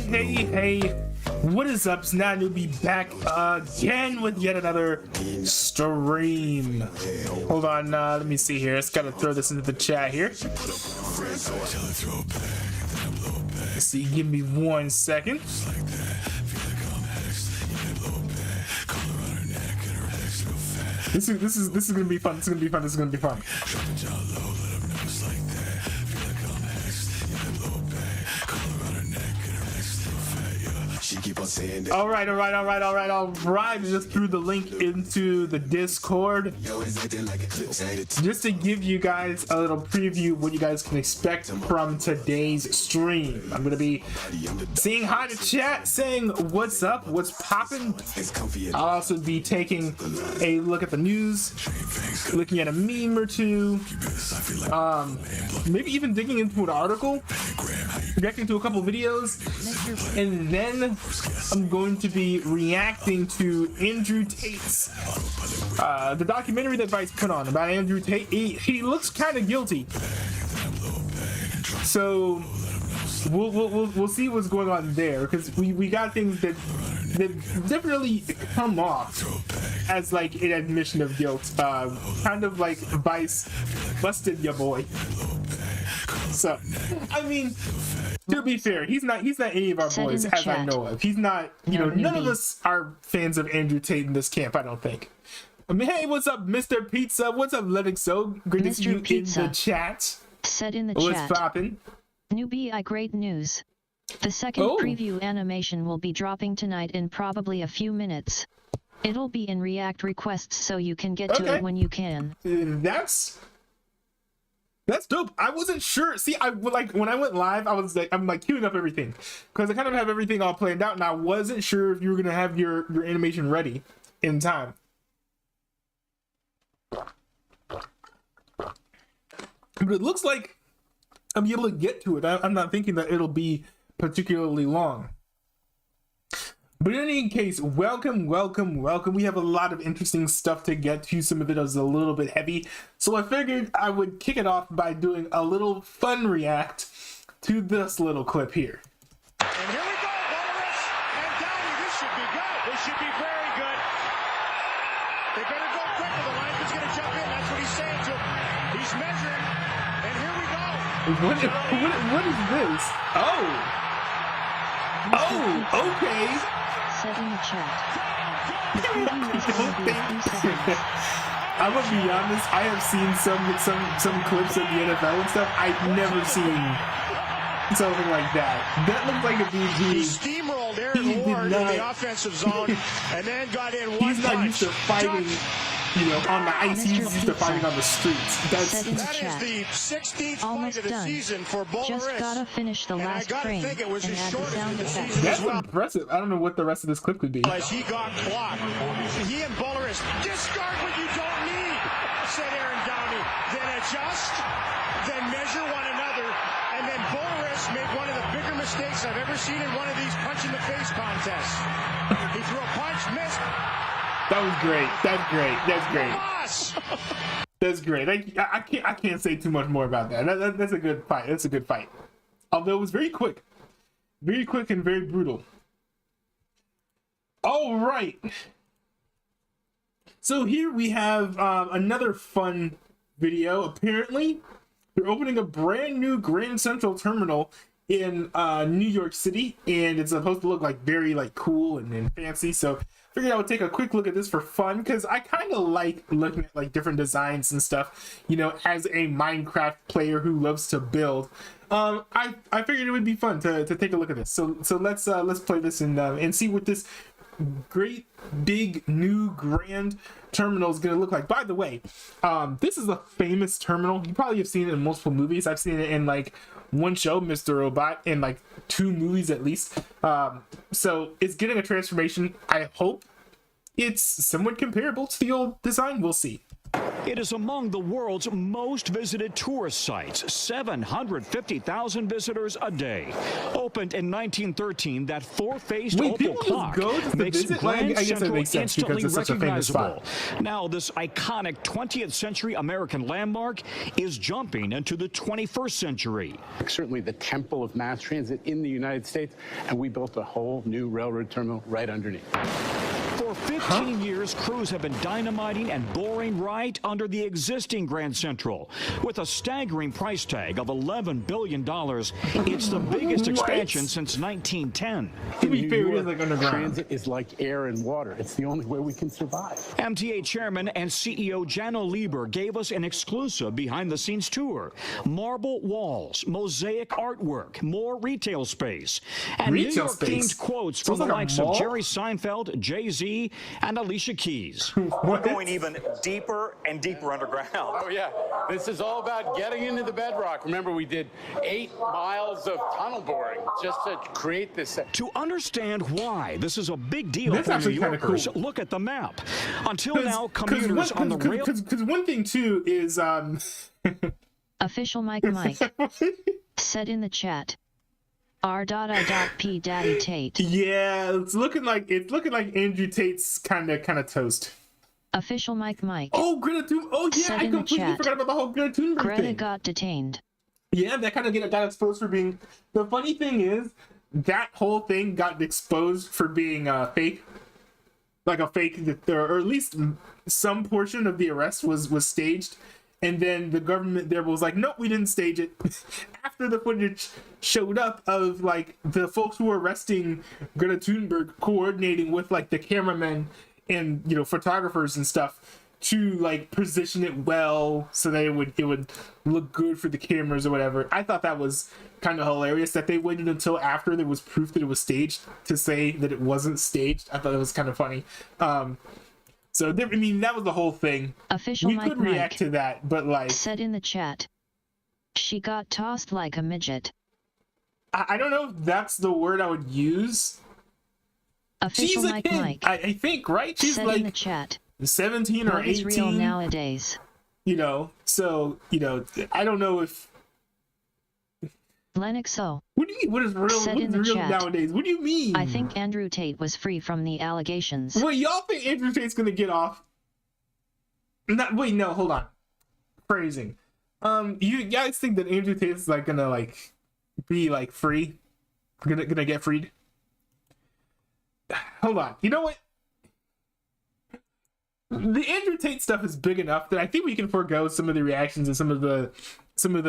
Hey, what is up? It's now to be back again with yet another stream. Hold on, let me see here. Just gotta throw this into the chat here. Let's see, give me 1 second. This is gonna be fun. This is gonna be fun. All right. Just threw the link into the Discord just to give you guys a little preview of what you guys can expect from today's stream. I'm gonna be saying hi to chat, saying what's up, what's popping. I'll also be taking a look at the news, looking at a meme or two, maybe even digging into an article, reacting to a couple videos, and then I'm going to be reacting to Andrew Tate's the documentary that Vice put on about Andrew Tate. He looks kind of guilty, so we'll see what's going on there, because we got things that definitely come off as like an admission of guilt, kind of like Vice busted your boy. So I mean, to be fair, he's not any of our boys, as I know of. He's not, none of us are fans of Andrew Tate in this camp, I don't think. I mean, hey, what's up, Mr. Pizza? What's up, Lennoxo? Great to see you Pizza. In the chat. Said in the what's chat. What's poppin'? Newbie, great news. The second preview animation will be dropping tonight in probably a few minutes. It'll be in React requests, so you can get to it when you can. That's dope. I wasn't sure. See, when I went live, I'm queuing up everything, because I kind of have everything all planned out, and I wasn't sure if you were gonna have your animation ready in time. But it looks like I'm able to get to it. I'm not thinking that it'll be particularly long. But in any case, welcome. We have a lot of interesting stuff to get to. Some of it is a little bit heavy, so I figured I would kick it off by doing a little fun react to this little clip here. And here we go, Boris and Downey. This should be good. This should be very good. They better go quicker. The lineman's going to jump in. That's what he's saying to him. He's measuring, and here we go. What is this? Oh, okay. Said in the chat. I'm gonna be honest, I have seen some clips of the NFL and stuff. I've never seen something like that. That looked like a dude who he steamrolled Aaron Ward in the offensive zone and then got in one He's not punch. used to fighting, on the ice. He's used to fighting on the streets. That is the 16th fight of the season for Boris. Just gotta finish the last frame and add the sound effects. That's impressive. I don't know what the rest of this clip could be. As he got clocked. He and Boris discard what you don't need, said Aaron Downey. Then adjust, then measure one another, and then Boris made one of the bigger mistakes I've ever seen in one of these punch-in-the-face contests. He threw a punch, missed. That was great. That's great. I can't say too much more about that. That's a good fight. Although it was very quick and very brutal. All right. So here we have another fun video. Apparently, they're opening a brand new Grand Central Terminal in New York City, and it's supposed to look very cool and fancy. So I figured I would take a quick look at this for fun, because I kind of like looking at different designs and stuff, as a Minecraft player who loves to build. I figured it would be fun to take a look at this. So let's play this and see what this great big new grand terminal is going to look like. By the way, this is a famous terminal. You probably have seen it in multiple movies. I've seen it in one show, Mr. Robot, in 2 movies at least. So it's getting a transformation. I hope it's somewhat comparable to the old design. We'll see. It is among the world's most visited tourist sites, 750,000 visitors a day. Opened in 1913, that four-faced opal clock makes Grand Central instantly recognizable. Now, this iconic 20th century American landmark is jumping into the 21st century. Certainly the temple of mass transit in the United States, and we built a whole new railroad terminal right underneath. For 15 years, crews have been dynamiting and boring right under the existing Grand Central. With a staggering price tag of $11 billion, it's the biggest expansion since 1910. In New York, transit is like air and water. It's the only way we can survive. MTA Chairman and CEO Janno Lieber gave us an exclusive behind-the-scenes tour. Marble walls, mosaic artwork, more retail space, and New York-themed quotes from the likes of Jerry Seinfeld, Jay-Z, and Alicia Keys. We're going even deeper and deeper underground. Oh, yeah. This is all about getting into the bedrock. Remember, we did 8 miles of tunnel boring just to create this. To understand why this is a big deal for New Yorkers, look at the map. Until now, commuters on the rail... Because one thing, too, is... Official Mike said in the chat. R.P. Daddy Tate. Yeah, it's looking like Andrew Tate's kind of toast. Official Mike. Oh, Greta Thunberg. Oh yeah, I completely forgot about the whole Greta Thunberg thing. Greta got detained. Yeah, that kind of got exposed for being. The funny thing is, that whole thing got exposed for being fake, like a fake, or at least some portion of the arrest was staged. And then the government there was like, nope, we didn't stage it. After the footage showed up of like the folks who were arresting Greta Thunberg coordinating with like the cameramen and, you know, photographers and stuff to like position it well so that it would look good for the cameras or whatever. I thought that was kind of hilarious that they waited until after there was proof that it was staged to say that it wasn't staged. I thought it was kind of funny. So, I mean, that was the whole thing. Official we could react to that, but like... said in the chat, she got tossed like a midget. I don't know if that's the word I would use. Official She's a kid, I think, right? She's said like in the chat, 17 or 18. What is real nowadays? You know, so, you know, I don't know if... Lennox O. What is real nowadays? What do you mean? I think Andrew Tate was free from the allegations. Wait, y'all think Andrew Tate's gonna get off? Wait, no, hold on. Phrasing. You guys think that Andrew Tate's like gonna like be like free? Gonna get freed? Hold on. You know what? The Andrew Tate stuff is big enough that I think we can forego some of the reactions and some of the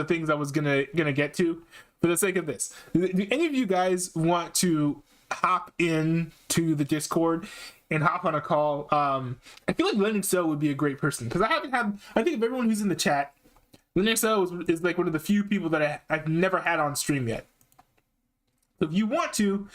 things I was gonna get to for the sake of this. Do any of you guys want to hop in to the Discord and hop on a call? I feel like Lennox O would be a great person because I think of everyone who's in the chat, Lennox O is like one of the few people that I've never had on stream yet. So if you want to,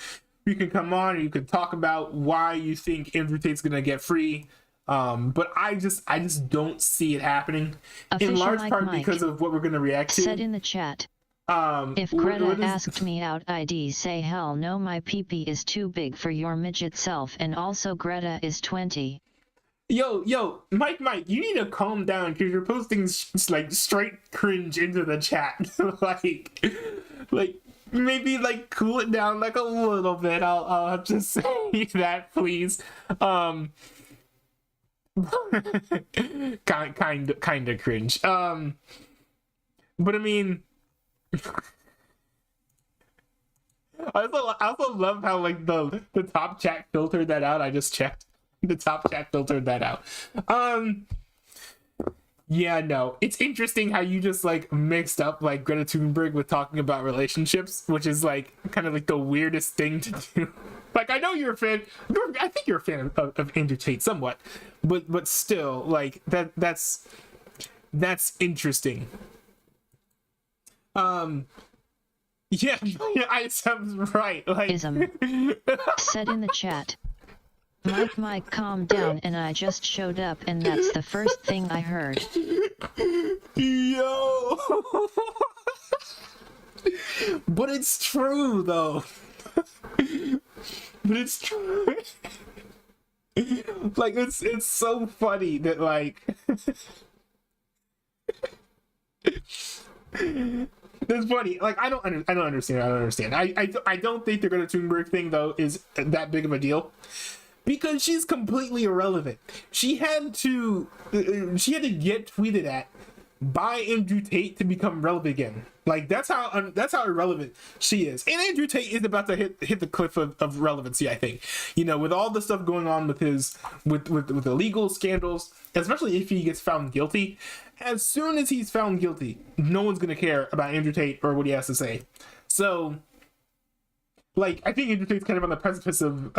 you can come on and you can talk about why you think Andrew Tate's gonna get free. But I just don't see it happening. Official in large Mike part because of what we're gonna react to. Said in the chat. If Greta asked me out, I'd say hell no, my peepee is too big for your midget self, and also Greta is 20. Yo, Mike, you need to calm down because you're posting like straight cringe into the chat. like maybe like cool it down like a little bit. I'll just say that, please. kind of cringe. But I mean. I also love how like the top chat filtered that out. I just checked. The top chat filtered that out. Yeah, no. It's interesting how you just like mixed up like Greta Thunberg with talking about relationships, which is like kind of like the weirdest thing to do. Like I know you're a fan. I think you're a fan of Andrew Tate somewhat, but still like that's interesting. Yeah, I sounds right. Like Ism said in the chat. Mike, calm down, and I just showed up, and that's the first thing I heard. Yo, but it's true though. But it's true. Like it's so funny that like That's funny. Like I don't understand. I don't think the Greta Thunberg thing though is that big of a deal, because she's completely irrelevant. She had to get tweeted at by Andrew Tate to become relevant again. Like that's how irrelevant she is. And Andrew Tate is about to hit the cliff of relevancy, I think. You know, with all the stuff going on with his with the legal scandals, especially if he gets found guilty. As soon as he's found guilty, no one's gonna care about Andrew Tate or what he has to say. So, like, I think Andrew Tate's kind of on the precipice of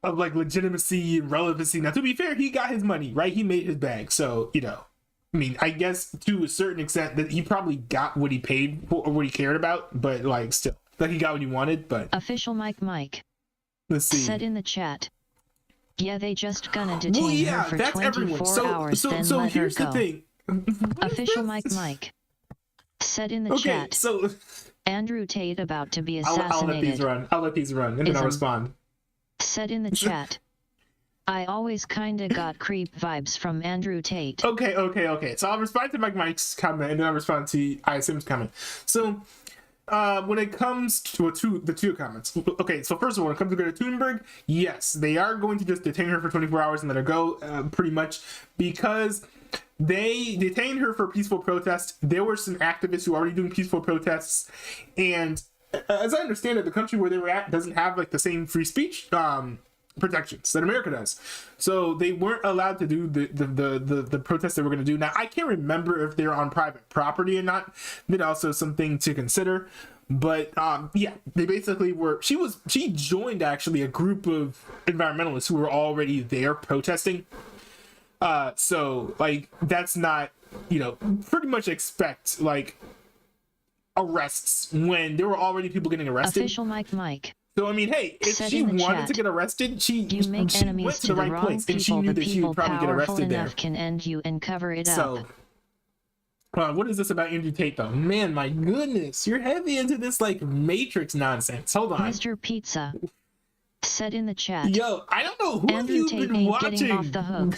like legitimacy and relevancy. Now, to be fair, he got his money, right? He made his bag. So, you know, I mean, I guess to a certain extent that he probably got what he paid for or what he cared about, but like still, like he got what he wanted. But official Mike. Let's see. Said in the chat. Yeah, they just gonna detain her for 24 hours, then let her go. The thing. Official Mike. Said in the chat. So Andrew Tate about to be assassinated. I'll let these run, and then I'll respond. Said in the chat. I always kinda got creep vibes from Andrew Tate. Okay. So I'll respond to Mike's comment, and then I'll respond to ISM's comment. So, when it comes to the two comments, okay. So first of all, when it comes to Greta Thunberg, yes, they are going to just detain her for 24 hours and let her go, pretty much, because they detained her for peaceful protest. There were some activists who were already doing peaceful protests, and as I understand it, the country where they were at doesn't have like the same free speech protections that America does. So they weren't allowed to do the protests they were going to do. Now, I can't remember if they're on private property or not. That's also something to consider. But yeah, they basically were. She joined actually a group of environmentalists who were already there protesting. So like that's not, you know, pretty much expect like arrests when there were already people getting arrested. Official Mike. So I mean, hey, if she wanted to get arrested, she went to the right place, and she knew that she would probably get arrested there. Can end you and cover it up. What is this about Andrew Tate though? Man, my goodness, you're heavy into this like Matrix nonsense. Hold on. Mr. Pizza said in the chat. Yo, I don't know who Andrew you've Tate been watching. Getting off the hook.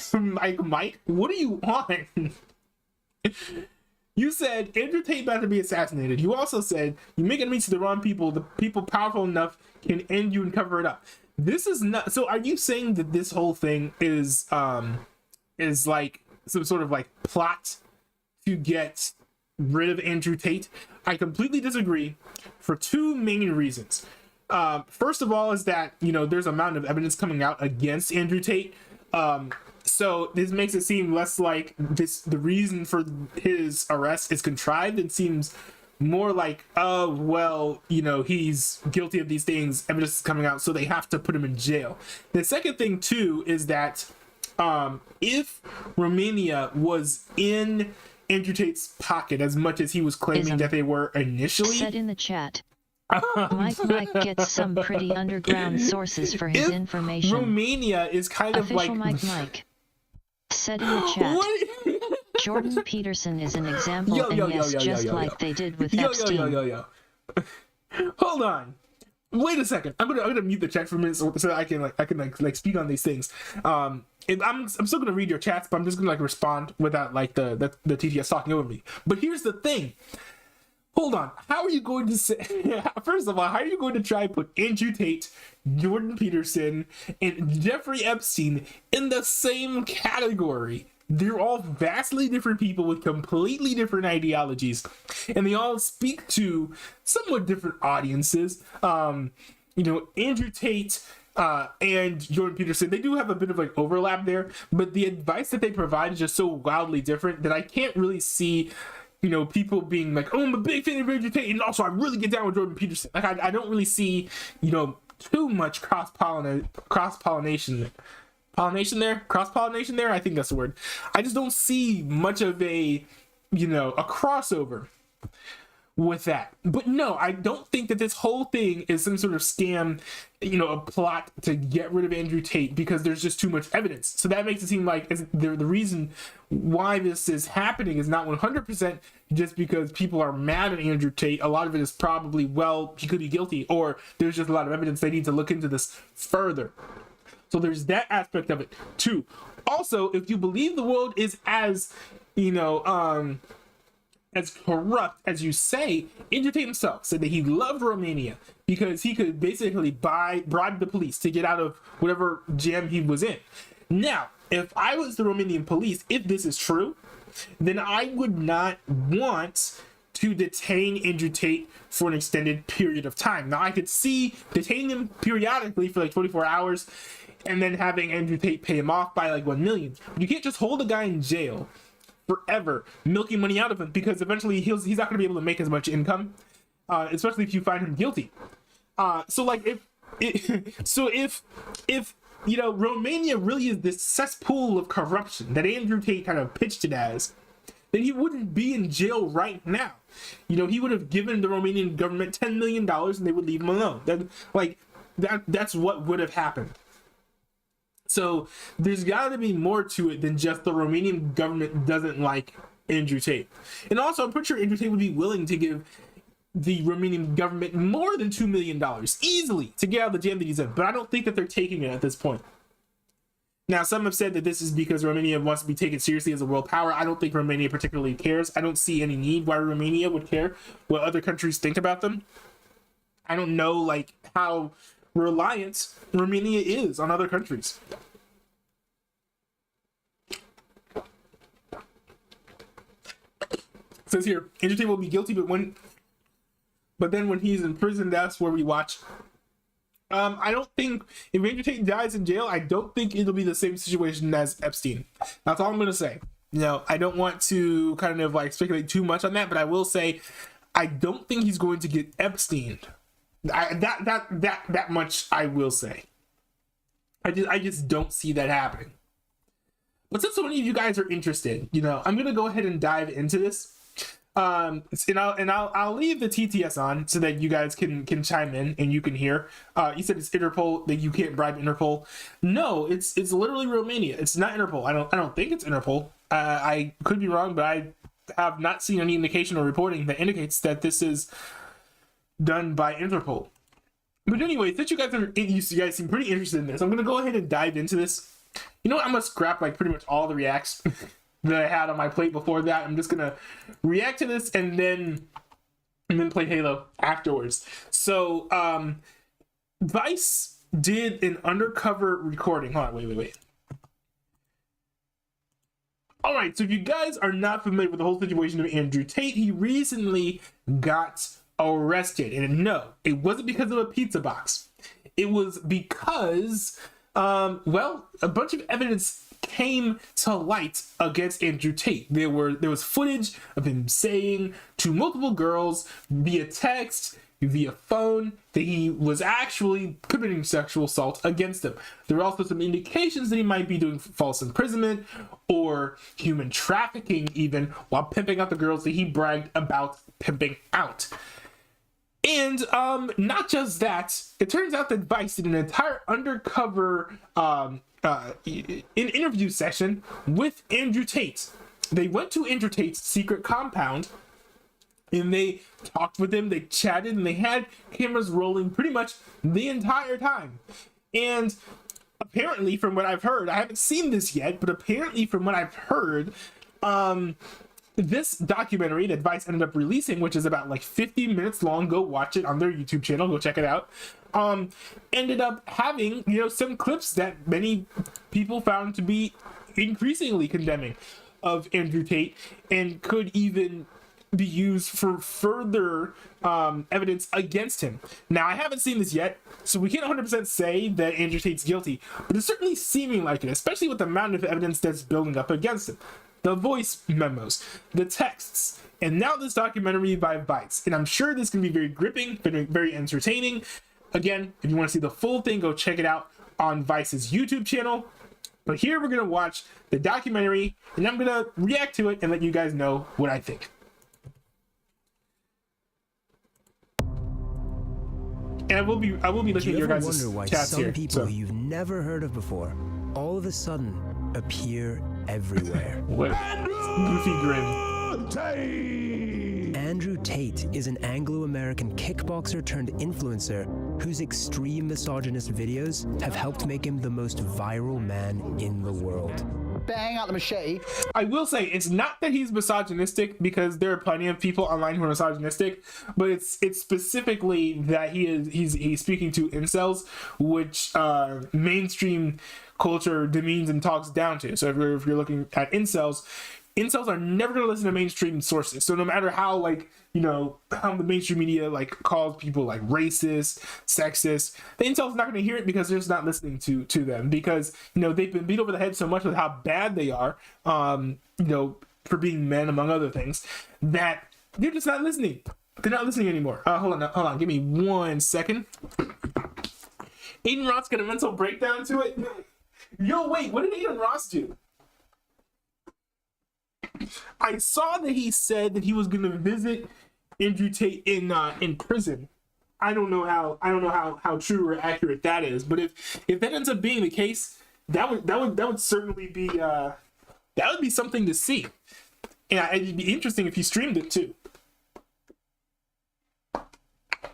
Mike, what do you want? You said Andrew Tate about to be assassinated. You also said you make enemies to the wrong people. The people powerful enough can end you and cover it up. This is not. So, are you saying that this whole thing is like some sort of like plot to get rid of Andrew Tate? I completely disagree for two main reasons. First of all, is that, you know, there's a amount of evidence coming out against Andrew Tate. So this makes it seem less like the reason for his arrest is contrived. It seems more like, oh, well, you know, he's guilty of these things, evidence is coming out, so they have to put him in jail. The second thing too is that if Romania was in Andrew Tate's pocket as much as he was claiming that they were initially, said in the chat. Mike gets some pretty underground sources for his information. Romania is kind of like Mike said in the chat. Jordan Peterson is an example, like they did with Epstein. Hold on, wait a second. I'm gonna mute the chat for a minute so that I can speak on these things. And I'm still gonna read your chats, but I'm just gonna like respond without like the TTS talking over me. But here's the thing. Hold on. How are you going to say? First of all, how are you going to try and put Andrew Tate, Jordan Peterson, and Jeffrey Epstein in the same category? They're all vastly different people with completely different ideologies, and they all speak to somewhat different audiences. You know, Andrew Tate and Jordan Peterson, they do have a bit of like overlap there, but the advice that they provide is just so wildly different that I can't really see, you know, people being like, oh, I'm a big fan of Andrew Tate, and also I really get down with Jordan Peterson. Like, I don't really see, you know, too much cross-pollination there. I think that's the word. I just don't see much of a, you know, a crossover with that. But no, I don't think that this whole thing is some sort of scam, you know, a plot to get rid of Andrew Tate, because there's just too much evidence. So that makes it seem like the reason why this is happening is not 100% just because people are mad at Andrew Tate. A lot of it is probably, well, he could be guilty, or there's just a lot of evidence they need to look into this further. So there's that aspect of it too. Also, if you believe the world is as as corrupt as you say, Andrew Tate himself said that he loved Romania because he could basically bribe the police to get out of whatever jam he was in. Now, if I was the Romanian police, if this is true, then I would not want to detain Andrew Tate for an extended period of time. Now, I could see detaining him periodically for like 24 hours and then having Andrew Tate pay him off by like 1 million. But you can't just hold a guy in jail forever, milking money out of him, because eventually he's not going to be able to make as much income, especially if you find him guilty. So if Romania really is this cesspool of corruption that Andrew Tate kind of pitched it as, then he wouldn't be in jail right now. He would have given the Romanian government $10 million and they would leave him alone. That's what would have happened. So there's got to be more to it than just the Romanian government doesn't like Andrew Tate. And also, I'm pretty sure Andrew Tate would be willing to give the Romanian government more than $2 million easily to get out of the jam that he's in. But I don't think that they're taking it at this point. Now, some have said that this is because Romania wants to be taken seriously as a world power. I don't think Romania particularly cares. I don't see any need why Romania would care what other countries think about them. I don't know, how reliant Romania is on other countries. It says here, Andrew Tate will be guilty, but then when he's in prison, that's where we watch. I don't think if Andrew Tate dies in jail, I don't think it'll be the same situation as Epstein. That's all I'm gonna say. I don't want to kind of speculate too much on that, but I will say I don't think he's going to get Epstein. That much I will say. I just don't see that happening. But since so many of you guys are interested, I'm gonna go ahead and dive into this. And I'll leave the TTS on so that you guys can chime in and you can hear. You said it's Interpol, that you can't bribe Interpol. No, it's literally Romania. It's not Interpol. I don't think it's Interpol. I could be wrong, but I have not seen any indication or reporting that indicates that this is done by Interpol. But anyway, since you guys seem pretty interested in this, I'm gonna go ahead and dive into this. I'm gonna scrap pretty much all the reacts that I had on my plate before that. I'm just gonna react to this and then play Halo afterwards. So Vice did an undercover recording. Hold on, wait. All right, so if you guys are not familiar with the whole situation of Andrew Tate, he recently got arrested, and no, it wasn't because of a pizza box. It was because a bunch of evidence came to light against Andrew Tate. There was footage of him saying to multiple girls via text, via phone, that he was actually committing sexual assault against them. There were also some indications that he might be doing false imprisonment or human trafficking even, while pimping out the girls that he bragged about pimping out. And not just that, it turns out that Vice did an entire undercover interview session with Andrew Tate. They went to Andrew Tate's secret compound and they talked with him, they chatted, and they had cameras rolling pretty much the entire time. And apparently, from what I've heard, I haven't seen this yet, but apparently from what I've heard, this documentary that Vice ended up releasing, which is about 50 minutes long, go watch it on their YouTube channel, go check it out, ended up having, some clips that many people found to be increasingly condemning of Andrew Tate and could even be used for further evidence against him. Now, I haven't seen this yet, so we can't 100% say that Andrew Tate's guilty, but it's certainly seeming like it, especially with the amount of evidence that's building up against him. The voice memos, the texts, and now this documentary by Vice. And I'm sure this can be very gripping, very entertaining. Again, if you want to see the full thing, go check it out on Vice's YouTube channel. But here we're going to watch the documentary, and I'm going to react to it and let you guys know what I think. And I will be looking at your guys' chats here. Do you ever wonder why some people you've never heard of before all of a sudden appear everywhere? What? Goofy grin. Andrew Tate is an Anglo-American kickboxer turned influencer whose extreme misogynist videos have helped make him the most viral man in the world. bang out the machete. I will say it's not that he's misogynistic, because there are plenty of people online who are misogynistic, but it's specifically that he's speaking to incels, which mainstream culture demeans and talks down to. So if you're looking at incels are never going to listen to mainstream sources. So no matter how, like, you know, how the mainstream media like calls people like racist, sexist, the incel's not going to hear it, because they're just not listening to them, because, you know, they've been beat over the head so much with how bad they are, you know, for being men, among other things, that they're just not listening. They're not listening anymore. Hold on. Give me 1 second. Aiden Ross got a mental breakdown to it. Yo, wait, what did Aiden Ross do? I saw that he said that he was going to visit Andrew Tate in prison. I don't know how true or accurate that is, but if that ends up being the case, that would certainly be that would be something to see, and it'd be interesting if he streamed it too.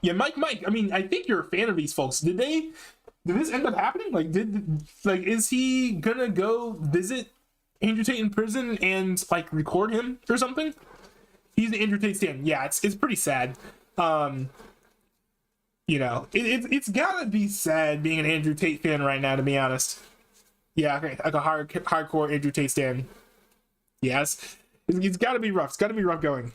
Yeah, Mike. I mean, I think you're a fan of these folks. Did this end up happening? Is he gonna go visit Andrew Tate in prison and like record him or something? He's the Andrew Tate stan. Yeah, it's pretty sad. You know, it's gotta be sad being an Andrew Tate fan right now, to be honest. Yeah, okay, like a hardcore Andrew Tate stan. Yes, it's gotta be rough. It's gotta be rough going.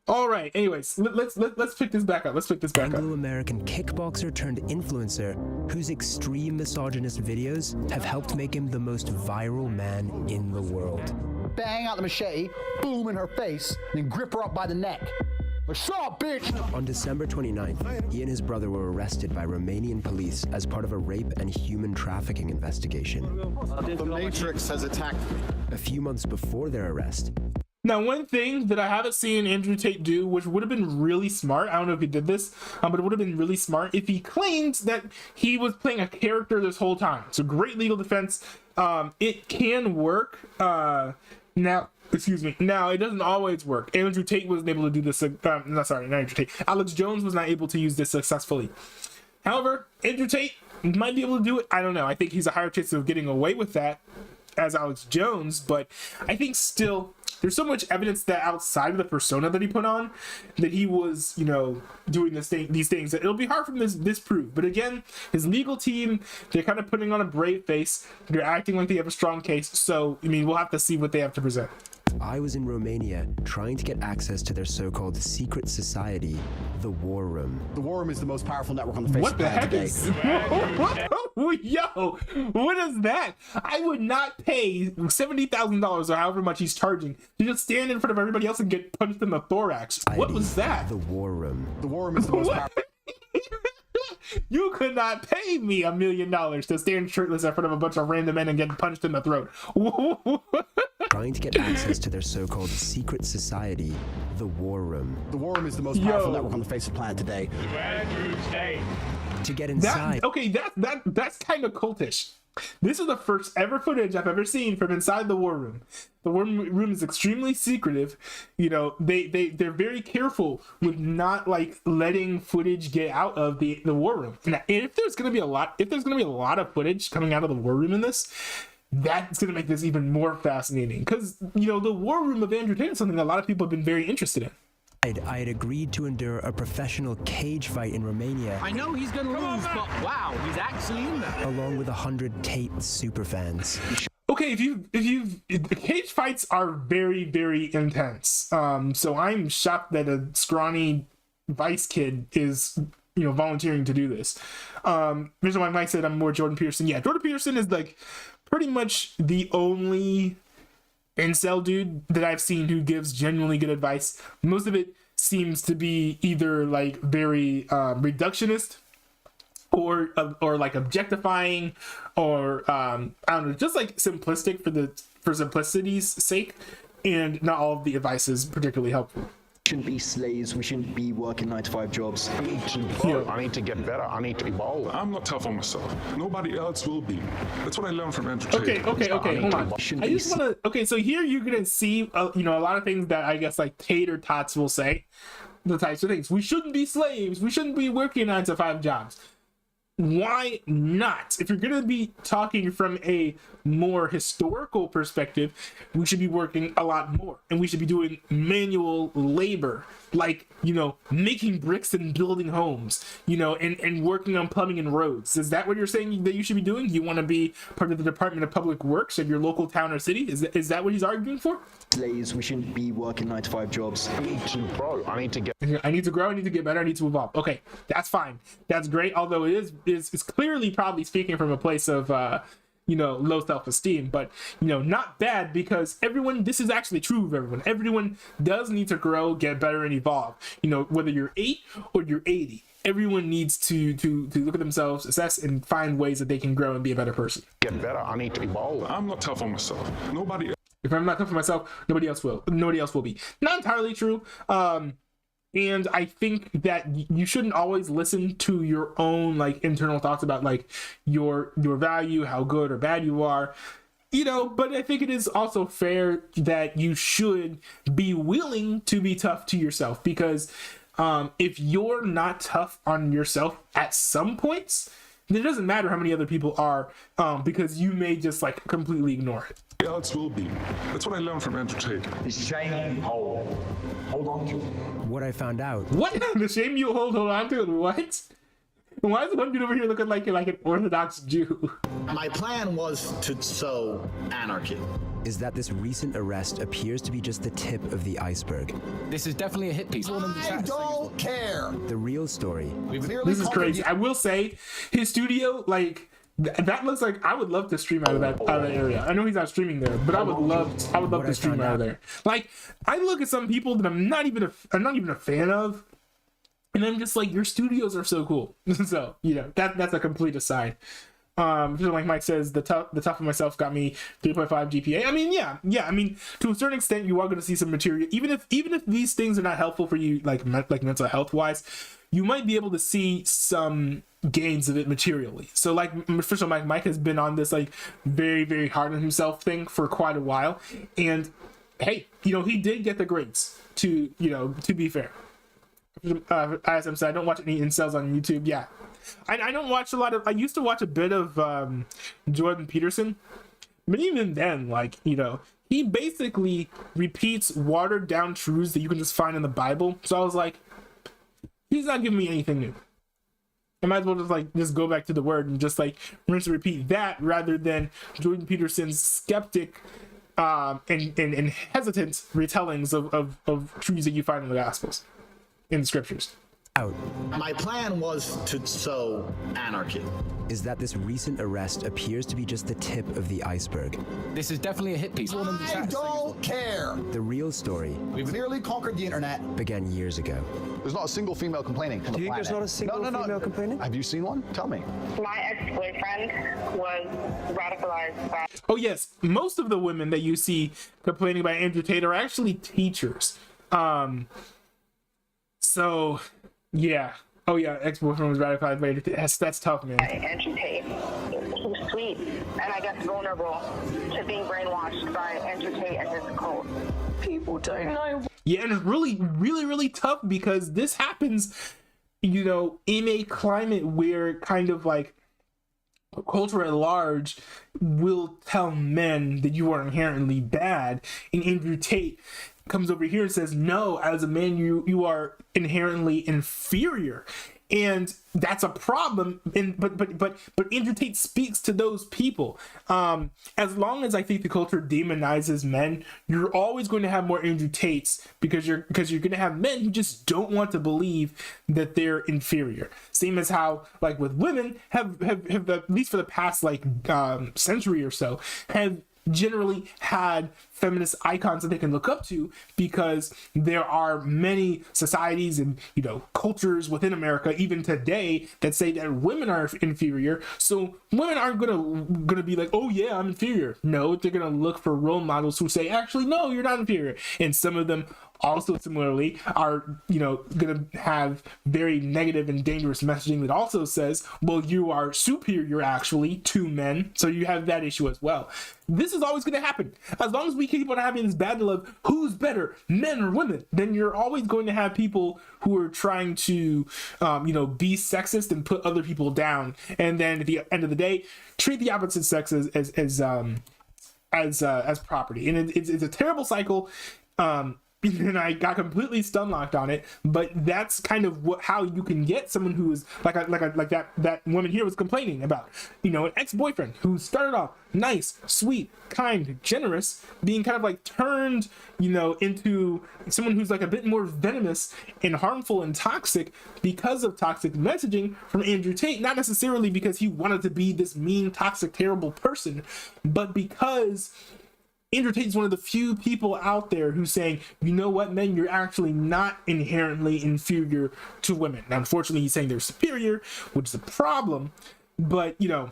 All right. Anyways, let's pick this back up. Anglo-American kickboxer turned influencer, whose extreme misogynist videos have helped make him the most viral man in the world. Bang out the machete, boom in her face, and then grip her up by the neck. Like, shut up, bitch! On December 29th, he and his brother were arrested by Romanian police as part of a rape and human trafficking investigation. The Matrix has attacked me. A few months before their arrest, now, one thing that I haven't seen Andrew Tate do, which would have been really smart, I don't know if he did this, but it would have been really smart if he claimed that he was playing a character this whole time. So great legal defense. It can work. Now, it doesn't always work. Andrew Tate wasn't able to do this. Not Andrew Tate. Alex Jones was not able to use this successfully. However, Andrew Tate might be able to do it. I don't know. I think he's a higher chance of getting away with that as Alex Jones, but I think still there's so much evidence that outside of the persona that he put on, that he was, you know, doing these things, that it'll be hard for him to disprove. But again, his legal team, they're kind of putting on a brave face. They're acting like they have a strong case. So, I mean, we'll have to see what they have to present. I was in Romania trying to get access to their so-called secret society, the War Room. The War Room is the most powerful network on the face what of the planet today. Yo, what is that? I would not pay $70,000 or however much he's charging to just stand in front of everybody else and get punched in the thorax. What was that? The War Room. The War Room is the most powerful. You could not pay me $1 million to stand shirtless in front of a bunch of random men and get punched in the throat. Trying to get access to their so-called secret society, the War Room. The War Room is the most powerful network on the face of the planet today. To get inside. That's kind of cultish. This is the first ever footage I've ever seen from inside the War Room. The War Room is extremely secretive. You know, they're very careful with not like letting footage get out of the War Room. And if there's gonna be a lot of footage coming out of the War Room in this, that's gonna make this even more fascinating. Because, you know, the War Room of Andrew Tate is something that a lot of people have been very interested in. I had agreed to endure a professional cage fight in Romania. I know he's gonna lose, but wow, he's actually in there. Along with 100 Tate superfans. Okay, cage fights are very, very intense. So I'm shocked that a scrawny Vice kid is, you know, volunteering to do this. Mr. Mike said I'm more Jordan Peterson. Yeah, Jordan Peterson is like pretty much the only incel dude that I've seen who gives genuinely good advice. Most of it seems to be either like very reductionist or like objectifying, or I don't know, just like simplistic for simplicity's sake, and not all of the advice is particularly helpful. Shouldn't be slaves. We shouldn't be working 9-to-5 jobs. I need to evolve. I need to get better. I need to evolve. I'm not tough on myself. Nobody else will be. That's what I learned from Andrew Tate. Okay. Hold on. I just want to. Okay, so here you're gonna see, you know, a lot of things that I guess like Tate or Tots will say. The types of things. We shouldn't be slaves. We shouldn't be working 9-to-5 jobs. why not? If you're going to be talking from a more historical perspective, we should be working a lot more, and we should be doing manual labor, like, you know, making bricks and building homes, you know, and working on plumbing and roads. Is that what you're saying that you should be doing? You want to be part of the Department of Public Works of your local town or city? Is that what he's arguing for? We shouldn't be working 9-to-5 jobs. I need to grow. I need to grow. I need to get better. I need to evolve. Okay, that's fine. That's great. Although it's clearly probably speaking from a place of you know, low self-esteem, but, you know, not bad, because this is actually true of everyone. Everyone does need to grow, get better, and evolve. You know, whether you're 8 or you're 80, everyone needs to look at themselves, assess, and find ways that they can grow and be a better person. Get better. I need to evolve. I'm not tough on myself. If I'm not tough on myself, nobody else will. Nobody else will be. Not entirely true. And I think that you shouldn't always listen to your own, like, internal thoughts about, like, your value, how good or bad you are, you know. But I think it is also fair that you should be willing to be tough to yourself, because if you're not tough on yourself at some points, then it doesn't matter how many other people are, because you may just, like, completely ignore it. Else will be. That's what I learned from Andrew Tate. The shame you hold on to. What I found out. What? The shame you hold on to? What? Why is one dude over here looking like an Orthodox Jew? My plan was to sow anarchy. Is that this recent arrest appears to be just the tip of the iceberg. This is definitely a hit piece. I don't care. The real story. This is crazy. I will say, his studio, like, that looks like I would love to stream out of that area. I know he's not streaming there, but I would love to stream out of there. Like, I look at some people that I'm not even a fan of, and I'm just like, your studios are so cool. So, you know, that's a complete aside. Like Mike says, the tough of myself got me 3.5 GPA. I mean, yeah. I mean, to a certain extent, you are going to see some material, even if these things are not helpful for you, like mental health wise. You might be able to see some gains of it materially. So, like, official Mike has been on this, like, very, very hard on himself thing for quite a while, and hey, you know, he did get the grades. To be fair, as I'm saying, I don't watch any incels on YouTube. Yeah, I don't watch a lot of. I used to watch a bit of Jordan Peterson, but even then, like, you know, he basically repeats watered down truths that you can just find in the Bible. So I was like, he's not giving me anything new. I might as well just go back to the word and just, like, rinse and repeat that, rather than Jordan Peterson's skeptic and hesitant retellings of truths that you find in the Gospels, in the scriptures. My plan was to sow anarchy. Is that this recent arrest appears to be just the tip of the iceberg. This is definitely a hit piece. I don't care. The real story. We've nearly conquered the internet. Began years ago. There's not a single female complaining on the planet. Do you think there's not a single female complaining? Have you seen one? Tell me. My ex-boyfriend was radicalized by... Oh yes, most of the women that you see complaining about Andrew Tate are actually teachers. So, yeah. Oh yeah, ex-boyfriend was radicalized by Andrew Tate. That's tough, man. Andrew Tate. He was sweet and I guess vulnerable to being brainwashed by Andrew Tate and his cult. People don't know. Yeah, and it's really, really, really tough, because this happens, you know, in a climate where kind of like culture at large will tell men that you are inherently bad, and Andrew Tate comes over here and says, no, as a man, you are inherently inferior. And that's a problem. But Andrew Tate speaks to those people. As long as I think the culture demonizes men, you're always going to have more Andrew Tates, because you're going to have men who just don't want to believe that they're inferior. Same as how, like, with women have at least for the past century or so, have generally had feminist icons that they can look up to, because there are many societies and, you know, cultures within America even today that say that women are inferior. So women aren't gonna be like, oh yeah, I'm inferior. No, they're gonna look for role models who say, actually, no, you're not inferior. And some of them also similarly are, you know, going to have very negative and dangerous messaging that also says, well, you are superior actually to men, so you have that issue as well. This is always going to happen. As long as we keep on having this battle of who's better, men or women, then you're always going to have people who are trying to, you know, be sexist and put other people down. And then at the end of the day, treat the opposite sex as property. And it's a terrible cycle. And I got completely stun locked on it, but that's kind of how you can get someone who is like that woman here was complaining about, you know, an ex-boyfriend who started off nice, sweet, kind, generous, being kind of like turned, you know, into someone who's like a bit more venomous and harmful and toxic because of toxic messaging from Andrew Tate. Not necessarily because he wanted to be this mean, toxic, terrible person, but because Andrew Tate is one of the few people out there who's saying, you know what, men, you're actually not inherently inferior to women. Now, unfortunately, he's saying they're superior, which is a problem, but, you know,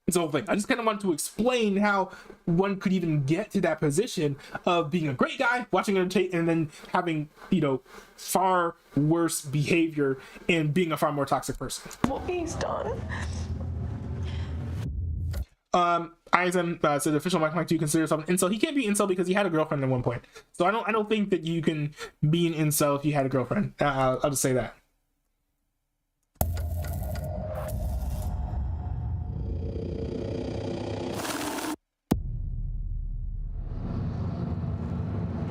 it's the whole thing. I just kind of want to explain how one could even get to that position of being a great guy, watching Andrew Tate, and then having, you know, far worse behavior and being a far more toxic person. What he's done. Eisen said, official Mike, do you consider yourself an incel? He can't be incel because he had a girlfriend at one point. So I don't think that you can be an incel if you had a girlfriend. I'll just say that.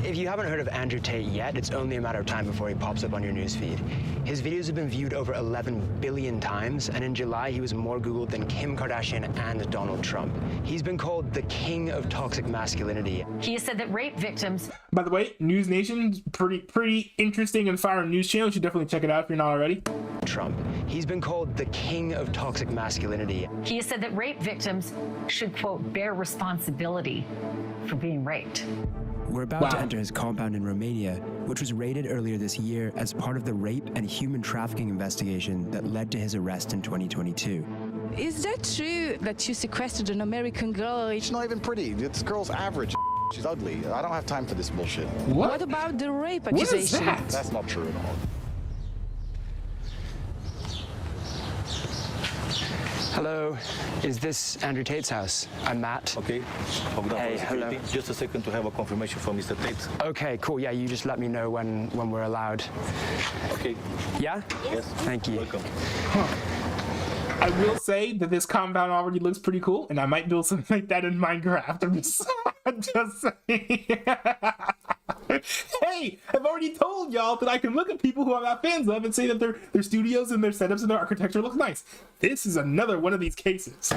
If you haven't heard of Andrew Tate yet, it's only a matter of time before he pops up on your newsfeed. His videos have been viewed over 11 billion times, and in July, he was more Googled than Kim Kardashian and Donald Trump. He's been called the king of toxic masculinity. He has said that rape victims... By the way, News Nation's pretty interesting and fire news channel. You should definitely check it out if you're not already. Trump. He's been called the king of toxic masculinity. He has said that rape victims should, quote, bear responsibility for being raped. We're about to enter his compound in Romania, which was raided earlier this year as part of the rape and human trafficking investigation that led to his arrest in 2022. Is that true that you sequestered an American girl? She's not even pretty. This girl's average. She's ugly. I don't have time for this bullshit. What about the rape accusation? What is that? That's not true at all. Hello, is this Andrew Tate's house? I'm Matt. Okay, hold on. Hey, hello. Just a second to have a confirmation from Mr. Tate. Okay, cool. Yeah, you just let me know when we're allowed. Okay. Yeah? Yes. Thank you. Welcome. I will say that this compound already looks pretty cool, and I might build something like that in Minecraft. I'm just saying. Hey, I've already told y'all that I can look at people who I'm not fans of and say that their studios and their setups and their architecture look nice. This is another one of these cases.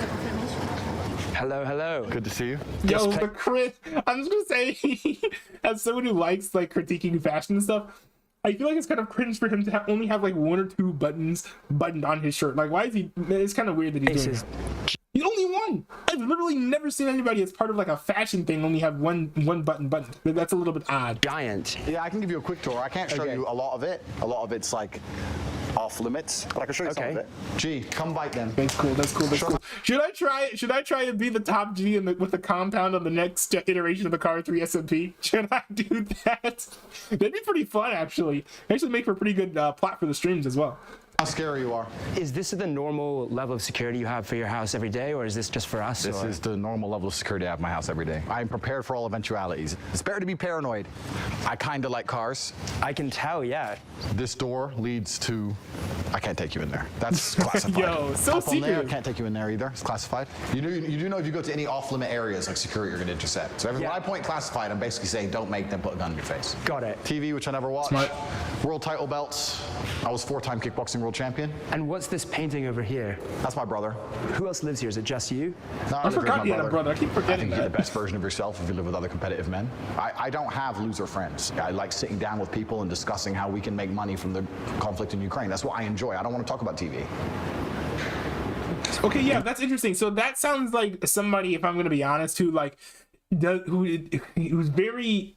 Hello, hello. Good to see you. Yo, the crit. I'm just gonna say, as someone who likes like critiquing fashion and stuff, I feel like it's kind of cringe for him to only have like one or two buttons buttoned on his shirt. Like, why is he? It's kind of weird that he's doing that. He's only one. I've literally never seen anybody as part of like a fashion thing only have one button buttoned. That's a little bit odd. Giant. Yeah, I can give you a quick tour. I can't show you a lot of it. A lot of it's like off limits, but I can show you some of it. G, come bite them. That's cool. That's cool. That's cool. Should I try and be the top G with the compound on the next iteration of the Car 3 SMP? Should I do that? That'd be pretty fun, actually. Actually make for a pretty good plot for the streams as well. How scary you are. Is this the normal level of security you have for your house every day, or is this just for us? This is the normal level of security I have at my house every day. I'm prepared for all eventualities. It's better to be paranoid. I kind of like cars. I can tell, yeah. This door leads to... I can't take you in there. That's classified. Yo, so secret. I can't take you in there either. It's classified. You do know if you go to any off-limit areas like security, you're going to intercept. So when I point classified, I'm basically saying don't make them put a gun in your face. Got it. TV, which I never watched. Smart. World title belts. I was 4-time kickboxing world champion. And what's this painting over here? That's my brother. Who else lives here? Is it just you? No, I forgot you had a brother. I keep forgetting I think that. you're the best version of yourself if you live with other competitive men. I don't have loser friends. I like sitting down with people and discussing how we can make money from the conflict in Ukraine. That's what I enjoy. I don't want to talk about TV. Okay, yeah, that's interesting. So that sounds like somebody, if I'm going to be honest, who's very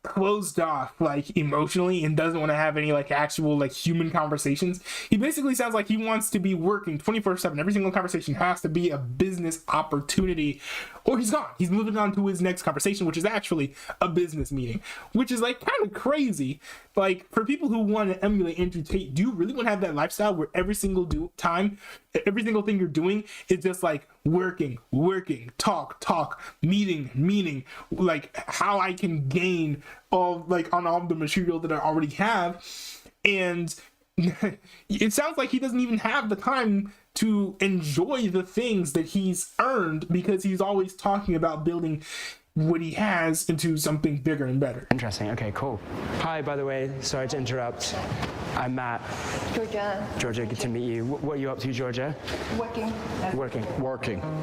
closed off like emotionally and doesn't want to have any like actual like human conversations. He basically sounds like he wants to be working 24/7. Every single conversation has to be a business opportunity, or he's gone. He's moving on to his next conversation, which is actually a business meeting, which is like kind of crazy. Like, for people who want to emulate Andrew Tate, do you really want to have that lifestyle where every single time, every single thing you're doing is just like working, talk, meeting, like how I can gain all like on all the material that I already have? And it sounds like he doesn't even have the time to enjoy the things that he's earned because he's always talking about building what he has into something bigger and better. Interesting. Okay, cool. Hi, by the way, sorry to interrupt. I'm Matt. Georgia. Georgia, good to meet you. What are you up to, Georgia? Working.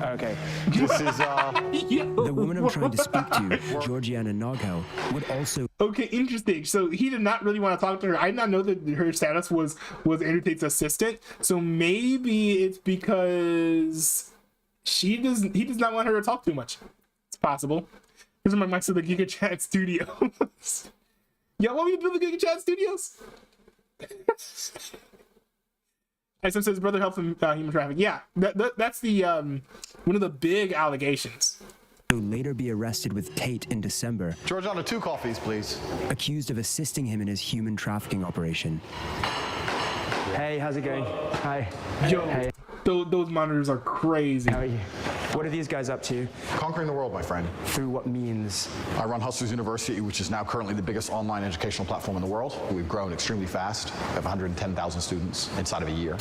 Okay. This is The woman I'm trying to speak to, Georgiana Nogel, would also... Okay, interesting. So he did not really want to talk to her. I did not know that her status was Andrew Tate's assistant. So maybe it's because he does not want her to talk too much. It's possible. Here's my mic to the Giga Chat Studios. Y'all want me to build the Giga Chat Studios? As says, brother helped him human trafficking. Yeah, that's the one of the big allegations. He'll later be arrested with Tate in December. Georgiana, 2 coffees, please. Accused of assisting him in his human trafficking operation. Hey, how's it going? Hi. Yo, hey. Those monitors are crazy. How are you? What are these guys up to? Conquering the world, my friend. Through what means? I run Hustlers University, which is now currently the biggest online educational platform in the world. We've grown extremely fast. We have 110,000 students inside of a year.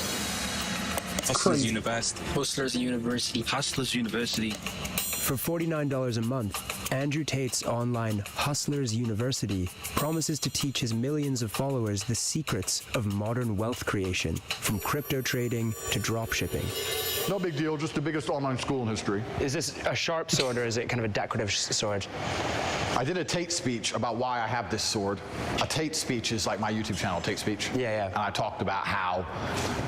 Hustlers University. Hustlers University. Hustlers University. For $49 a month, Andrew Tate's online Hustlers University promises to teach his millions of followers the secrets of modern wealth creation, from crypto trading to dropshipping. No big deal, just the biggest online school in history. Is this a sharp sword or is it kind of a decorative sword? I did a Tate speech about why I have this sword. A Tate speech is like my YouTube channel, Tate Speech. Yeah. And I talked about how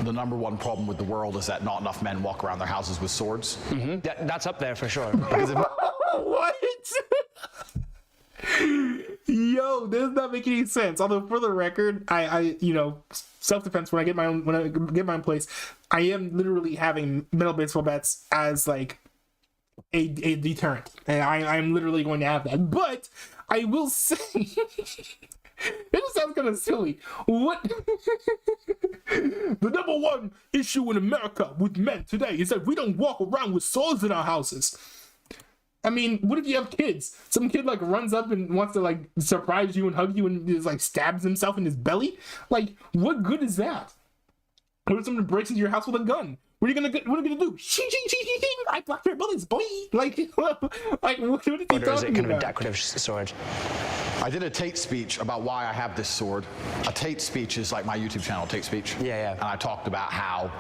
the #1 problem with the world is that not enough men walk around their houses with swords. Mm-hmm. That's up there for sure. Because if What? Yo, this does not make any sense. Although, for the record, I self-defense, when I get my own place, I am literally having metal baseball bats as like a deterrent, and I'm literally going to have that. But I will say, it just sounds kind of silly. What? The #1 issue in America with men today is that we don't walk around with swords in our houses. I mean, what if you have kids? Some kid like runs up and wants to like surprise you and hug you and just like stabs himself in his belly. Like, what good is that? What if someone breaks into your house with a gun? What are you gonna do? I blocked your bullets, boy. Like what is he talking about? Or is it kind of a decorative sword? I did a Tate speech about why I have this sword. A Tate speech is like my YouTube channel, Tate Speech. Yeah. And I talked about how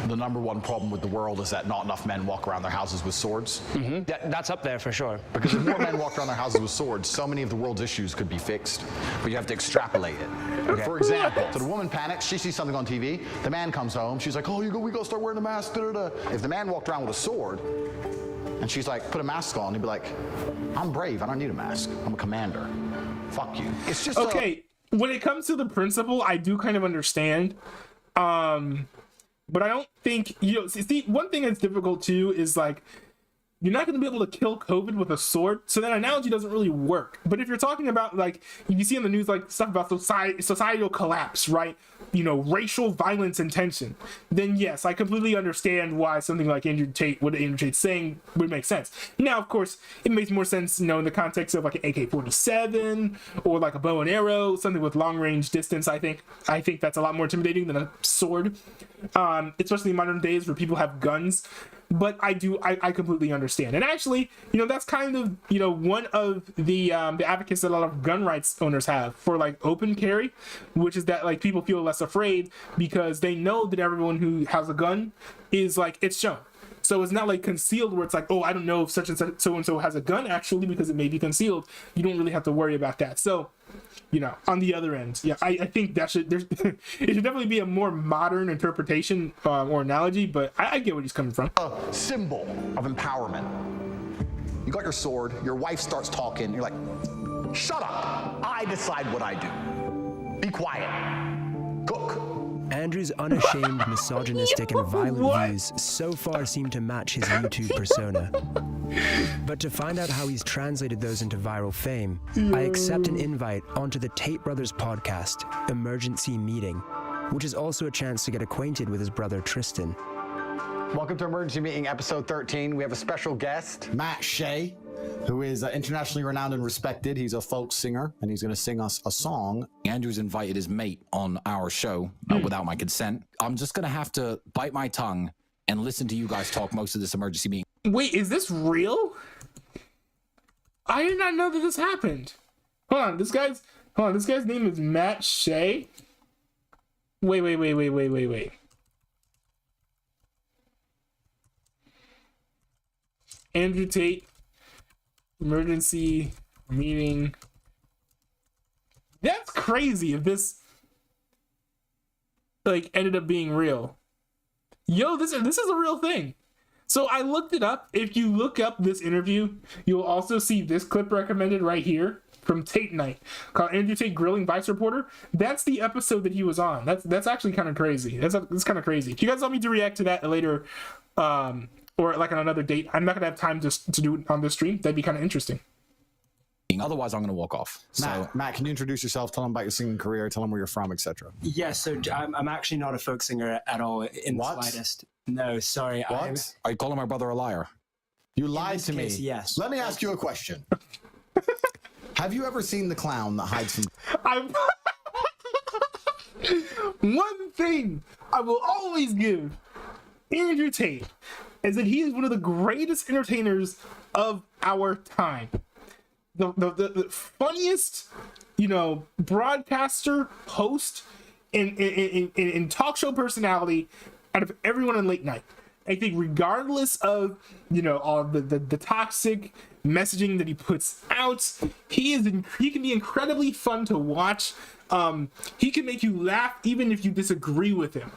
the #1 problem with the world is that not enough men walk around their houses with swords. Mm-hmm. That's up there for sure. Because if more men walked around their houses with swords, so many of the world's issues could be fixed. But you have to extrapolate it. Okay. For example, so the woman panics, she sees something on TV, the man comes home, she's like, oh, we gotta start wearing a mask, da-da-da. If the man walked around with a sword, and she's like, put a mask on, he'd be like, I'm brave, I don't need a mask, I'm a commander. Fuck you. It's just okay. When it comes to the principle, I do kind of understand, but I don't think see one thing that's difficult too is like you're not going to be able to kill COVID with a sword, so that analogy doesn't really work. But if you're talking about like you see in the news like stuff about societal collapse, right? Racial violence and tension, then yes, I completely understand why something like Andrew Tate's saying would make sense. Now, of course, it makes more sense, in the context of like an AK-47 or like a bow and arrow, something with long range distance. I think that's a lot more intimidating than a sword, especially in modern days where people have guns. But I completely understand. And actually, that's kind of, one of the advocates that a lot of gun rights owners have for like open carry, which is that like people feel less afraid because they know that everyone who has a gun is like, it's shown. So it's not like concealed where it's like, oh, I don't know if such and such so-and-so has a gun actually because it may be concealed. You don't really have to worry about that. So, on the other end, yeah, I think that it should definitely be a more modern interpretation or analogy, but I get where he's coming from. A symbol of empowerment. You got your sword, your wife starts talking, you're like, Shut up. I decide what I do. Be quiet. Cook. Andrew's unashamed, misogynistic, and violent views so far seem to match his YouTube persona. But to find out how he's translated those into viral fame, I accept an invite onto the Tate Brothers podcast, Emergency Meeting, which is also a chance to get acquainted with his brother Tristan. Welcome to Emergency Meeting, episode 13. We have a special guest, Matt Shea, who is internationally renowned and respected. He's a folk singer, and he's going to sing us a song. Andrew's invited his mate on our show without my consent. I'm just going to have to bite my tongue and listen to you guys talk most of this emergency meeting. Wait, is this real? I did not know that this happened. Hold on, this guy's name is Matt Shea. Wait. Andrew Tate, emergency meeting. That's crazy if this like ended up being real. Yo, this is a real thing. So I looked it up. If you look up this interview, you'll also see this clip recommended right here from Tate Night called Andrew Tate Grilling Vice Reporter. That's the episode that he was on. That's actually kind of crazy. That's kind of crazy. If you guys want me to react to that later, or like on another date, I'm not gonna have time to do it on this stream. That'd be kind of interesting. Otherwise, I'm gonna walk off. Matt, can you introduce yourself? Tell them about your singing career. Tell them where you're from, etc. Yeah, so I'm actually not a folk singer at all in the slightest. No, sorry. What? Are you calling my brother a liar? You lied to me. Yes. Let me ask you a question. Have you ever seen the clown that hides from... One thing I will always give Andrew Tate is that he is one of the greatest entertainers of our time. The funniest, broadcaster, host, and talk show personality out of everyone on late night. I think regardless of, all the toxic messaging that he puts out, he can be incredibly fun to watch. He can make you laugh even if you disagree with him.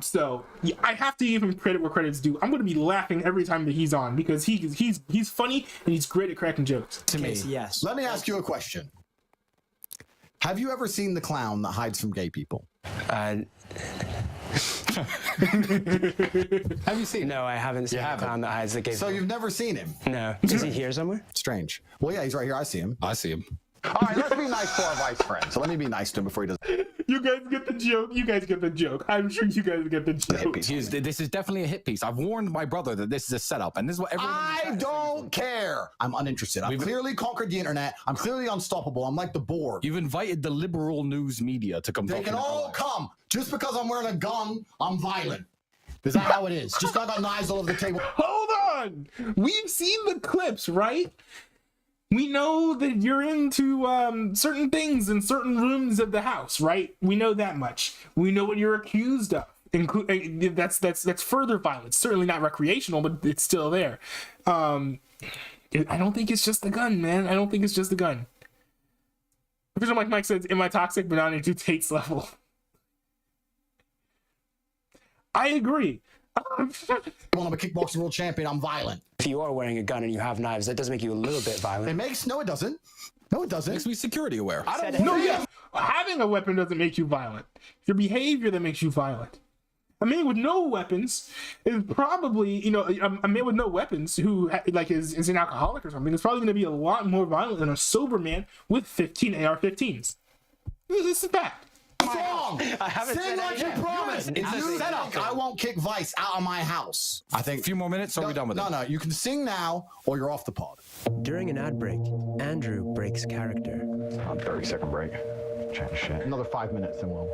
So yeah, I have to give him credit where credit's due. I'm going to be laughing every time that he's on because he's funny and he's great at cracking jokes. To me, yes. Let me ask you a question. Have you ever seen the clown that hides from gay people? Have you seen? No, I haven't seen the clown that hides the gay people. So you've never seen him? No. Is he here somewhere? Strange. Well, yeah, he's right here. I see him. All right, let's be nice to our vice friend. So let me be nice to him before he does. You guys get the joke. I'm sure you guys get the joke. This is definitely a hit piece. I've warned my brother that this is a setup, and this is what everyone... I don't care. I'm uninterested. I've clearly conquered the internet. I'm clearly unstoppable. I'm like the Borg. You've invited the liberal news media to come. They can all come. Just because I'm wearing a gun, I'm violent. Is that how it is? Just like I got knives all over the table. Hold on. We've seen the clips, right? We know that you're into certain things in certain rooms of the house, right? We know that much. We know what you're accused of. That's further violence. Certainly not recreational, but it's still there. I don't think it's just the gun, man. I don't think it's just the gun. Official Mike says, "Am I toxic, but not into Tate's level?" I agree. I'm a kickboxing world champion. I'm violent. If you are wearing a gun and you have knives, that does make you a little bit violent. No, it doesn't. No, it doesn't. Makes me security aware. Having a weapon doesn't make you violent. It's your behavior that makes you violent. A man with no weapons is probably, a man with no weapons who is an alcoholic or something is probably going to be a lot more violent than a sober man with 15 AR-15s. This is fact. Song. Sing like you promised. If you suck, I won't kick Vice out of my house. I think a few more minutes, so we're done with it. No, you can sing now, or you're off the pod. During an ad break, Andrew breaks character. 30-second break. Chat shit. Another 5 minutes, and we'll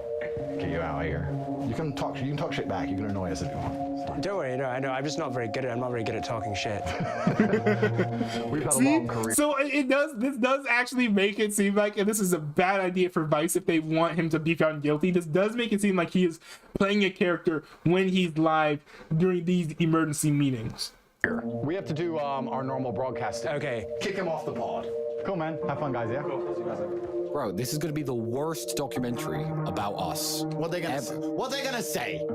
get you out of here. You can talk shit back. You can annoy us if you want. Don't worry, I know. I'm just not very good at it. I'm not very good at talking shit. We've had a long career. So this does actually make it seem like, and this is a bad idea for Vice if they want him to be found guilty. This does make it seem like he is playing a character when he's live during these emergency meetings. We have to do our normal broadcasting. Okay. Kick him off the pod. Cool, man. Have fun, guys, yeah? Bro, this is going to be the worst documentary about us. What they gonna say?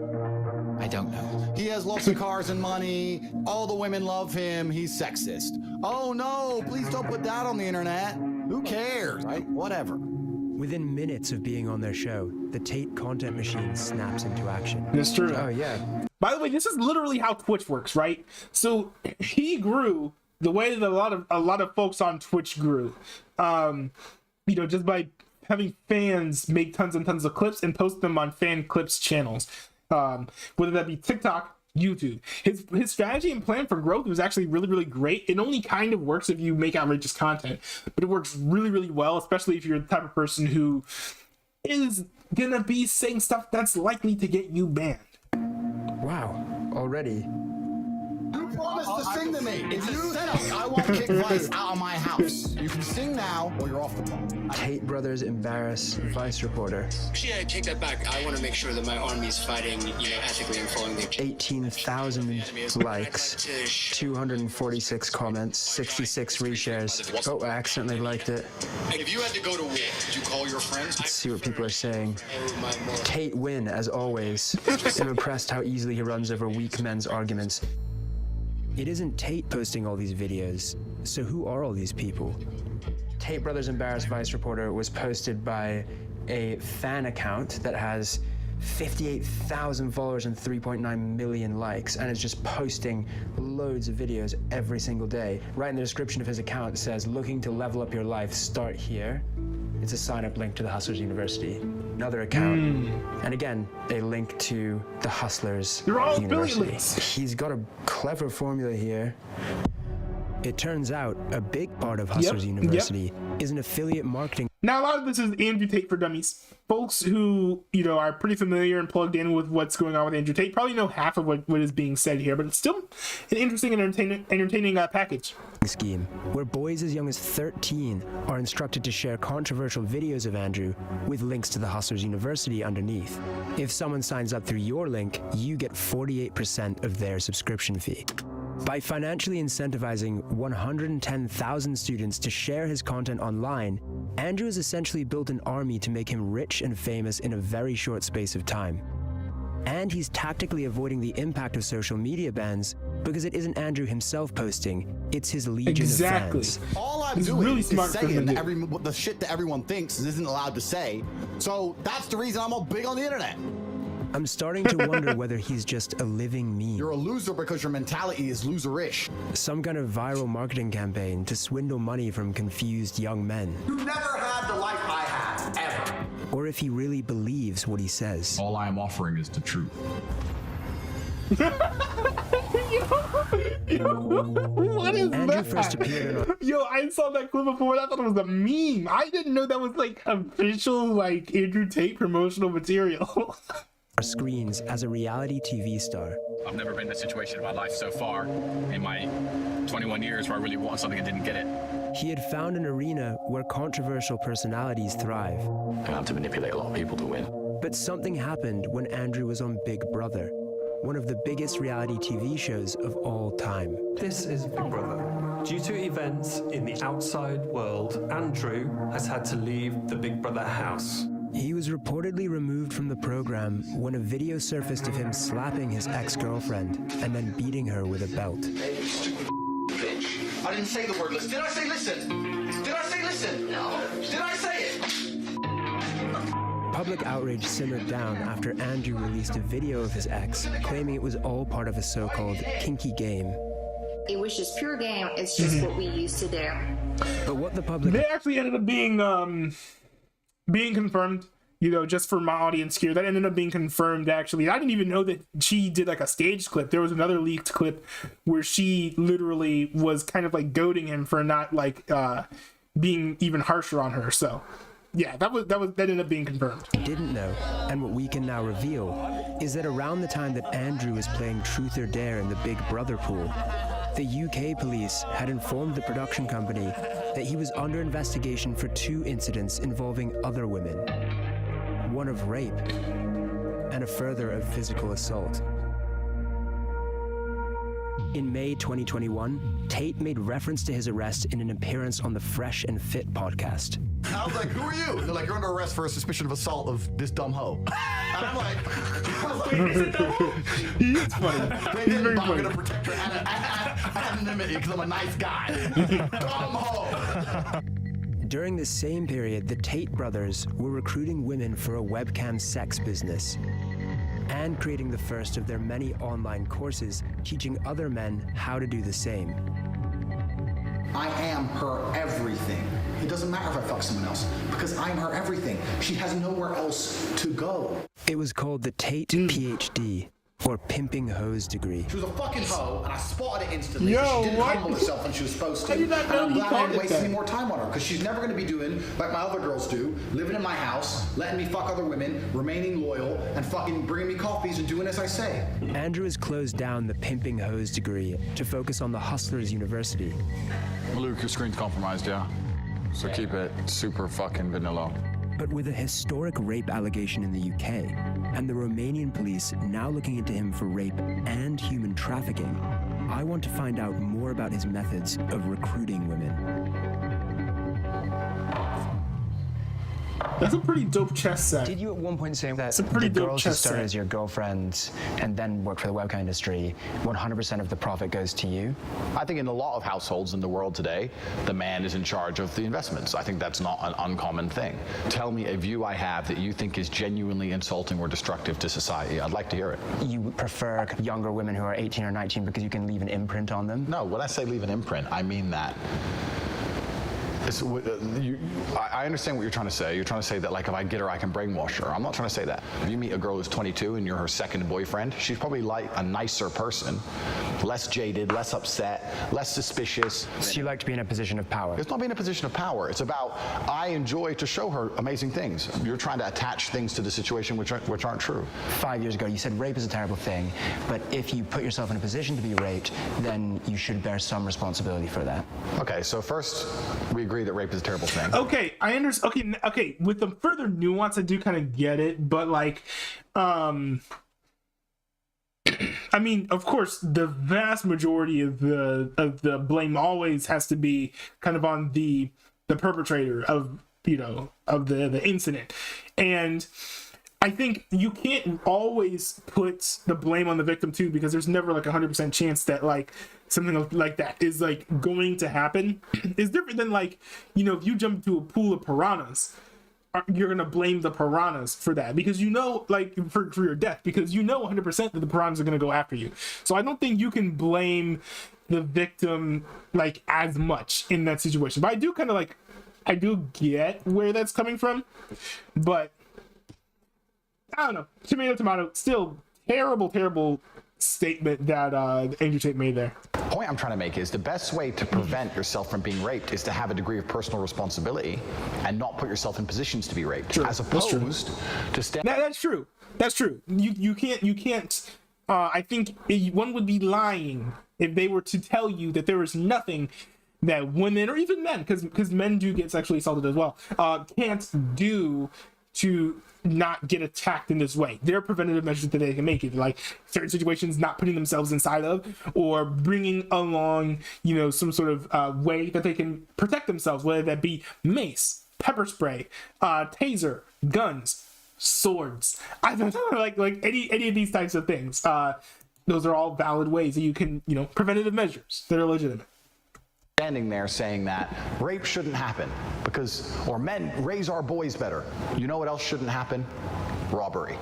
I don't know. He has lots of cars and money. All the women love him. He's sexist. Oh, no. Please don't put that on the internet. Who cares, right? Whatever. Within minutes of being on their show, the Tate content machine snaps into action. That's true. Oh, yeah. By the way, this is literally how Twitch works, right? So he grew the way that a lot of folks on Twitch grew. Just by having fans make tons and tons of clips and post them on fan clips channels. Whether that be TikTok, YouTube. His strategy and plan for growth was actually really, really great. It only kind of works if you make outrageous content, but it works really, really well, especially if you're the type of person who is gonna be saying stuff that's likely to get you banned. Wow, already. You promised to sing to me. It's a setup. I won't kick Vice out of my house. You can sing now or you're off the phone. Tate brothers embarrass Vice reporter. Actually, I take that back. I want to make sure that my army is fighting, ethically and following the... 18,000 likes, 246 comments, 66 reshares. Oh, I accidentally liked it. If you had to go to war, would you call your friends? Let's see what people are saying. Tate win, as always. I'm impressed how easily he runs over weak men's arguments. It isn't Tate posting all these videos, so who are all these people? Tate Brothers Embarrassed Vice Reporter was posted by a fan account that has 58,000 followers and 3.9 million likes, and is just posting loads of videos every single day. Right in the description of his account, it says, looking to level up your life, start here. It's a sign-up link to the Hustlers University. Another account, and again, a link to the Hustlers University. He's got a clever formula here. It turns out a big part of Hustlers University is an affiliate marketing. Now, a lot of this is Andrew Tate for Dummies. Folks who, are pretty familiar and plugged in with what's going on with Andrew Tate probably know half of what is being said here, but it's still an interesting and entertaining package. Scheme, where boys as young as 13 are instructed to share controversial videos of Andrew with links to the Hustlers University underneath. If someone signs up through your link, you get 48% of their subscription fee. By financially incentivizing 110,000 students to share his content online, Andrew has essentially built an army to make him rich and famous in a very short space of time. And he's tactically avoiding the impact of social media bans because it isn't Andrew himself posting, it's his legion of fans. All I'm doing is saying the shit that everyone thinks isn't allowed to say. So that's the reason I'm all big on the internet. I'm starting to wonder whether he's just a living meme. You're a loser because your mentality is loserish. Some kind of viral marketing campaign to swindle money from confused young men. You never had the life I had, ever. Or if he really believes what he says. All I am offering is the truth. What is Andrew that? First appeared Yo, I saw that clip before. I thought it was a meme. I didn't know that was like official, Andrew Tate promotional material. Screens as a reality TV star. I've never been in a situation in my life so far in my 21 years where I really want something and didn't get it. He had found an arena where controversial personalities thrive. I have to manipulate a lot of people to win. But something happened when Andrew was on Big Brother, one of the biggest reality TV shows of all time. This is Big Brother. Due to events in the outside world, Andrew has had to leave the Big Brother house. He was reportedly removed from the program when a video surfaced of him slapping his ex-girlfriend and then beating her with a belt. Hey, stupid bitch. I didn't say the word listen. Did I say listen? Did I say listen? No. Did I say it? Public outrage simmered down after Andrew released a video of his ex, claiming it was all part of a so-called kinky game. It was just pure game. It's just what we used to do. But what the public... They actually ended up being confirmed, just for my audience here. That ended up being confirmed, actually. I didn't even know that she did a staged clip. There was another leaked clip where she literally was kind of goading him for not being even harsher on her. So yeah, that ended up being confirmed. Didn't know, and what we can now reveal is that around the time that Andrew was playing Truth or Dare in the Big Brother pool, the UK police had informed the production company that he was under investigation for 2 incidents involving other women, one of rape and a further of physical assault. In May 2021, Tate made reference to his arrest in an appearance on the Fresh and Fit podcast. I was like, who are you? They're like, you're under arrest for a suspicion of assault of this dumb hoe. And I'm like, is it dumb hoe? He's funny. He's very funny. I'm gonna protect her anonymity because I'm a nice guy. Dumb hoe. During the same period, the Tate brothers were recruiting women for a webcam sex business and creating the first of their many online courses teaching other men how to do the same. I am her everything. It doesn't matter if I fuck someone else, because I'm her everything. She has nowhere else to go. It was called the Tate PhD, or pimping hose degree. She was a fucking hoe, and I spotted it instantly. She didn't humble herself when she was supposed to. I did not know and I'm he glad I called didn't it waste that. any more time on her, because she's never going to be doing like my other girls do, living in my house, letting me fuck other women, remaining loyal, and fucking bringing me coffees and doing as I say. Andrew has closed down the pimping hose degree to focus on the Hustlers University. Luke, your screen's compromised, yeah? So keep it super fucking vanilla. But with a historic rape allegation in the UK, and the Romanian police now looking into him for rape and human trafficking, I want to find out more about his methods of recruiting women. That's a pretty dope chess set. Did you at one point say that It's a pretty the dope girls who chess started set. as your girlfriends and then work for the webcam industry, 100% of the profit goes to you? I think in a lot of households in the world today, the man is in charge of the investments. I think that's not an uncommon thing. Tell me a view I have that you think is genuinely insulting or destructive to society. I'd like to hear it. You prefer younger women who are 18 or 19 because you can leave an imprint on them? No, when I say leave an imprint, I mean that. I understand what you're trying to say. You're trying to say that, like, if I get her, I can brainwash her. I'm not trying to say that. If you meet a girl who's 22 and you're her second boyfriend, she's probably like a nicer person, less jaded, less upset, less suspicious. So you like to be in a position of power? It's not being in a position of power. It's about, I enjoy to show her amazing things. You're trying to attach things to the situation which aren't true. 5 years ago, you said rape is a terrible thing, but if you put yourself in a position to be raped, then you should bear some responsibility for that. Okay, so first, we agree that rape is a terrible thing. Okay, I understand. Okay. With the further nuance, I do kind of get it, but like, I mean, of course, the vast majority of the blame always has to be kind of on the perpetrator of the incident, and I think you can't always put the blame on the victim too, because there's never like 100% chance that like something like that is like going to happen. It's different than like, if you jump into a pool of piranhas, you're gonna blame the piranhas for that, because like for your death, because 100% that the piranhas are gonna go after you. So I don't think you can blame the victim like as much in that situation. But I do kind of like, I do get where that's coming from, but I don't know. Tomato. Still terrible statement that Andrew Tate made there. The point I'm trying to make is the best way to prevent yourself from being raped is to have a degree of personal responsibility and not put yourself in positions to be raped, as opposed to stand. That's true. You can't. I think one would be lying if they were to tell you that there is nothing that women or even men, because men do get sexually assaulted as well, can't do to not get attacked in this way. There are preventative measures that they can make, either like certain situations not putting themselves inside of, or bringing along some sort of way that they can protect themselves, whether that be mace, pepper spray, taser, guns, swords. I don't know, like any of these types of things. Those are all valid ways that you can preventative measures that are legitimate. Standing there saying that rape shouldn't happen or men raise our boys better. You know what else shouldn't happen? Robbery.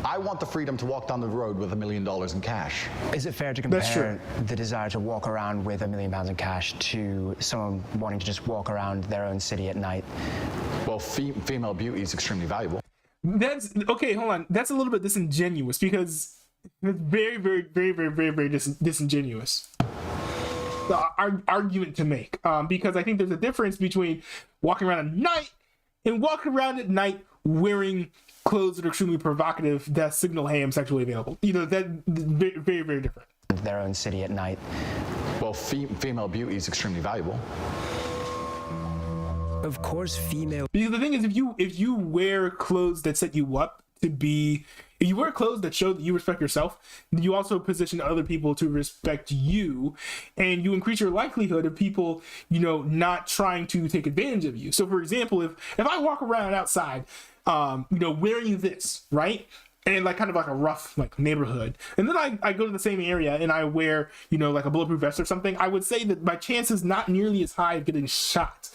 I want the freedom to walk down the road with $1 million in cash. Is it fair to compare the desire to walk around with £1 million in cash to someone wanting to just walk around their own city at night? Well, female beauty is extremely valuable. That's okay. Hold on. That's a little bit disingenuous, because it's very disingenuous argument to make, because I think there's a difference between walking around at night and walking around at night wearing clothes that are extremely provocative that signal, hey, I'm sexually available. That's very different. Their own city at night. Well, female beauty is extremely valuable. Of course, female. Because the thing is, if you wear clothes that set you up to be, if you wear clothes that show that you respect yourself, you also position other people to respect you, and you increase your likelihood of people, not trying to take advantage of you. So, for example, if I walk around outside, wearing this, right, and like kind of like a rough like neighborhood, and then I go to the same area and I wear, you know, like a bulletproof vest or something, I would say that my chance is not nearly as high of getting shot,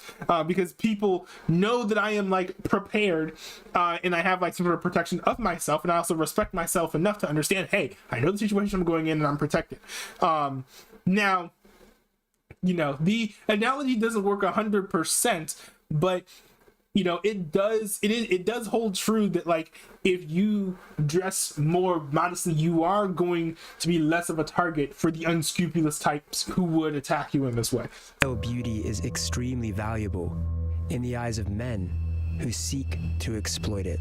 because people know that I am like prepared, and I have like some sort of protection of myself, and I also respect myself enough to understand, hey, I know the situation I'm going in and I'm protected. Now, you know, the analogy doesn't work 100%, but you know, it does hold true that like if you dress more modestly, you are going to be less of a target for the unscrupulous types who would attack you in this way. Beauty is extremely valuable in the eyes of men who seek to exploit it.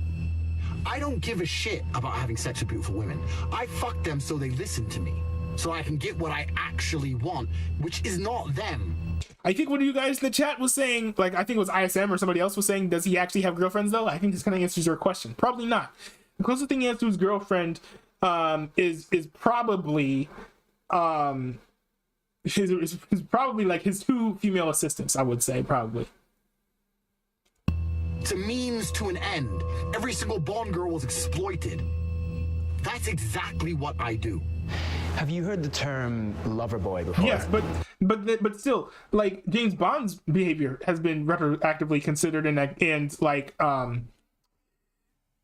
I don't give a shit about having sex with beautiful women. I fuck them so they listen to me, so I can get what I actually want, which is not them. I think one of you guys in the chat was saying, like, I think it was ISM or somebody else was saying, does he actually have girlfriends though? I think this kind of answers your question. Probably not. The closest thing he has to his girlfriend is probably is probably like his 2 female assistants, I would say, probably. It's a means to an end. Every single Bond girl was exploited. That's exactly what I do. Have you heard the term lover boy before? Yes, but still, like James Bond's behavior has been retroactively considered and like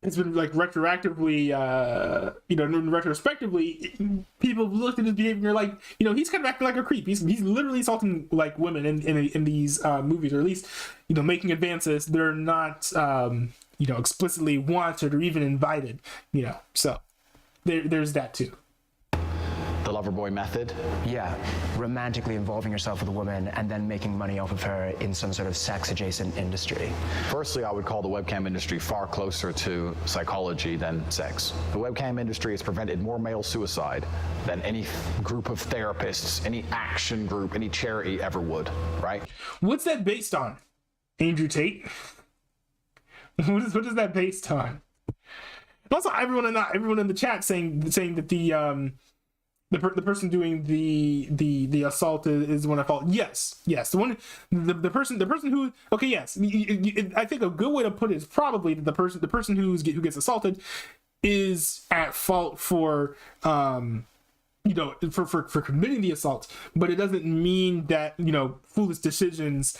it's been like retroactively you know, retrospectively people have looked at his behavior and they're like, you know, he's kind of acting like a creep. He's literally assaulting like women in these movies, or at least, you know, making advances they're not you know, explicitly wanted or even invited, you know. So there's that too. The lover boy method? Yeah, romantically involving yourself with a woman and then making money off of her in some sort of sex adjacent industry. Firstly, I would call the webcam industry far closer to psychology than sex. The webcam industry has prevented more male suicide than any group of therapists, any action group, any charity ever would, right? What's that based on, Andrew Tate? What is that based on? And also, everyone in the chat saying that the person doing the assault is the one at fault. Yes, the person who, okay, yes, I think a good way to put it is probably that the person who gets assaulted is at fault for you know, for committing the assault, but it doesn't mean that, you know, foolish decisions,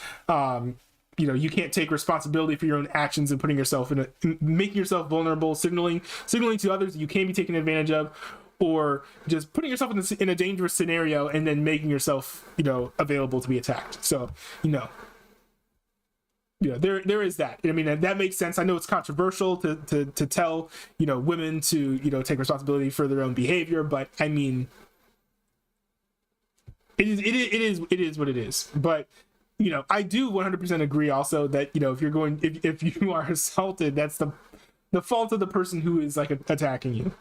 you know, you can't take responsibility for your own actions and putting yourself making yourself vulnerable, signaling to others that you can be taken advantage of, or just putting yourself in a dangerous scenario and then making yourself, you know, available to be attacked. So, you know, there is that. I mean, that makes sense. I know it's controversial to tell, you know, women to, you know, take responsibility for their own behavior, but I mean, it is what it is. But, you know, I do 100% agree also that, you know, if you are assaulted, that's the fault of the person who is like attacking you.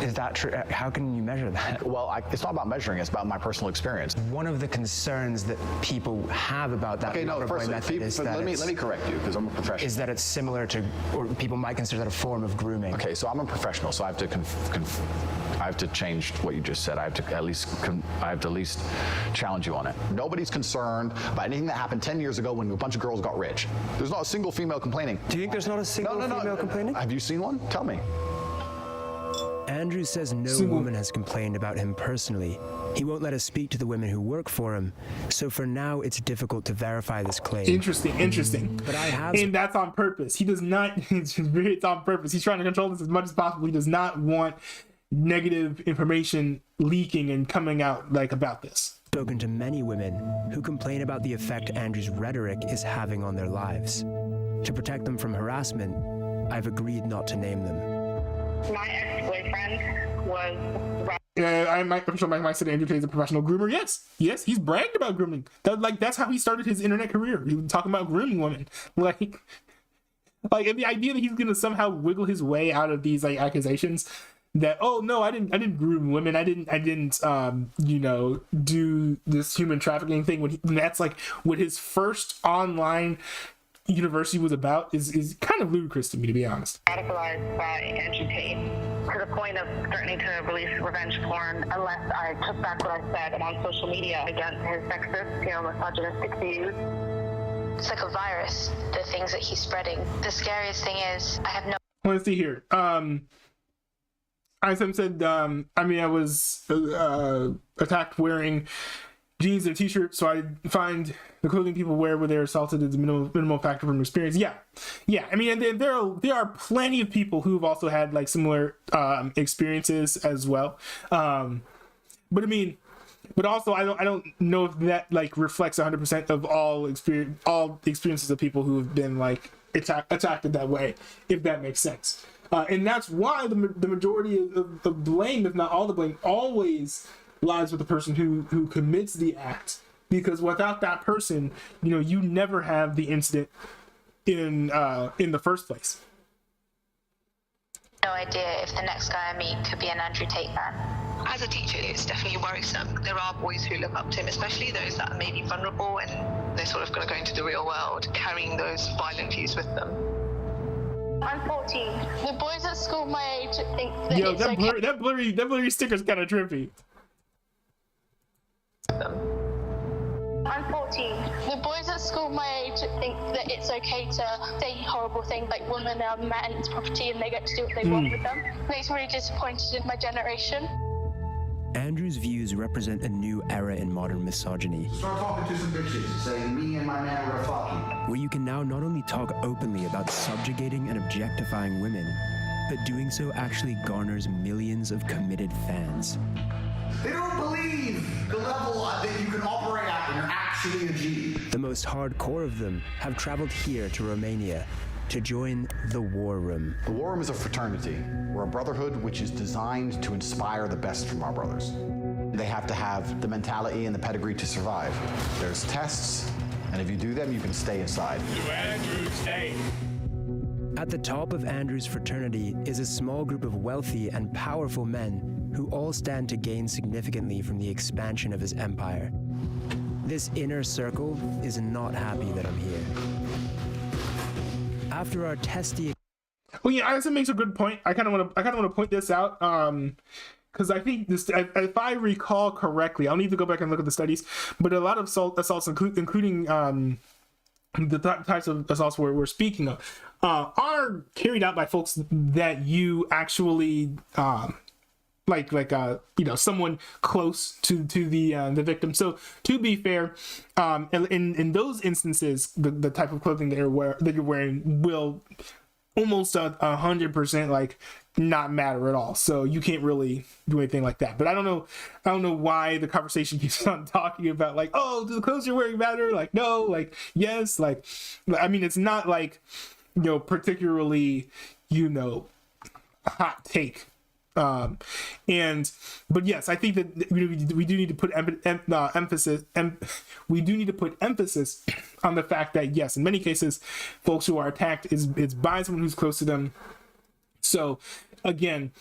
Is that true? How can you measure that? Well, it's not about measuring, it's about my personal experience. One of the concerns that people have about that method is that let me correct you, because I'm a professional. Is that it's similar to, or people might consider that a form of grooming. Okay, so I'm a professional, so I have to change what you just said. I have to at least challenge you on it. Nobody's concerned about anything that happened 10 years ago when a bunch of girls got rich. There's not a single female complaining. Do you think there's not a single female complaining? Have you seen one? Tell me. Andrew says no woman has complained about him personally. He won't let us speak to the women who work for him, so for now it's difficult to verify this claim. Interesting. But I have, and that's on purpose. He does not. It's on purpose. He's trying to control this as much as possible. He does not want negative information leaking and coming out like about this. Spoken to many women who complain about the effect Andrew's rhetoric is having on their lives. To protect them from harassment, I've agreed not to name them. My ex-boyfriend was... I'm sure Mike said Andrew Tate is a professional groomer. Yes, he's bragged about grooming. That's how he started his internet career. He was talking about grooming women. Like and the idea that he's gonna somehow wiggle his way out of these like accusations that, oh no, I didn't groom women. I didn't you know, do this human trafficking thing. When that's like what his first online university was about is kind of ludicrous to me, to be honest. Radicalized by Andrew Tate to the point of threatening to release revenge porn unless I took back what I said on social media against his sexist, you know, misogynistic views. It's like a virus, the things that he's spreading. The scariest thing is I have no... Let's see here. Isam said, I was attacked wearing jeans and a t-shirt, so I find the clothing people wear when they're assaulted is a minimal factor from experience. Yeah. I mean, and there are plenty of people who've also had like similar experiences as well. But also I don't know if that like reflects 100% of all the experiences of people who have been like attacked in that way, if that makes sense. And that's why the majority of the blame, if not all the blame, always lies with the person who commits the act, because without that person, you never have the incident in the first place. No idea if the next guy I meet could be an Andrew Tate fan. As a teacher, it's definitely worrisome. There are boys who look up to him, especially those that are maybe vulnerable and they're sort of going to go into the real world carrying those violent views with them. I'm 14. The boys at school my age think that Yo, it's that okay. that blurry sticker's kind of trippy. I'm 14. The boys at school my age think that it's okay to say horrible things like women are man's property and they get to do what they want with them. Makes me really disappointed in my generation. Andrew's views represent a new era in modern misogyny. Start talking to some bitches and say, me and my man are gonna fuck you. Where you can now not only talk openly about subjugating and objectifying women, but doing so actually garners millions of committed fans. They don't believe the level that you can operate at when you're actually a G. The most hardcore of them have traveled here to Romania to join the War Room. The War Room is a fraternity. We're a brotherhood which is designed to inspire the best from our brothers. They have to have the mentality and the pedigree to survive. There's tests, and if you do them, you can stay inside. To Andrew's Tate. At the top of Andrew's fraternity is a small group of wealthy and powerful men who all stand to gain significantly from the expansion of his empire. This inner circle is not happy that I'm here. After our testy... Well, yeah, Isam makes a good point. I kind of want to point this out, because I think this, if I recall correctly, I'll need to go back and look at the studies, but a lot of assaults, including the types of assaults we're speaking of, are carried out by folks that you actually someone close to the victim. So to be fair, in those instances, the type of clothing that you're wearing will almost 100% like not matter at all. So you can't really do anything like that. But I don't know why the conversation keeps on talking about like, oh, do the clothes you're wearing matter? Like, no, like, yes, like, I mean, it's not like, particularly, hot take. But yes, I think that we do need to put emphasis on the fact that yes, in many cases, folks who are attacked is by someone who's close to them. So again,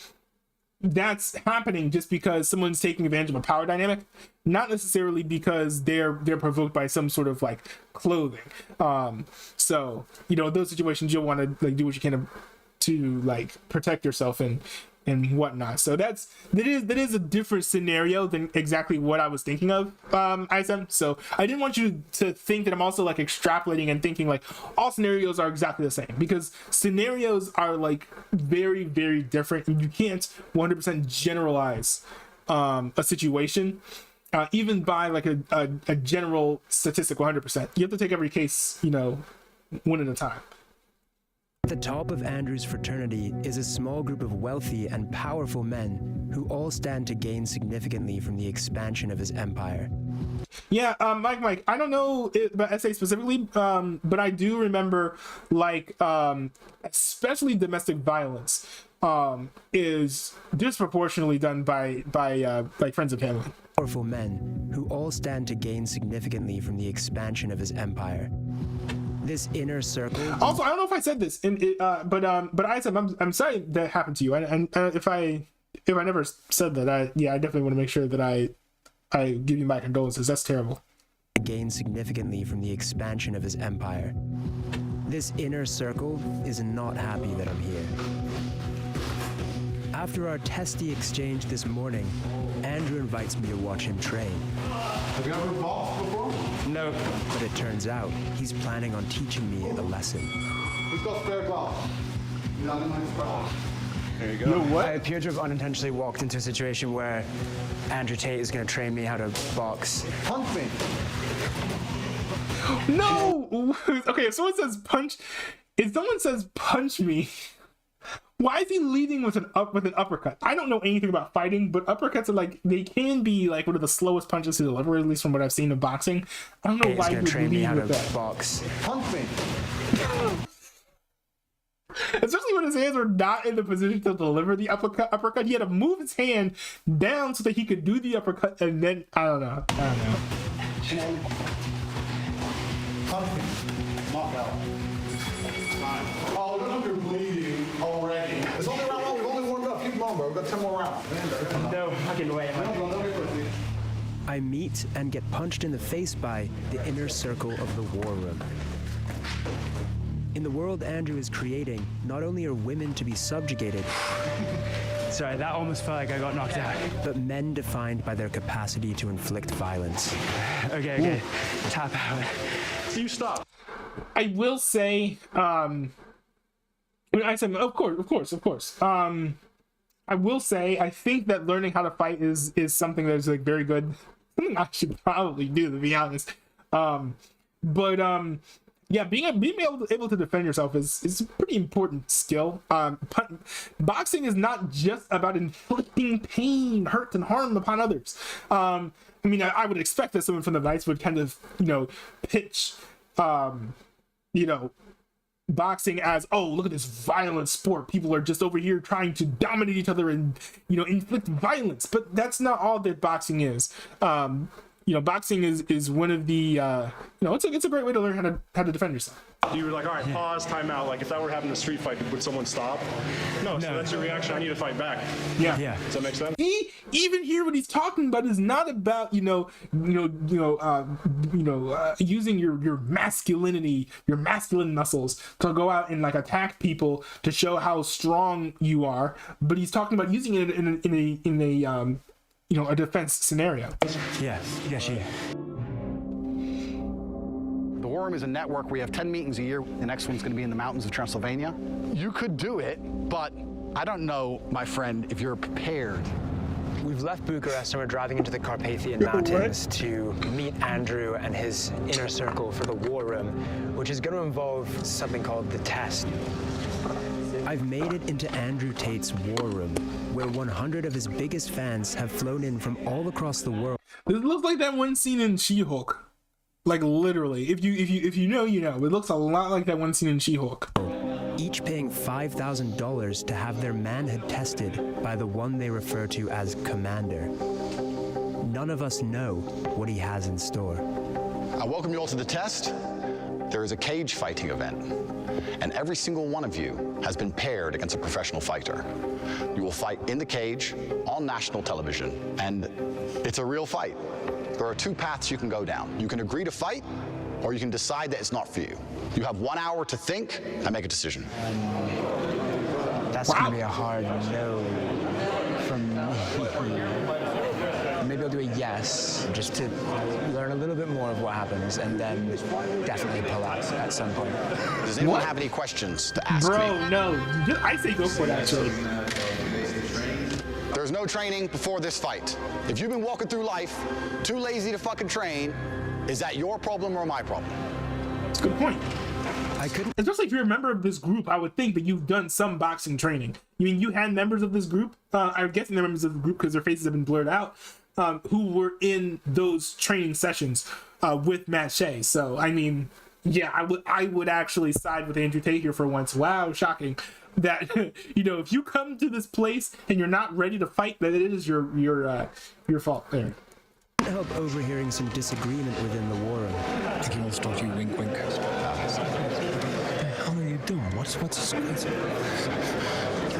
that's happening just because someone's taking advantage of a power dynamic, not necessarily because they're provoked by some sort of like clothing. So in those situations, you'll want to like do what you can to like protect yourself and whatnot. So that is a different scenario than exactly what I was thinking of, Isam. So I didn't want you to think that I'm also like extrapolating and thinking like all scenarios are exactly the same, because scenarios are like very, very different, and you can't 100% generalize a situation, even by like a general statistic 100%. You have to take every case, one at a time. At the top of Andrew's fraternity is a small group of wealthy and powerful men who all stand to gain significantly from the expansion of his empire. Yeah, Mike, I don't know about SA specifically, but I do remember, like, especially domestic violence is disproportionately done by like friends and family. Powerful men who all stand to gain significantly from the expansion of his empire. This inner circle. Also, I don't know if I said this, but I'm sorry that happened to you. And if I never said that, I definitely want to make sure that I give you my condolences. That's terrible. Gain significantly from the expansion of his empire. This inner circle is not happy that I'm here. After our testy exchange this morning, Andrew invites me to watch him train. Have you ever boxed before? No. But it turns out he's planning on teaching me a lesson. Who's got spare gloves? You're not in my spare. There you go. You know what? I appear to have unintentionally walked into a situation where Andrew Tate is going to train me how to box. Punch me. No! Okay, if someone says punch me, why is he leading with an uppercut? I don't know anything about fighting, but uppercuts are like, they can be like one of the slowest punches to deliver, at least from what I've seen of boxing. I don't know why he would lead with that. Box. Punch me. Especially when his hands were not in the position to deliver the uppercut. He had to move his hand down so that he could do the uppercut, and then I don't know. Punch me. Knockout. Oh, look, you're bleeding already. It's only round one. We've only warmed up. Keep on, bro. We've got 10 more rounds. No, I can wait. I meet and get punched in the face by the inner circle of the war room. In the world Andrew is creating, not only are women to be subjugated, sorry, that almost felt like I got knocked out, but men defined by their capacity to inflict violence. Okay, tap out. You stop. I will say, I said, of course. I will say, I think that learning how to fight is something that is like very good. Something I should probably do, to be honest. Yeah, being able to defend yourself is a pretty important skill. Boxing is not just about inflicting pain, hurt, and harm upon others. I mean, I would expect that someone from the Knights would kind of, pitch, boxing as, oh, look at this violent sport. People are just over here trying to dominate each other and, inflict violence. But that's not all that boxing is. Boxing is one of the, it's a great way to learn how to defend yourself. You were like, all right, pause, time out. Like if that were happening in a street fight, would someone stop? No, so that's your reaction. I need to fight back. Yeah. Does that make sense? Even here, what he's talking about is not about, using your masculinity, your masculine muscles to go out and like attack people to show how strong you are. But he's talking about using it in a defense scenario. Yeah. The War Room is a network. We have 10 meetings a year. The next one's going to be in the mountains of Transylvania. You could do it, but I don't know, my friend, if you're prepared. We've left Bucharest and we're driving into the Carpathian Mountains to meet Andrew and his inner circle for the War Room, which is going to involve something called the Test. I've made it into Andrew Tate's War Room, where 100 of his biggest fans have flown in from all across the world. It looks like that one scene in She-Hulk. Like literally, if you know, you know. It looks a lot like that one scene in She-Hulk. Each paying $5,000 to have their manhood tested by the one they refer to as Commander. None of us know what he has in store. I welcome you all to the test. There is a cage fighting event, and every single one of you has been paired against a professional fighter. You will fight in the cage on national television, and it's a real fight. There are two paths you can go down. You can agree to fight, or you can decide that it's not for you. You have 1 hour to think and make a decision. That's going to be a hard no from me. Maybe I'll do a yes, just to learn a little bit more of what happens, and then definitely pull out at some point. Does anyone have any questions to ask me? Bro, no. I say go for it, actually. There's no training before this fight. If you've been walking through life too lazy to fucking train, is that your problem or my problem? That's a good point. Especially if you're a member of this group, I would think that you've done some boxing training. You mean you had members of this group? I'm guessing they're members of the group because their faces have been blurred out. Who were in those training sessions with Matt Shea. So I mean, yeah, I would actually side with Andrew Tate here for once. Wow, shocking that if you come to this place and you're not ready to fight, that it is your fault. There. Help overhearing some disagreement within the war room. I think he wants to talk to you, wink, wink. What the hell are you doing? What's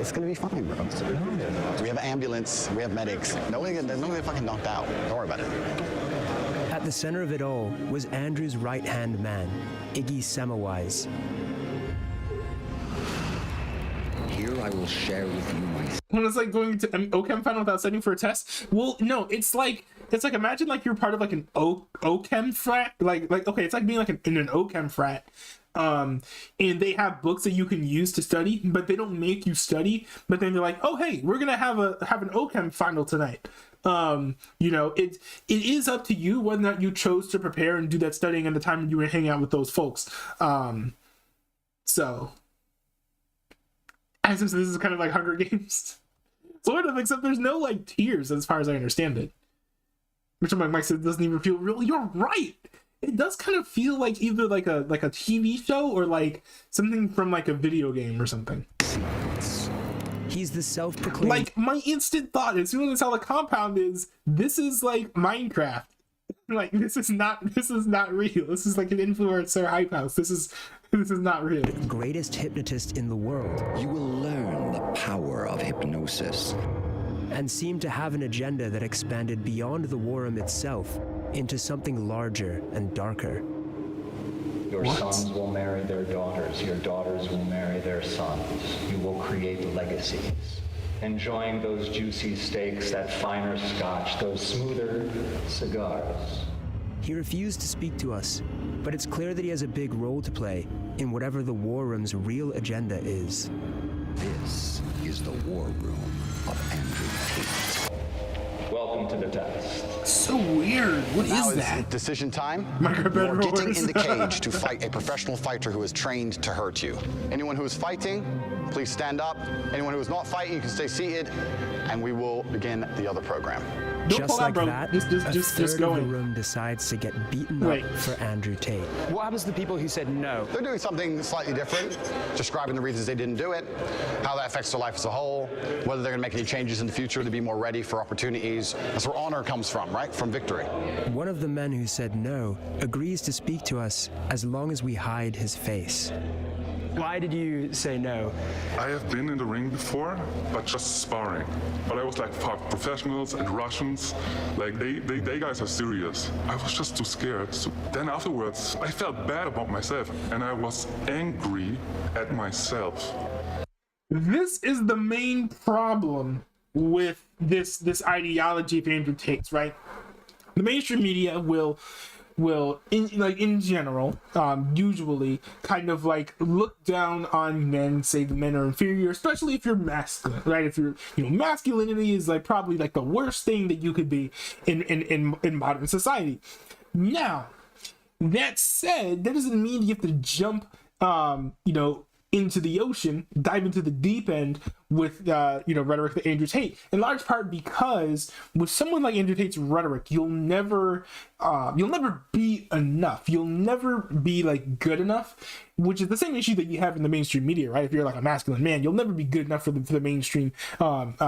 It's gonna be fine, bro. We have an ambulance, we have medics. There's no one fucking knocked out. Don't worry about it. At the center of it all was Andrew's right-hand man, Iggy Semmelweis. Here I will share with you my... When it's like going to OChem final without studying for a test? Well, no, it's like it's like, imagine like you're part of like an OChem frat, like okay, it's like being like in an OChem frat, and they have books that you can use to study, but they don't make you study. But then they're like, oh hey, we're gonna have an OChem final tonight. You know, it is up to you whether or not you chose to prepare and do that studying at the time you were hanging out with those folks. So as this is kind of like Hunger Games, sort of, except there's no like tiers as far as I understand it. Which Mike said doesn't even feel real. You're right. It does kind of feel like either like a TV show or like something from like a video game or something. He's the self-proclaimed... Like, my instant thought as soon as I saw the compound is, this is like Minecraft. Like, this is not real. This is like an influencer hype house. This is not real. Greatest hypnotist in the world. You will learn the power of hypnosis. And seemed to have an agenda that expanded beyond the war room itself into something larger and darker. Your sons will marry their daughters. Your daughters will marry their sons. You will create legacies. Enjoying those juicy steaks, that finer scotch, those smoother cigars. He refused to speak to us, but it's clear that he has a big role to play in whatever the war room's real agenda is. This is the war room of Andrew Tate. Welcome to the test. So weird. What now is that? Decision time. You're getting in the cage to fight a professional fighter who is trained to hurt you. Anyone who is fighting, please stand up. Anyone who is not fighting, you can stay seated, and we will begin the other program. Just like that, just a third go of in. the room decides to get beaten up for Andrew Tate. What happens to the people who said no? They're doing something slightly different, describing the reasons they didn't do it, how that affects their life as a whole, whether they're going to make any changes in the future to be more ready for opportunities. That's where honor comes from, right? From victory. One of the men who said no agrees to speak to us as long as we hide his face. Why did you say no? I have been in the ring before, but just sparring. But I was like professionals and Russians, like they guys are serious. I was just too scared. So then afterwards, I felt bad about myself, and I was angry at myself. This is the main problem with this ideology of Andrew Tate's, right? The mainstream media will in general usually kind of like look down on men, say the men are inferior, especially if you're masculine, right? If you're, masculinity is like probably like the worst thing that you could be in modern society. Now, that said, that doesn't mean you have to jump into the ocean, dive into the deep end with rhetoric that Andrew Tate, in large part because with someone like Andrew Tate's rhetoric, you'll never be enough. You'll never be like good enough, which is the same issue that you have in the mainstream media, right? If you're like a masculine man, you'll never be good enough for the mainstream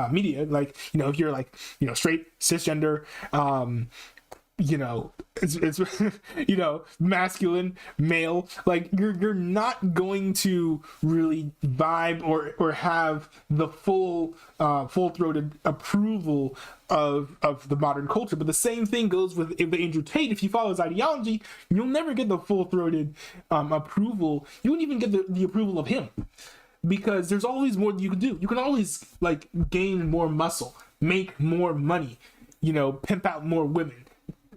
media. Like, if you're like, straight, cisgender, it's masculine, male, like you're not going to really vibe or have the full-throated approval of the modern culture. But the same thing goes with Andrew Tate. If you follow his ideology, you'll never get the full-throated approval. You won't even get the approval of him, because there's always more that you can do. You can always like gain more muscle, make more money, pimp out more women.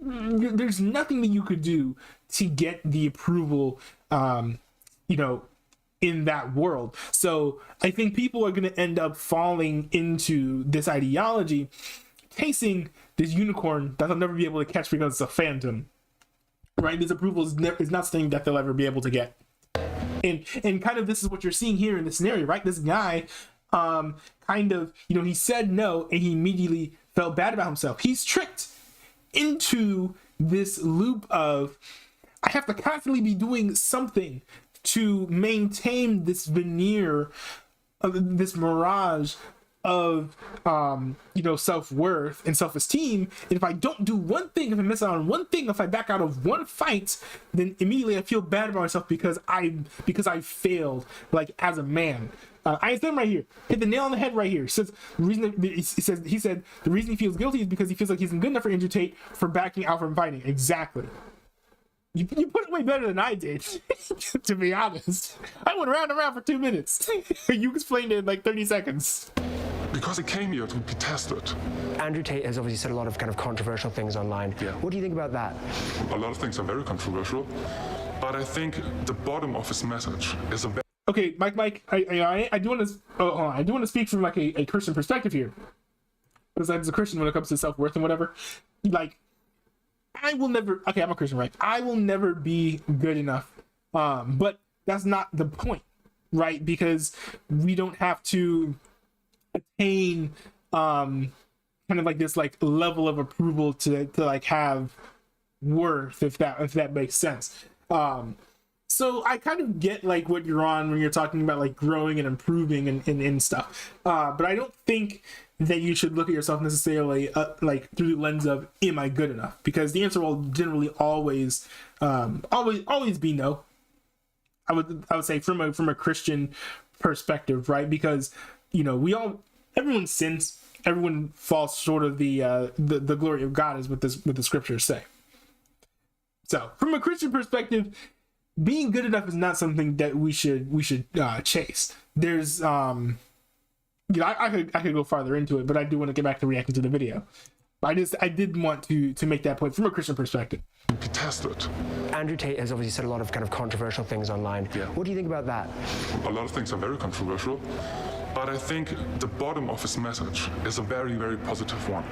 There's nothing that you could do to get the approval, in that world. So I think people are going to end up falling into this ideology, chasing this unicorn that they'll never be able to catch because it's a phantom, right? This approval is not something that they'll ever be able to get. And kind of this is what you're seeing here in this scenario, right? This guy, he said no and he immediately felt bad about himself. He's tricked into this loop of, I have to constantly be doing something to maintain this veneer of this mirage of self-worth and self-esteem. And if I don't do one thing, if I miss out on one thing, if I back out of one fight, then immediately I feel bad about myself because I failed, like, as a man. I said right here, hit the nail on the head right here. He says the reason he feels guilty is because he feels like he isn't good enough for Andrew Tate for backing out from fighting. Exactly. You put it way better than I did, to be honest. I went round and round for 2 minutes. You explained it in like 30 seconds. because I came here to be tested. Andrew Tate has obviously said a lot of kind of controversial things online. Yeah. What do you think about that? A lot of things are very controversial, but I think the bottom of his message is a very... Okay, Mike, I do want to speak from like a Christian perspective here, because as a Christian, when it comes to self-worth and whatever, like, I will never. Okay, I'm a Christian, right? I will never be good enough, but that's not the point, right? Because we don't have to attain kind of like this like level of approval to like have worth, if that makes sense. So I kind of get like what you're on when you're talking about like growing and improving and stuff, but I don't think that you should look at yourself necessarily like through the lens of, am I good enough? Because the answer will generally always be no. I would say from a Christian perspective, right? Because, you know, everyone sins, everyone falls short of the glory of God, is what the scriptures say. So from a Christian perspective, being good enough is not something that we should chase. There's you know, I could go farther into it, but I do want to get back to reacting to the video. I did want to make that point from a Christian perspective. Tested. Andrew Tate has obviously said a lot of kind of controversial things online. Yeah. What do you think about that? A lot of things are very controversial, but I think the bottom of his message is a very, very positive one.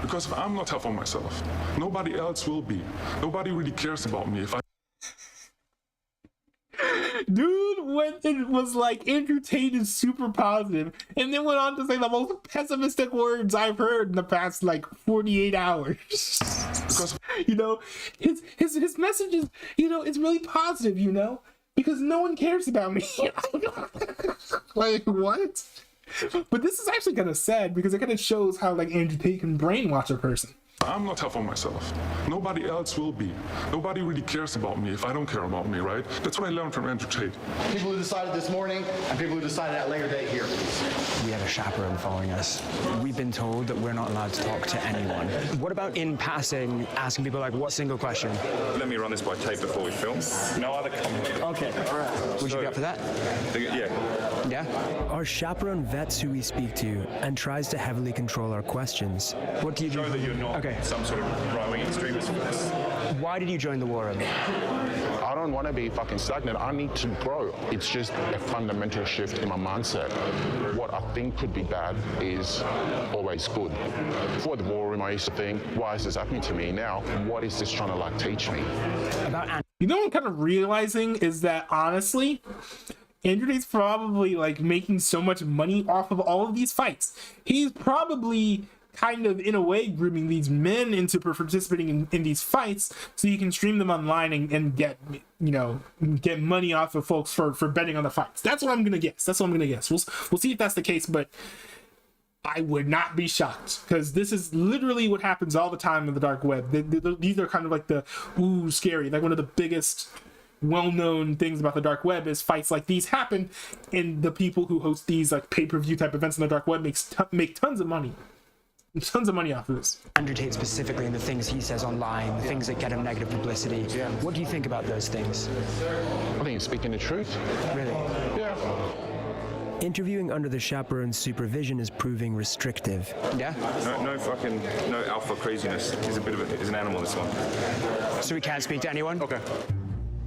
Because if I'm not tough on myself, nobody else will be. Nobody really cares about me if I... Dude, when it was like Andrew Tate is super positive, and then went on to say the most pessimistic words I've heard in the past like 48 hours. Because, you know, his message is, you know, it's really positive, you know, because no one cares about me. Like, what? But this is actually kind of sad, because it kind of shows how like Andrew Tate can brainwash a person. I'm not tough on myself. Nobody else will be. Nobody really cares about me if I don't care about me, right? That's what I learned from Andrew Tate. People who decided this morning and people who decided at a later date here. We have a chaperone following us. We've been told that we're not allowed to talk to anyone. What about in passing, asking people like, what single question? Let me run this by Tate before we film. No other comment. Okay, all right. Would you be up for that? Yeah. Yeah? Our chaperone vets who we speak to and tries to heavily control our questions. What do you do? Show that you're not some sort of growing extremist for this. Why did you join the war? I don't want to be fucking stagnant. I need to grow. It's just a fundamental shift in my mindset. What I think could be bad is always good. Before the war room, I used to think, why is this happening to me? Now, what is this trying to like teach me? You know what I'm kind of realizing is that, honestly, Andrew Tate's probably like making so much money off of all of these fights. He's probably kind of, in a way, grooming these men into participating in these fights so you can stream them online and get, you know, get money off of folks for betting on the fights. That's what I'm gonna guess. We'll see if that's the case, but I would not be shocked, because this is literally what happens all the time in the dark web. These are kind of like the scary, like one of the biggest well-known things about the dark web is fights like these happen, and the people who host these like pay-per-view type events in the dark web make tons of money. Tons of money off of this. Andrew Tate specifically, and the things he says online, the things that get him negative publicity. Yeah. What do you think about those things? I think he's speaking the truth. Really? Yeah. Interviewing under the chaperone's supervision is proving restrictive. Yeah? No alpha craziness. He's an animal, this one. So we can't speak to anyone? Okay.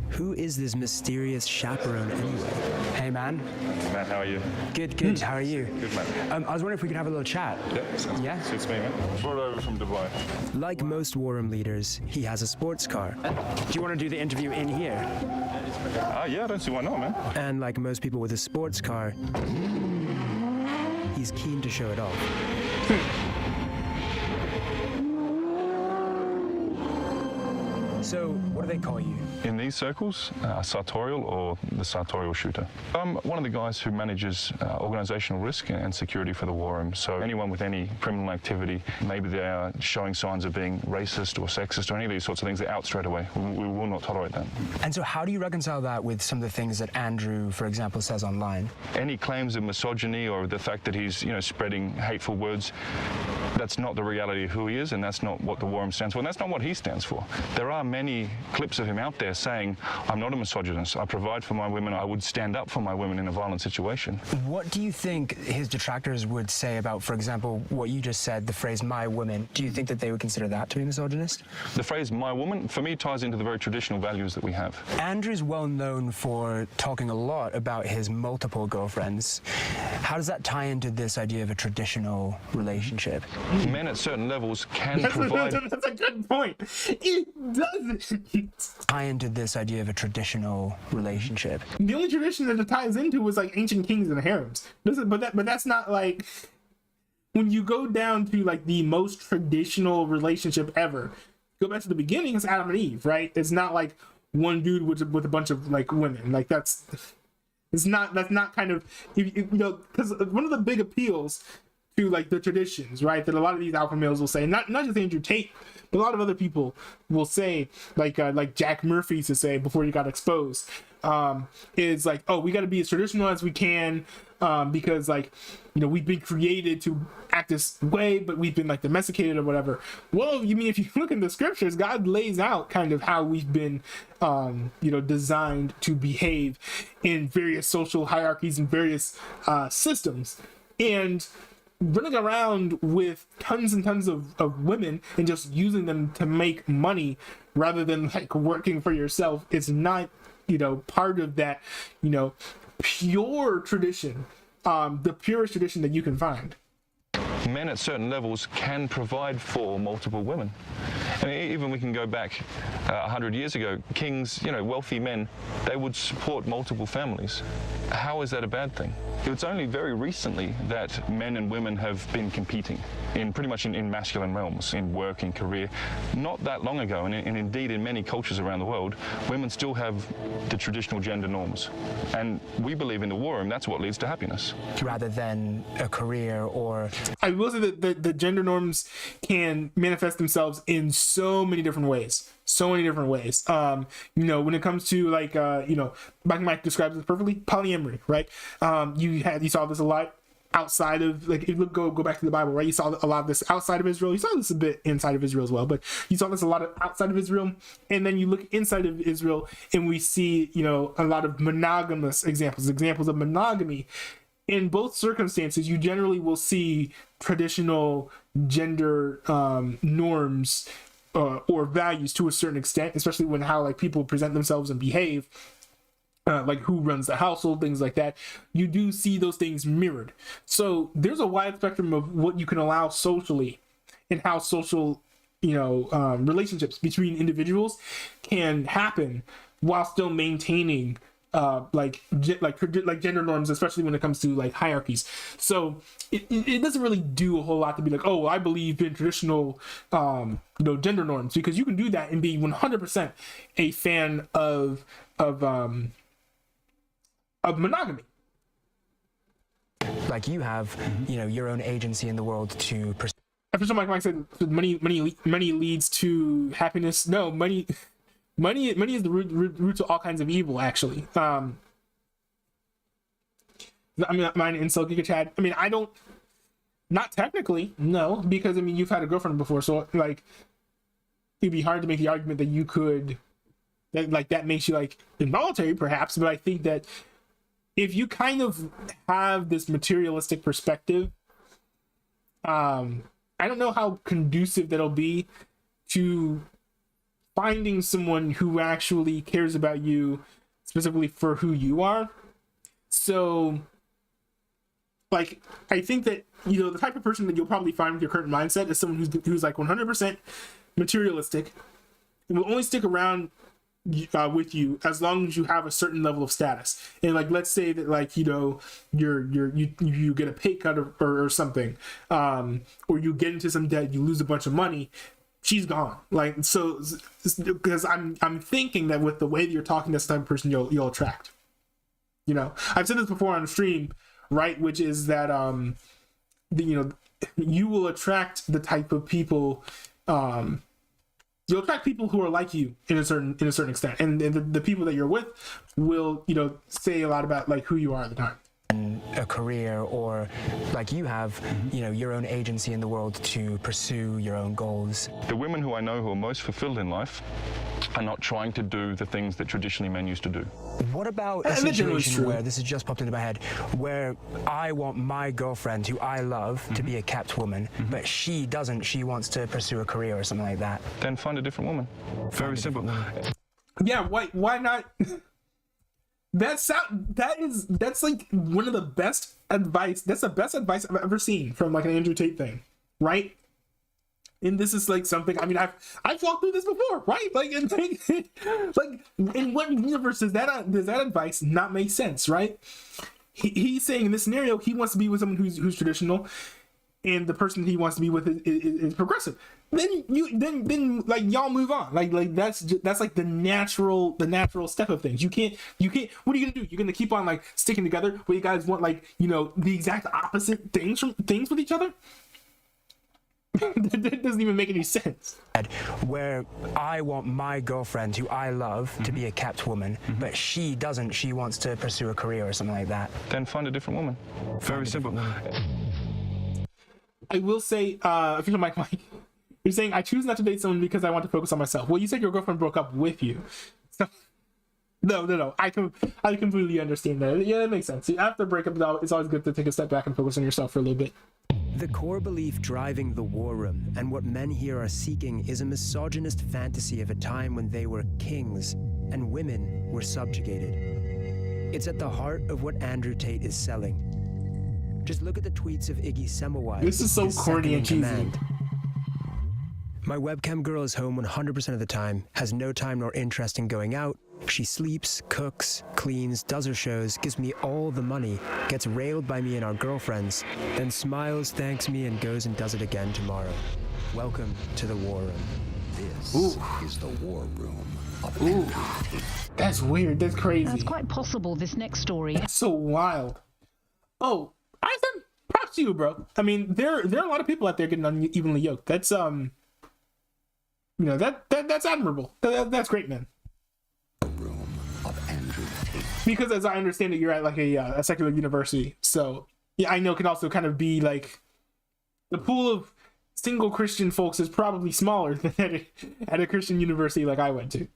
Who is this mysterious chaperone anyway? Hey, man. Matt, how are you? Good. How are you? Good, man. I was wondering if we could have a little chat. Yeah? Suits me, man. Brought over from Dubai. Like most war room leaders, he has a sports car. Do you want to do the interview in here? Yeah, I don't see why not, man. And like most people with a sports car, he's keen to show it off. So, what do they call you? In these circles, sartorial or the sartorial shooter. I'm one of the guys who manages organizational risk and security for the war room. So anyone with any criminal activity, maybe they are showing signs of being racist or sexist or any of these sorts of things, they're out straight away. We will not tolerate that. And so how do you reconcile that with some of the things that Andrew, for example, says online? Any claims of misogyny or the fact that he's, spreading hateful words, That's not the reality of who he is, and that's not what the War Room stands for, and that's not what he stands for. There are many clips of him out there saying, I'm not a misogynist, I provide for my women, I would stand up for my women in a violent situation. What do you think his detractors would say about, for example, what you just said, the phrase my woman? Do you think that they would consider that to be misogynist? The phrase my woman, for me, ties into the very traditional values that we have. Andrew's well known for talking a lot about his multiple girlfriends. How does that tie into this idea of a traditional relationship? Men at certain levels can provide... That's a good point. It doesn't tie into this idea of a traditional relationship. The only tradition that it ties into was like ancient kings and harems. But that's not like, when you go down to like the most traditional relationship ever, go back to the beginning, it's Adam and Eve, right? It's not like one dude with a bunch of like women. Like that's not kind of, you know, because one of the big appeals to like the traditions, right, that a lot of these alpha males will say, not just Andrew Tate, but a lot of other people will say, like Jack Murphy used to say before he got exposed, is like, oh, we got to be as traditional as we can, because like, you know, we've been created to act this way, but we've been like domesticated or whatever. Well, you mean if you look in the scriptures, God lays out kind of how we've been, you know, designed to behave in various social hierarchies and various systems, and running around with tons and tons of women and just using them to make money rather than like working for yourself is not, you know, part of that, you know, pure tradition, the purest tradition that you can find. Men at certain levels can provide for multiple women. And even we can go back 100 years ago, kings, you know, wealthy men, they would support multiple families. How is that a bad thing? It's only very recently that men and women have been competing in pretty much in masculine realms, in work, in career. Not that long ago, and indeed in many cultures around the world, women still have the traditional gender norms. And we believe in the War Room, that's what leads to happiness. Rather than a career or... I will say that the gender norms can manifest themselves in so many different ways. You know, when it comes to like, you know, Mike describes it perfectly, polyamory, right? You saw this a lot outside of, like, if you go back to the Bible, right? You saw a lot of this outside of Israel. You saw this a bit inside of Israel as well, but you saw this a lot of outside of Israel. And then you look inside of Israel and we see, you know, a lot of monogamous examples of monogamy. In both circumstances, you generally will see traditional gender norms or values to a certain extent, especially when how like people present themselves and behave, like who runs the household, things like that. You do see those things mirrored. So there's a wide spectrum of what you can allow socially and how social, you know, relationships between individuals can happen while still maintaining like gender norms, especially when it comes to like hierarchies. So it doesn't really do a whole lot to be like, oh, I believe in traditional you know, gender norms, because you can do that and be 100% a fan of monogamy. Like you have, you know, your own agency in the world to. After something like Mike said, money leads to happiness. No, money is the root to all kinds of evil, actually. I mean, mine incel Giga Chad. I mean, I don't, not technically, no, because I mean, you've had a girlfriend before, so like, it'd be hard to make the argument that you could, that makes you like involuntary, perhaps. But I think that if you kind of have this materialistic perspective, I don't know how conducive that'll be to finding someone who actually cares about you specifically for who you are. So like, I think that, you know, the type of person that you'll probably find with your current mindset is someone who's like 100% materialistic and will only stick around with you as long as you have a certain level of status. And like, let's say that like, you know, you get a pay cut or something, or you get into some debt, you lose a bunch of money, she's gone. Like, so, because I'm thinking that with the way that you're talking, that's the type of person you'll attract. You know, I've said this before on the stream, right? Which is that, you know, you will attract the type of people, you'll attract people who are like you in a certain extent. And the people that you're with will, you know, say a lot about like who you are at the time. a career or, like you have, you know, your own agency in the world to pursue your own goals. The women who I know who are most fulfilled in life are not trying to do the things that traditionally men used to do. What about a situation where, this has just popped into my head, where I want my girlfriend, who I love, to be a kept woman, but she doesn't, she wants to pursue a career or something like that? Then find a different woman. Very simple. Yeah, why not? That's like one of the best advice. That's the best advice I've ever seen from like an Andrew Tate thing, right? And this is like something. I mean, I've walked through this before, right? Like in what universe does that advice not make sense, right? He's saying in this scenario he wants to be with someone who's traditional, and the person he wants to be with is progressive. Then like y'all move on. Like that's like the natural step of things. You can't. What are you gonna do? You're gonna keep on like sticking together where you guys want like, you know, the exact opposite things with each other? That doesn't even make any sense. Where I want my girlfriend, who I love, to be a kept woman, but she doesn't. She wants to pursue a career or something like that. Then find a different woman. Very simple. I will say, official Mike, you're saying I choose not to date someone because I want to focus on myself. Well, you said your girlfriend broke up with you. So, no. I completely understand that. Yeah, that makes sense. After a breakup, it's always good to take a step back and focus on yourself for a little bit. The core belief driving the war room and what men here are seeking is a misogynist fantasy of a time when they were kings and women were subjugated. It's at the heart of what Andrew Tate is selling. Just look at the tweets of Iggy Semmelweis. This is so corny and cheesy. My webcam girl is home 100% of the time, has no time nor interest in going out. She sleeps, cooks, cleans, does her shows, gives me all the money, gets railed by me and our girlfriends, then smiles, thanks me, and goes and does it again tomorrow. Welcome to the war room. This is the war room of Ooh, that's weird. That's crazy. It's quite possible this next story. That's so wild. Oh, I said props to you, bro. I mean, there are a lot of people out there getting unevenly yoked. That's you know, that's admirable. That's great, man. Because as I understand it, you're at like a secular university, so yeah, I know it can also kind of be like the pool of single Christian folks is probably smaller than at a Christian university like I went to.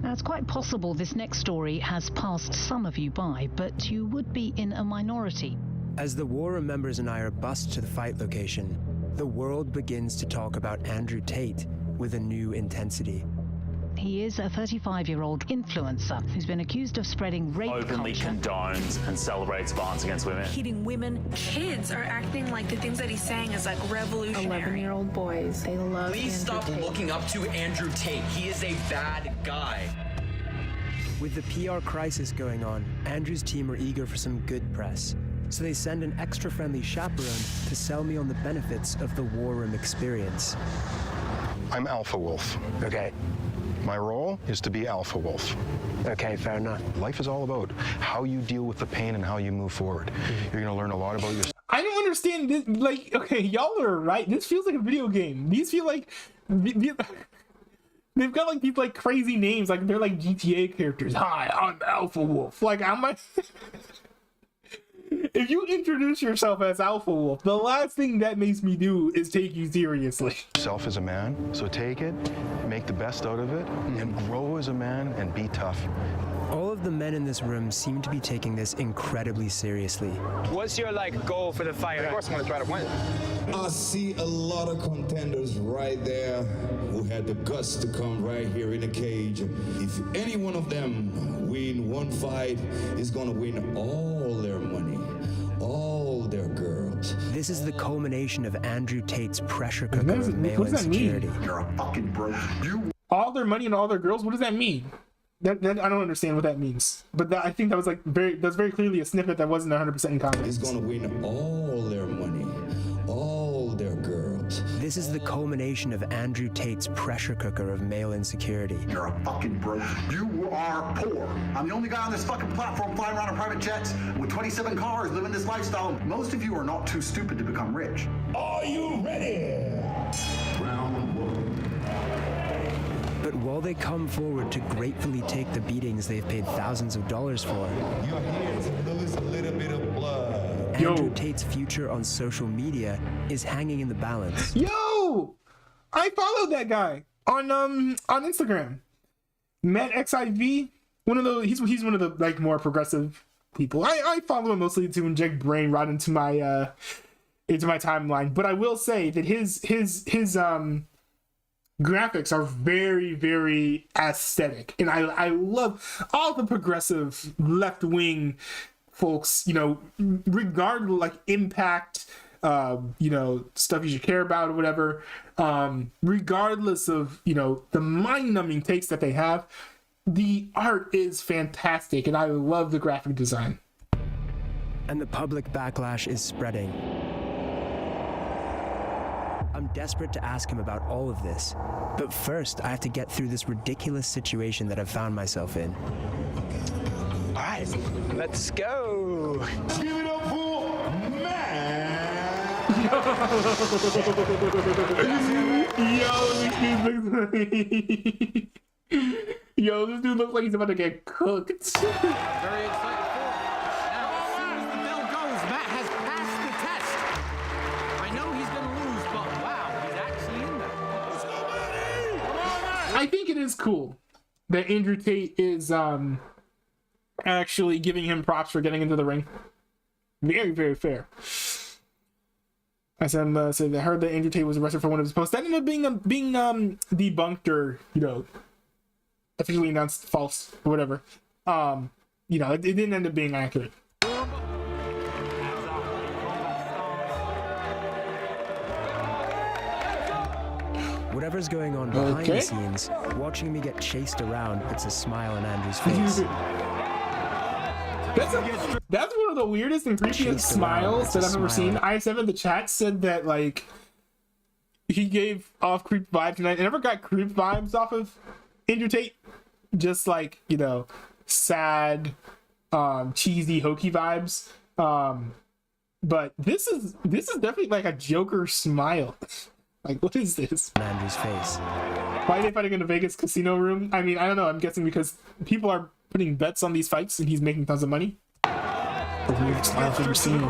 Now, it's quite possible this next story has passed some of you by, but you would be in a minority. As the war room members and I are bussed to the fight location, the world begins to talk about Andrew Tate with a new intensity. He is a 35-year-old influencer who's been accused of spreading rape openly culture. condones and celebrates violence against women. Hitting women. Kids are acting like the things that he's saying is like revolutionary. 11-year-old boys, they love Please Andrew stop Tate. looking up to Andrew Tate. He is a bad guy. With the PR crisis going on, Andrew's team are eager for some good press. So they send an extra friendly chaperone to sell me on the benefits of the war room experience. I'm Alpha Wolf. Okay. My role is to be Alpha Wolf. Okay, fair enough. Life is all about how you deal with the pain and how you move forward. You're going to learn a lot about yourself. I don't understand this. Like, okay, y'all are right. This feels like a video game. These feel like they've got like these like crazy names. Like they're like GTA characters. Hi, I'm Alpha Wolf. Like I'm like. If you introduce yourself as Alpha Wolf, the last thing that makes me do is take you seriously. Yourself as a man, so take it, make the best out of it, and grow as a man and be tough. All of the men in this room seem to be taking this incredibly seriously. What's your goal for the fight? Of course, I'm going to try to win. I see a lot of contenders right there who had the guts to come right here in the cage. If any one of them win one fight, is going to win all their money, all their girls. This is the culmination of Andrew Tate's pressure cooker of male insecurity. You're a fucking broke. All their money and all their girls? What does that mean? That I don't understand what that means. But I think that was like that's very clearly a snippet that wasn't 100% in context. He's going to win all their money, all their girls. This is the culmination of Andrew Tate's pressure cooker of male insecurity. You're a fucking broke. You are poor. I'm the only guy on this fucking platform flying around in private jets with 27 cars living this lifestyle. Most of you are not too stupid to become rich. Are you ready? Round one. But But while they come forward to gratefully take the beatings they've paid thousands of dollars for, You're here to lose a little bit of blood. Andrew Tate's future on social media is hanging in the balance. Yo, I followed that guy on Instagram. Matt XIV, one of the he's one of the like more progressive people. I follow him mostly to inject brain rot into my timeline. But I will say that his graphics are very, very aesthetic, and I love all the progressive left wing folks. You know, regardless like impact. You know, stuff you should care about or whatever, regardless of, you know, the mind-numbing takes that they have, the art is fantastic, and I love the graphic design. And the public backlash is spreading. I'm desperate to ask him about all of this, but first I have to get through this ridiculous situation that I've found myself in. All right, let's go. Give it up for man. Yo, this dude looks like he's about to get cooked. Very excited for it. Now, as soon as the bell goes, Matt has passed the test. I know he's going to lose, but wow, he's actually in there. I think it is cool that Andrew Tate is actually giving him props for getting into the ring. Very, very fair. I said I heard that Andrew Tate was arrested for one of his posts. That ended up being debunked or, you know, officially announced false or whatever. You know, it didn't end up being accurate. Whatever's going on behind the scenes, watching me get chased around puts a smile on Andrew's face. That's one of the weirdest and creepiest smiles that I've ever seen. I7 in the chat said that, like, he gave off creep vibes tonight. I never got creep vibes off of Andrew Tate. Just like, you know, sad, cheesy, hokey vibes. But this is definitely like a Joker smile. Like, what is this? Andrew's face. Why are they fighting in a Vegas casino room? I mean, I don't know. I'm guessing because people are putting bets on these fights and he's making tons of money. The weirdest smile I've ever seen.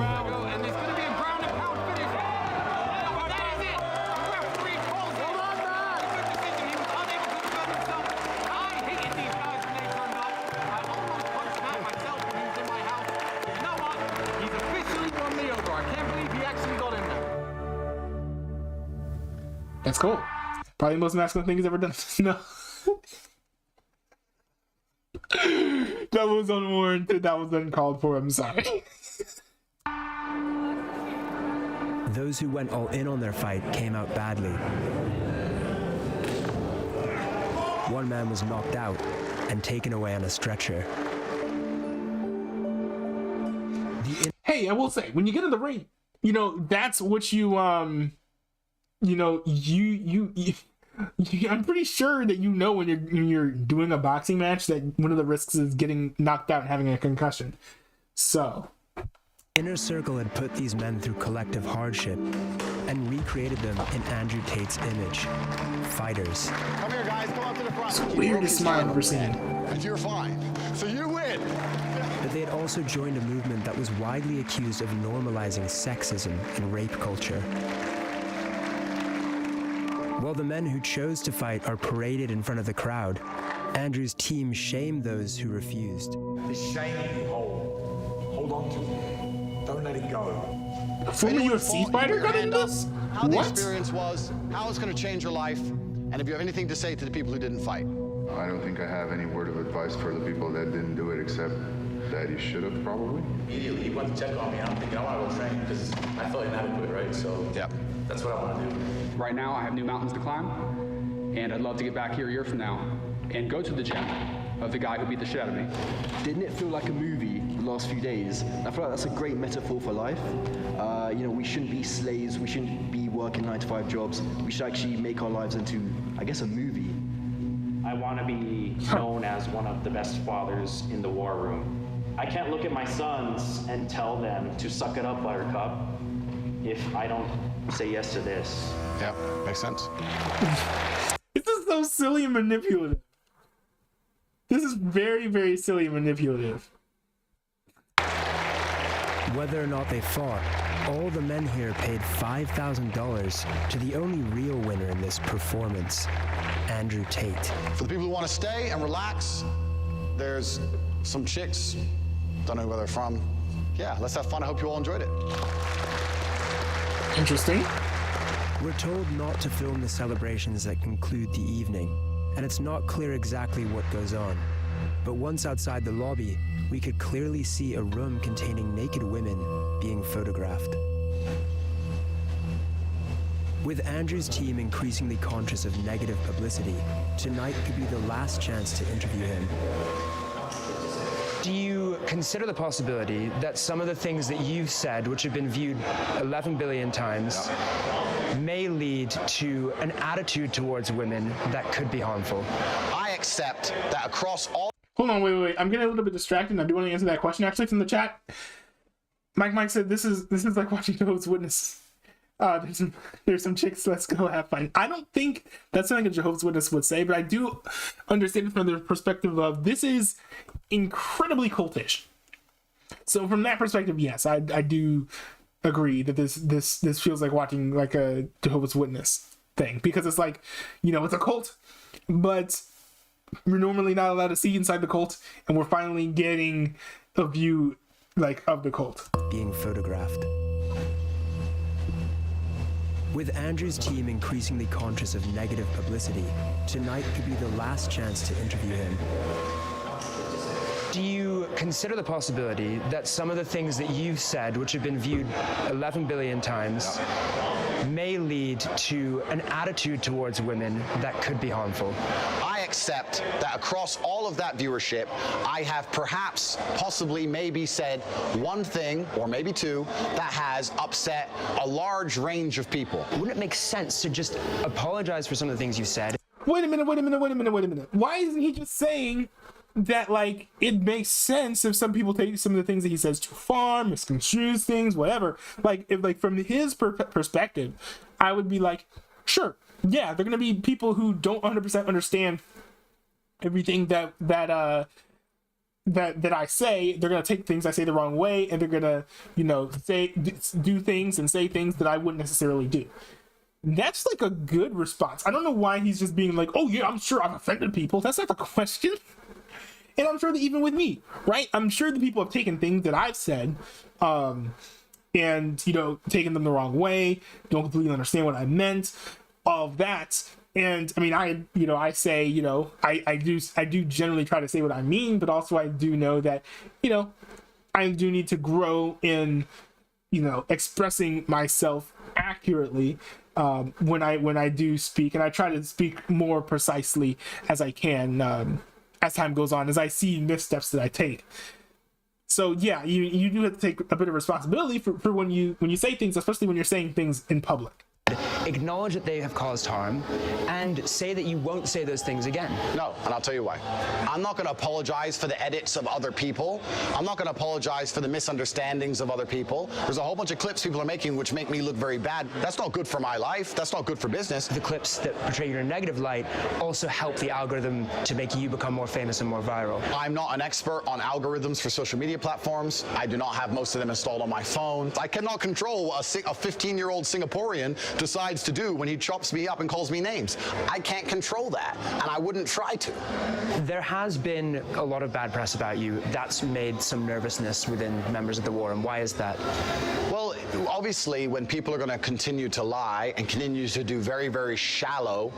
That's cool. Probably the most masculine thing he's ever done. No. That was unwarranted. That was uncalled for. I'm sorry. Those who went all in on their fight came out badly. One man was knocked out and taken away on a stretcher. Hey, I will say, when you get in the ring, you know, that's what you, you know, I'm pretty sure that you know when you're doing a boxing match that one of the risks is getting knocked out and having a concussion. So, Inner Circle had put these men through collective hardship and recreated them in Andrew Tate's image. Fighters. Come here, guys. Come up to the front. It's the weirdest smile I've ever seen. And you're fine. So you win. But they had also joined a movement that was widely accused of normalizing sexism and rape culture. While the men who chose to fight are paraded in front of the crowd, Andrew's team shamed those who refused. This shame you hold on to it. Don't let it go. A former UFC fighter got in this? How the experience was, how it's going to change your life, and if you have anything to say to the people who didn't fight. I don't think I have any word of advice for the people that didn't do it, except that you should have probably. Immediately, he went to check on me, and I'm thinking, I want to go train because I felt inadequate, right? So yeah, that's what I want to do. Right now, I have new mountains to climb, and I'd love to get back here a year from now and go to the gym of the guy who beat the shit out of me. Didn't it feel like a movie the last few days? I feel like that's a great metaphor for life. You know, we shouldn't be slaves. We shouldn't be working 9-to-5 jobs. We should actually make our lives into, I guess, a movie. I want to be known as one of the best fathers in the war room. I can't look at my sons and tell them to suck it up, Buttercup, if I don't say yes to this. Yeah, makes sense. This is so silly and manipulative. This is very, very silly and manipulative. Whether or not they fought, all the men here paid $5,000 to the only real winner in this performance, Andrew Tate. For the people who want to stay and relax, there's some chicks. Don't know where they're from. Yeah, let's have fun. I hope you all enjoyed it. Interesting. We're told not to film the celebrations that conclude the evening, and it's not clear exactly what goes on. But once outside the lobby, we could clearly see a room containing naked women being photographed. With Andrew's team increasingly conscious of negative publicity, tonight could be the last chance to interview him. Do you consider the possibility that some of the things that you've said, which have been viewed 11 billion times, may lead to an attitude towards women that could be harmful? I accept that across all... Hold on, wait. I'm getting a little bit distracted, and I do want to answer that question actually from the chat. Mike said this is like watching Jehovah's Witness. There's some chicks, let's go have fun. I don't think that's something a Jehovah's Witness would say, but I do understand it from the perspective of this is incredibly cultish. So from that perspective, yes, I do agree that this feels like watching like a Jehovah's Witness thing, because it's like, you know, it's a cult, but we're normally not allowed to see inside the cult, and we're finally getting a view like of the cult being photographed. With Andrew's team increasingly conscious of negative publicity, tonight could be the last chance to interview him. Do you consider the possibility that some of the things that you've said, which have been viewed 11 billion times, may lead to an attitude towards women that could be harmful? I accept that across all of that viewership, I have perhaps, possibly, maybe said one thing, or maybe two, that has upset a large range of people. Wouldn't it make sense to just apologize for some of the things you said? Wait a minute. Why isn't he just saying that, like, it makes sense if some people take some of the things that he says too far, misconstrues things, whatever. Like, if, like, from his perspective, I would be like, sure, yeah, they're gonna be people who don't 100% understand everything that I say. They're gonna take things I say the wrong way, and they're gonna, you know, do things and say things that I wouldn't necessarily do. That's like a good response. I don't know why he's just being like, oh yeah, I'm sure I've offended people. That's not the question. And I'm sure that even with me, right? I'm sure the people have taken things that I've said, and, you know, taken them the wrong way, don't completely understand what I meant, all of that. And I mean, I say, you know, I do generally try to say what I mean, but also I do know that, you know, I do need to grow in, you know, expressing myself accurately when I do speak, and I try to speak more precisely as I can as time goes on, as I see missteps that I take. So yeah, you do have to take a bit of responsibility for when you say things, especially when you're saying things in public. Acknowledge that they have caused harm and say that you won't say those things again. No, and I'll tell you why. I'm not going to apologize for the edits of other people. I'm not going to apologize for the misunderstandings of other people. There's a whole bunch of clips people are making which make me look very bad. That's not good for my life. That's not good for business. The clips that portray you in a negative light also help the algorithm to make you become more famous and more viral. I'm not an expert on algorithms for social media platforms. I do not have most of them installed on my phone. I cannot control what a 15-year-old Singaporean decides to do when he chops me up and calls me names. I can't control that, and I wouldn't try to. There has been a lot of bad press about you. That's made some nervousness within members of the war, and why is that? Well, obviously, when people are going to continue to lie and continue to do very, very shallow,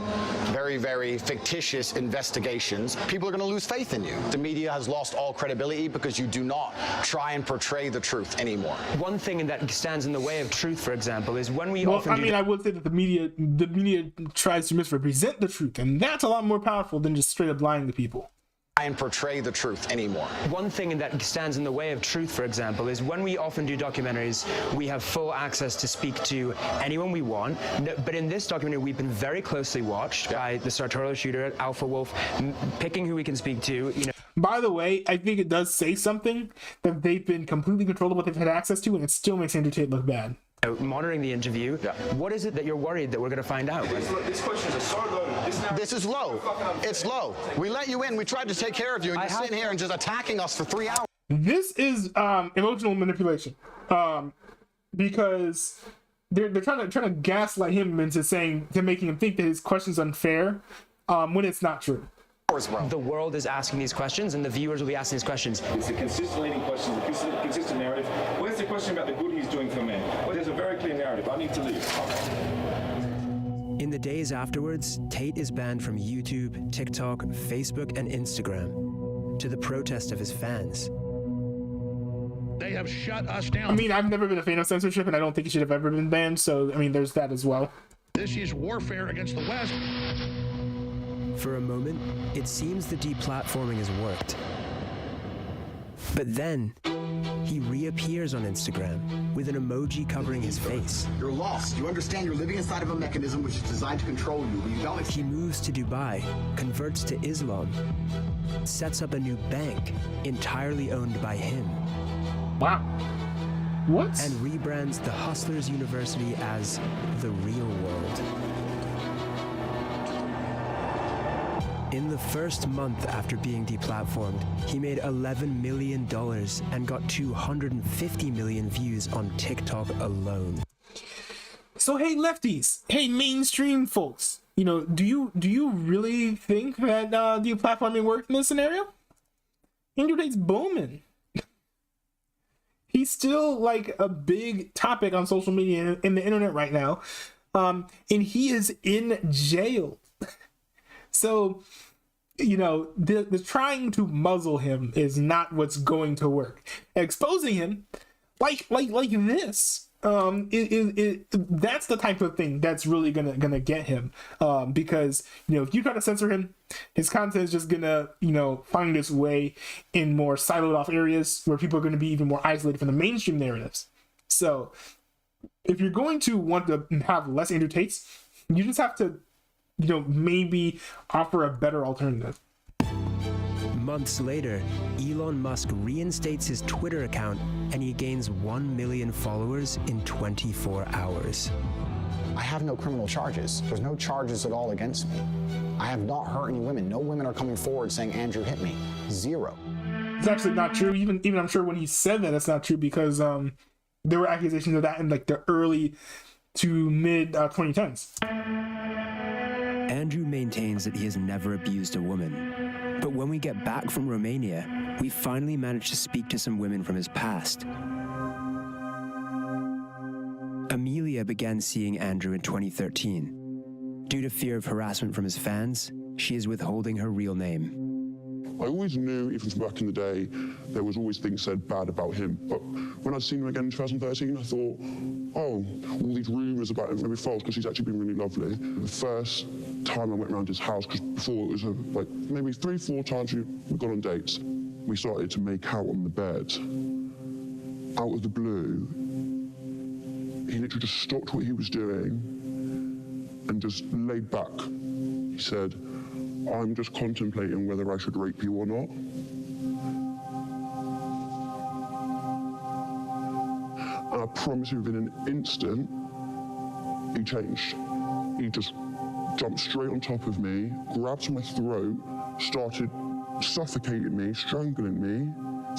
very, very fictitious investigations, people are going to lose faith in you. The media has lost all credibility because you do not try and portray the truth anymore. One thing that stands in the way of truth, for example, is when we I would say that the media tries to misrepresent the truth, and that's a lot more powerful than just straight up lying to people. And portray the truth anymore. One thing that stands in the way of truth, for example, is when we often do documentaries, we have full access to speak to anyone we want. But in this documentary, we've been very closely watched by the sartorial shooter, Alpha Wolf, picking who we can speak to. You know. By the way, I think it does say something that they've been completely controlled of what they've had access to, and it still makes Andrew Tate look bad. monitoring the interview. What is it that you're worried that we're going to find out? These questions are so low. This is low. It's low. We let you in. We tried to take care of you, and you're sitting here and just attacking us for 3 hours. This is emotional manipulation, because they're trying to gaslight him into making him think that his question's unfair, when it's not true. The world is asking these questions, and the viewers will be asking these questions. It's a consistent leading question, a consistent narrative. Where's the question about the good he's doing for men? Well, there's a very clear narrative. I need to leave. In the days afterwards, Tate is banned from YouTube, TikTok, Facebook, and Instagram, to the protest of his fans. They have shut us down. I mean, I've never been a fan of censorship, and I don't think it should have ever been banned, so, I mean, there's that as well. This is warfare against the West. For a moment, it seems the deplatforming has worked. But then, he reappears on Instagram with an emoji covering his face. You're lost. You understand you're living inside of a mechanism which is designed to control you, but you don't. He moves to Dubai, converts to Islam, sets up a new bank entirely owned by him. Wow. What? And rebrands the Hustlers University as the real world. In the first month after being deplatformed, he made $11 million and got 250 million views on TikTok alone. So hey, lefties, hey, mainstream folks, do you really think that deplatforming worked in this scenario? Andrew Tate's booming. He's still like a big topic on social media and the internet right now, and he is in jail. So, the trying to muzzle him is not what's going to work. Exposing him, like this, that's the type of thing that's really gonna get him. Because if you try to censor him, his content is just gonna find its way in more siloed off areas where people are going to be even more isolated from the mainstream narratives. So, if you're going to want to have less Andrew Tates, you just have to maybe offer a better alternative. Months later, Elon Musk reinstates his Twitter account and he gains 1 million followers in 24 hours. I have no criminal charges. There's no charges at all against me. I have not hurt any women. No women are coming forward saying Andrew hit me. Zero. It's actually not true. Even I'm sure when he said that, it's not true, because there were accusations of that in like the early to mid 2010s. Andrew maintains that he has never abused a woman. But when we get back from Romania, we finally manage to speak to some women from his past. Amelia began seeing Andrew in 2013. Due to fear of harassment from his fans, she is withholding her real name. I always knew, even from back in the day, there was always things said bad about him. But when I'd seen him again in 2013, I thought, oh, all these rumours about him may be false, because he's actually been really lovely. The first time I went around his house, because before it was like maybe 3-4 times we've gone on dates, we started to make out on the bed. Out of the blue, he literally just stopped what he was doing and just laid back. He said, I'm just contemplating whether I should rape you or not. And I promise you, within an instant, he changed. He just jumped straight on top of me, grabbed my throat, started suffocating me, strangling me.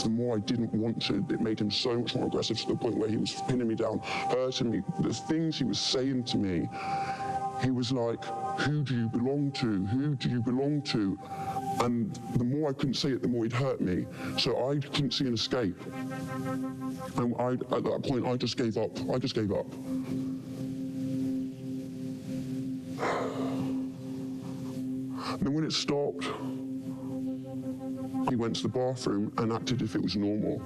The more I didn't want to, it made him so much more aggressive, to the point where he was pinning me down, hurting me. The things he was saying to me, he was like, who do you belong to? Who do you belong to? And the more I couldn't say it, the more he'd hurt me. So I couldn't see an escape. And at that point, I just gave up. I just gave up. And then when it stopped, he went to the bathroom and acted as if it was normal.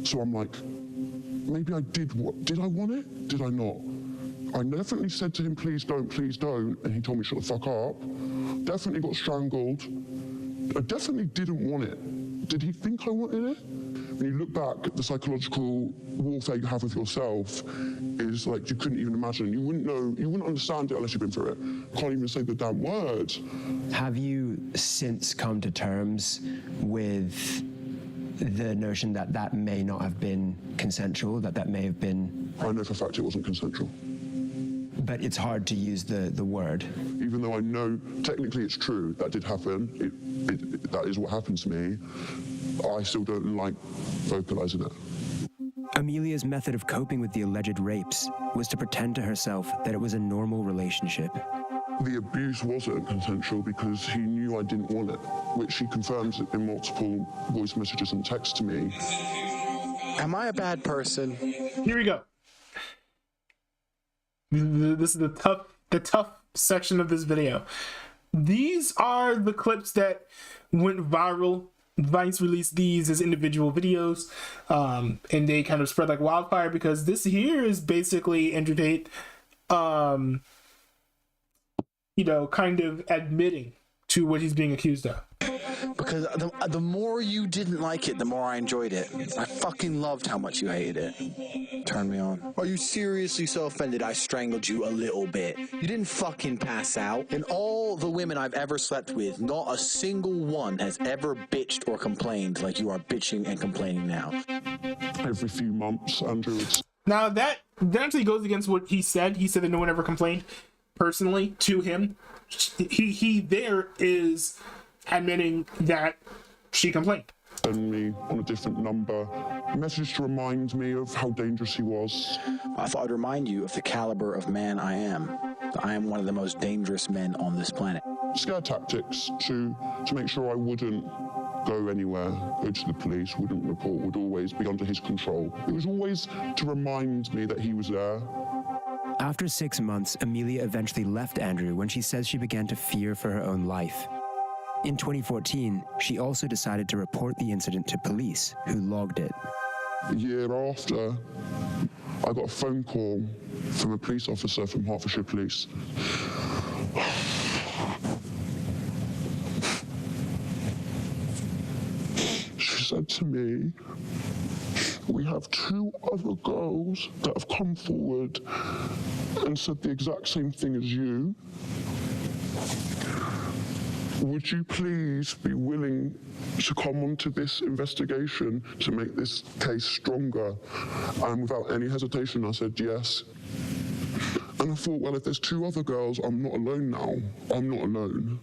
So I'm like, maybe I did what? Did I want it? Did I not? I definitely said to him, please don't, and he told me, shut the fuck up. Definitely got strangled. I definitely didn't want it. Did he think I wanted it? When you look back, the psychological warfare you have with yourself is like you couldn't even imagine. You wouldn't know, you wouldn't understand it unless you've been through it. Can't even say the damn words. Have you since come to terms with the notion that that may not have been consensual, that may have been I know for a fact it wasn't consensual. But it's hard to use the word. Even though I know technically it's true, that did happen, that is what happened to me, I still don't like vocalizing it. Amelia's method of coping with the alleged rapes was to pretend to herself that it was a normal relationship. The abuse wasn't consensual because he knew I didn't want it, which he confirms in multiple voice messages and texts to me. Am I a bad person? Here we go. This is the tough section of this video. These are the clips that went viral. Vice released these as individual videos, and they kind of spread like wildfire because this here is basically Andrew Tate, you know, kind of admitting to what he's being accused of. Because the more you didn't like it, the more I enjoyed it. I fucking loved how much you hated it. Turned me on. Are you seriously so offended I strangled you a little bit? You didn't fucking pass out. And all the women I've ever slept with, not a single one has ever bitched or complained like you are bitching and complaining now. Every few months, Andrew. Now that actually goes against what he said. He said that no one ever complained personally to him. He there is admitting that she complained. Send me on a different number, a message to remind me of how dangerous he was. I thought I'd remind you of the caliber of man I am. I am one of the most dangerous men on this planet. Scare tactics to make sure I wouldn't go anywhere, go to the police, wouldn't report, would always be under his control. It was always to remind me that he was there. After 6 months, Amelia eventually left Andrew when she says she began to fear for her own life. In 2014, she also decided to report the incident to police, who logged it. A year after, I got a phone call from a police officer from Hertfordshire Police. She said to me, "We have 2 other girls that have come forward and said the exact same thing as you. Would you please be willing to come onto this investigation to make this case stronger?" And without any hesitation, I said yes. And I thought, well, if there's 2 other girls, I'm not alone now. I'm not alone.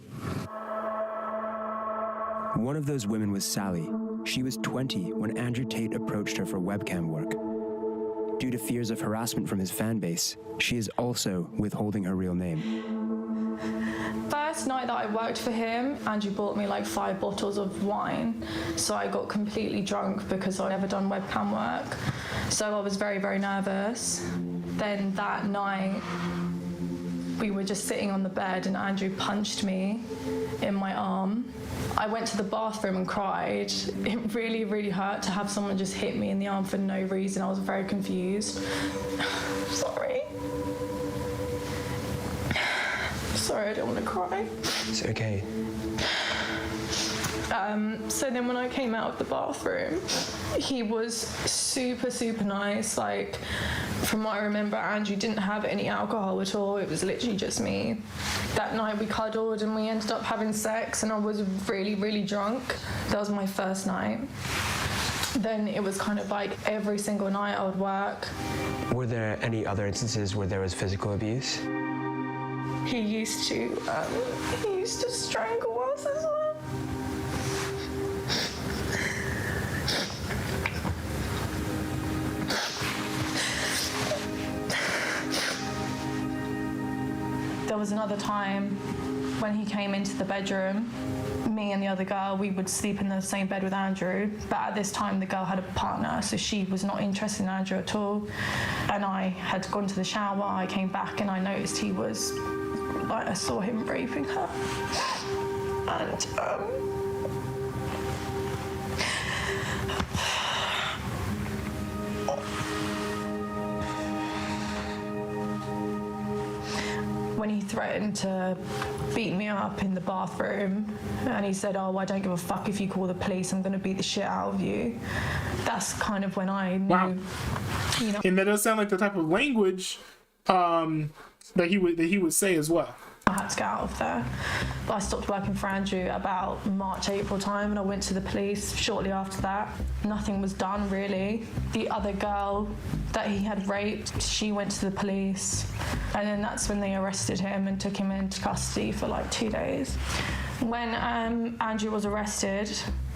One of those women was Sally. She was 20 when Andrew Tate approached her for webcam work. Due to fears of harassment from his fan base, she is also withholding her real name. First night that I worked for him, Andrew bought me like 5 bottles of wine. So I got completely drunk because I'd never done webcam work. So I was very, very nervous. Then that night, we were just sitting on the bed and Andrew punched me in my arm. I went to the bathroom and cried. It really, really hurt to have someone just hit me in the arm for no reason. I was very confused. Sorry. Sorry, I don't want to cry. It's okay. So then when I came out of the bathroom, he was super, super nice. Like, from what I remember, Andrew didn't have any alcohol at all. It was literally just me. That night we cuddled and we ended up having sex and I was really, really drunk. That was my first night. Then it was kind of like every single night I would work. Were there any other instances where there was physical abuse? He used to strangle us as well. There was another time when he came into the bedroom, me and the other girl, we would sleep in the same bed with Andrew, but at this time the girl had a partner, so she was not interested in Andrew at all. And I had gone to the shower, I came back and I noticed he was, like, I saw him raping her. And when he threatened to beat me up in the bathroom and he said, "Oh, I don't give a fuck if you call the police, I'm going to beat the shit out of you." That's kind of when I knew, wow. You know. And that does sound like the type of language that he would say as well. I had to get out of there. But I stopped working for Andrew about March, April time, and I went to the police shortly after that. Nothing was done, really. The other girl that he had raped, she went to the police, and then that's when they arrested him and took him into custody for like 2 days. When Andrew was arrested,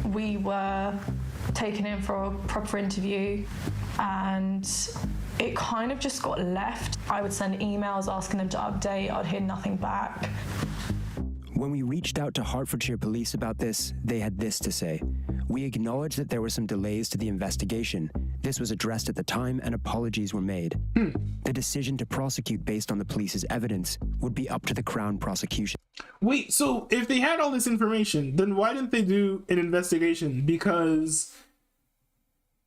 we were taken in for a proper interview, and it kind of just got left. I would send emails asking them to update. I'd hear nothing back. When we reached out to Hertfordshire Police about this, they had this to say. We acknowledge that there were some delays to the investigation. This was addressed at the time and apologies were made. The decision to prosecute based on the police's evidence would be up to the Crown prosecution. Wait, so if they had all this information, then why didn't they do an investigation? Because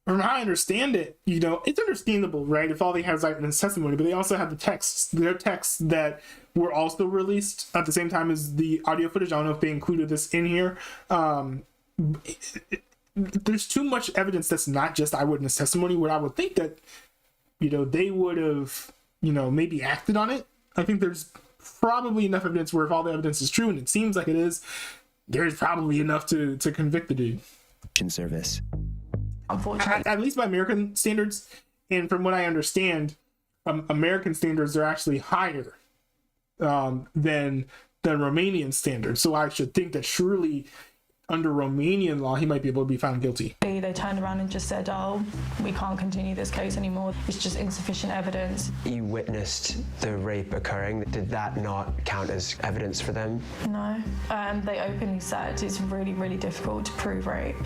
from how I understand it, you know, it's understandable, right? If all they have is eyewitness testimony, but they also have the texts. There are texts that were also released at the same time as the audio footage. I don't know if they included this in here. There's too much evidence that's not just eyewitness testimony, where I would think that, you know, they would have, you know, maybe acted on it. I think there's probably enough evidence where if all the evidence is true, and it seems like it is, there's probably enough to convict the dude. Service. Unfortunately. At least by American standards, and from what I understand, American standards are actually higher than Romanian standards. So I should think that surely under Romanian law, he might be able to be found guilty. They turned around and just said, oh, we can't continue this case anymore. It's just insufficient evidence. You witnessed the rape occurring. Did that not count as evidence for them? No. They openly said it's really, really difficult to prove rape.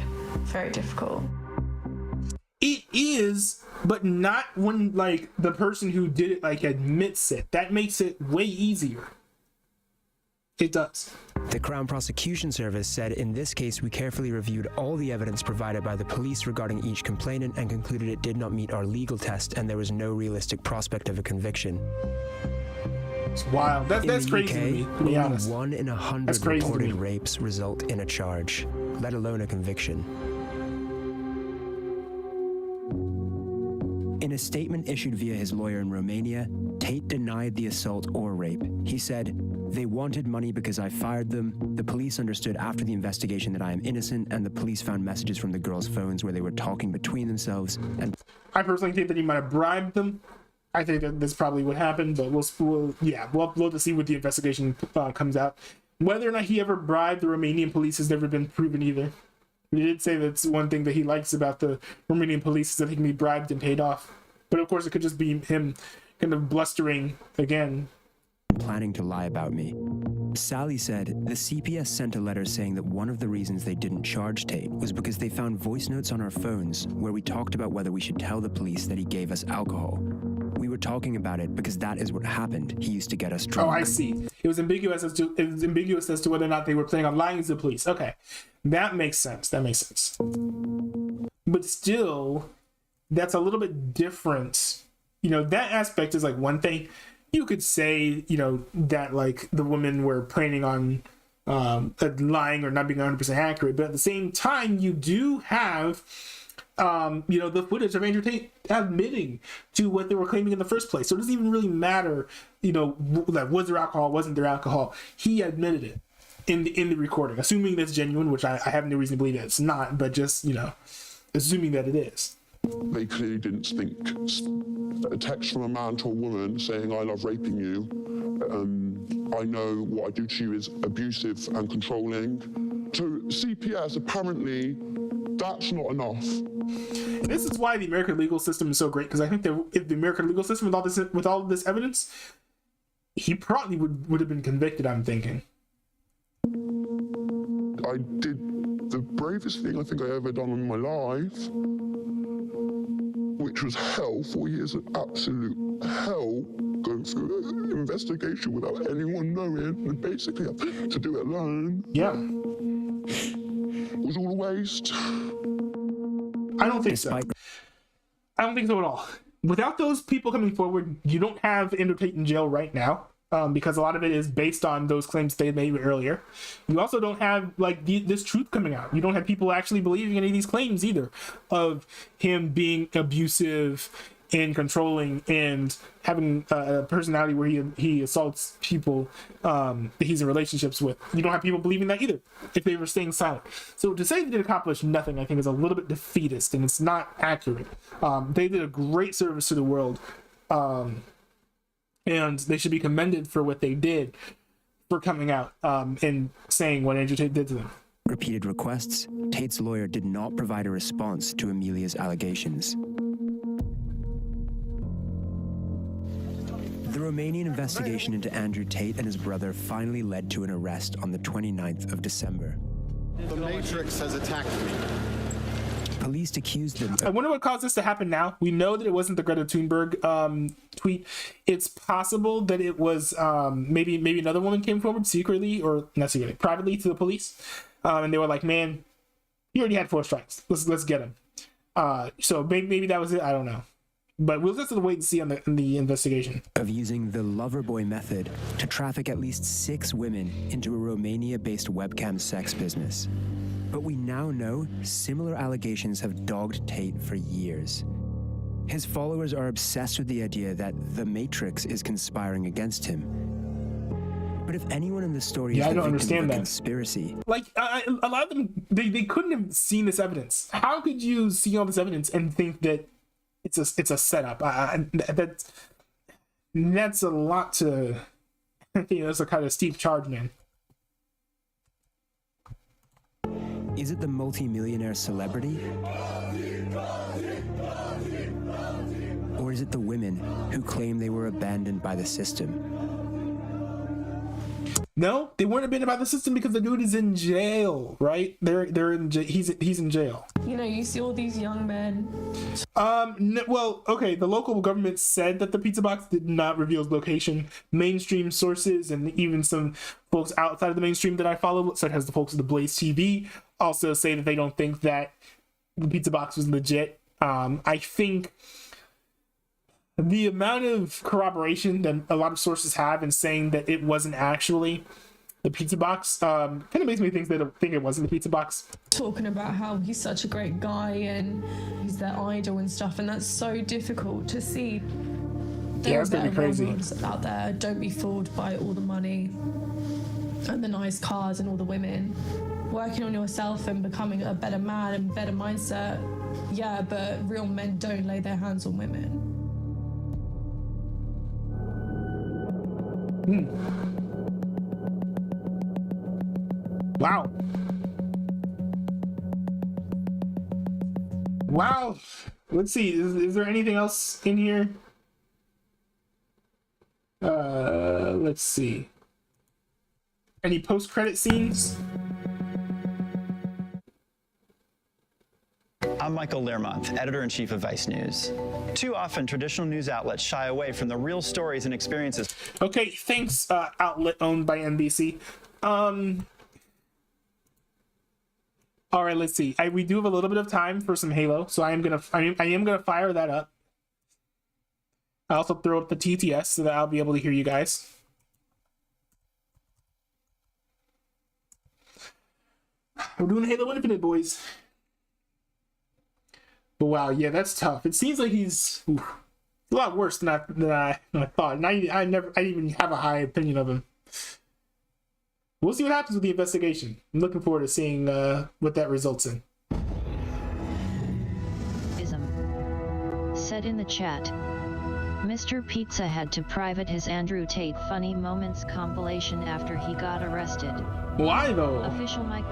Very difficult. It is, but not when, like, the person who did it, like, admits it. That makes it way easier. It does. The Crown Prosecution Service said, in this case, we carefully reviewed all the evidence provided by the police regarding each complainant and concluded it did not meet our legal test and there was no realistic prospect of a conviction. It's wild. That's crazy to me, to be honest. 1 in 100 reported rapes result in a charge, let alone a conviction. In a statement issued via his lawyer in Romania, Tate denied the assault or rape. He said, "They wanted money because I fired them. The police understood after the investigation that I am innocent, and the police found messages from the girls' phones where they were talking between themselves." And I personally think that he might have bribed them. I think that that's probably what happened, but we'll have to see what the investigation comes out. Whether or not he ever bribed the Romanian police has never been proven either. He did say that's one thing that he likes about the Romanian police is that he can be bribed and paid off. But of course, it could just be him kind of blustering again. Planning to lie about me. Sally said the CPS sent a letter saying that one of the reasons they didn't charge Tate was because they found voice notes on our phones where we talked about whether we should tell the police that he gave us alcohol. We were talking about it because that is what happened. He used to get us drunk. Oh, I see. It was ambiguous as to whether or not they were planning on lying to the police. Okay, that makes sense. But still, that's a little bit different. You know, that aspect is like one thing. You could say, you know, that like the women were planning on lying or not being 100% accurate, but at the same time, you do have, you know, the footage of Andrew Tate admitting to what they were claiming in the first place. So it doesn't even really matter, you know, like was there alcohol, wasn't there alcohol? He admitted it in the recording, assuming that's genuine, which I have no reason to believe that it's not, but just, you know, assuming that it is. They clearly didn't think a text from a man to a woman saying, "I love raping you. I know what I do to you is abusive and controlling." To CPS, apparently, that's not enough. This is why the American legal system is so great, because I think that if the American legal system with all of this evidence, he probably would have been convicted, I'm thinking. I did the bravest thing I think I ever done in my life, which was hell. 4 years of absolute hell, going through an investigation without anyone knowing, and basically to do it alone. Yeah. It was all a waste. I don't think so. I don't think so at all. Without those people coming forward, you don't have Andrew Tate in jail right now. Because a lot of it is based on those claims they made earlier. You also don't have like this truth coming out. You don't have people actually believing any of these claims either of him being abusive and controlling and having a personality where he assaults people that he's in relationships with. You don't have people believing that either if they were staying silent. So to say they did accomplish nothing, I think is a little bit defeatist, and it's not accurate. They did a great service to the world, and they should be commended for what they did, for coming out and saying what Andrew Tate did to them. Repeated requests, Tate's lawyer did not provide a response to Amelia's allegations. The Romanian investigation into Andrew Tate and his brother finally led to an arrest on the 29th of December. The Matrix has attacked me. Police accused them. I wonder what caused this to happen now. We know that it wasn't the Greta Thunberg tweet. It's possible that it was maybe another woman came forward secretly, or not secretly, privately to the police. And they were like, man, he already had 4 strikes. Let's get him. So maybe that was it. I don't know. But we'll just have to wait and see on the investigation. Of using the Loverboy method to traffic at least 6 women into a Romania-based webcam sex business. But we now know similar allegations have dogged Tate for years. His followers are obsessed with the idea that the Matrix is conspiring against him. But if anyone in the story is the victim of a conspiracy... Like, a lot of them, they couldn't have seen this evidence. How could you see all this evidence and think that it's a setup? That's a lot to... that's a kind of steep charge, man. Is it the multi-millionaire celebrity? Or is it the women who claim they were abandoned by the system? No, they weren't abandoned by the system because the dude is in jail, right? They're in he's in jail. You know, you see all these young men. Well, okay, the local government said that the pizza box did not reveal its location. Mainstream sources and even some folks outside of the mainstream that I follow, such as the folks of the Blaze TV, also say that they don't think that the pizza box was legit. I think the amount of corroboration that a lot of sources have in saying that it wasn't actually the pizza box kind of makes me think they don't think it wasn't the pizza box. Talking about how he's such a great guy and he's their idol and stuff, and that's so difficult to see. Yeah, that's gonna be crazy out there. Don't be fooled by all the money and the nice cars and all the women. Working on yourself and becoming a better man and better mindset, yeah, but real men don't lay their hands on women. Wow. Wow. Let's see. Is there anything else in here? Let's see. Any post-credit scenes? I'm Michael Learmonth, editor-in-chief of Vice News. Too often, traditional news outlets shy away from the real stories and experiences. Okay, thanks, outlet owned by NBC. All right, let's see. We do have a little bit of time for some Halo, so I am gonna fire that up. I also throw up the TTS so that I'll be able to hear you guys. We're doing Halo Infinite, boys. But wow, yeah, that's tough. It seems like he's a lot worse than I thought. And I didn't even have a high opinion of him. We'll see what happens with the investigation. I'm looking forward to seeing what that results in. Said in the chat, Mr. Pizza had to private his Andrew Tate Funny Moments compilation after he got arrested. Why though? Official Mike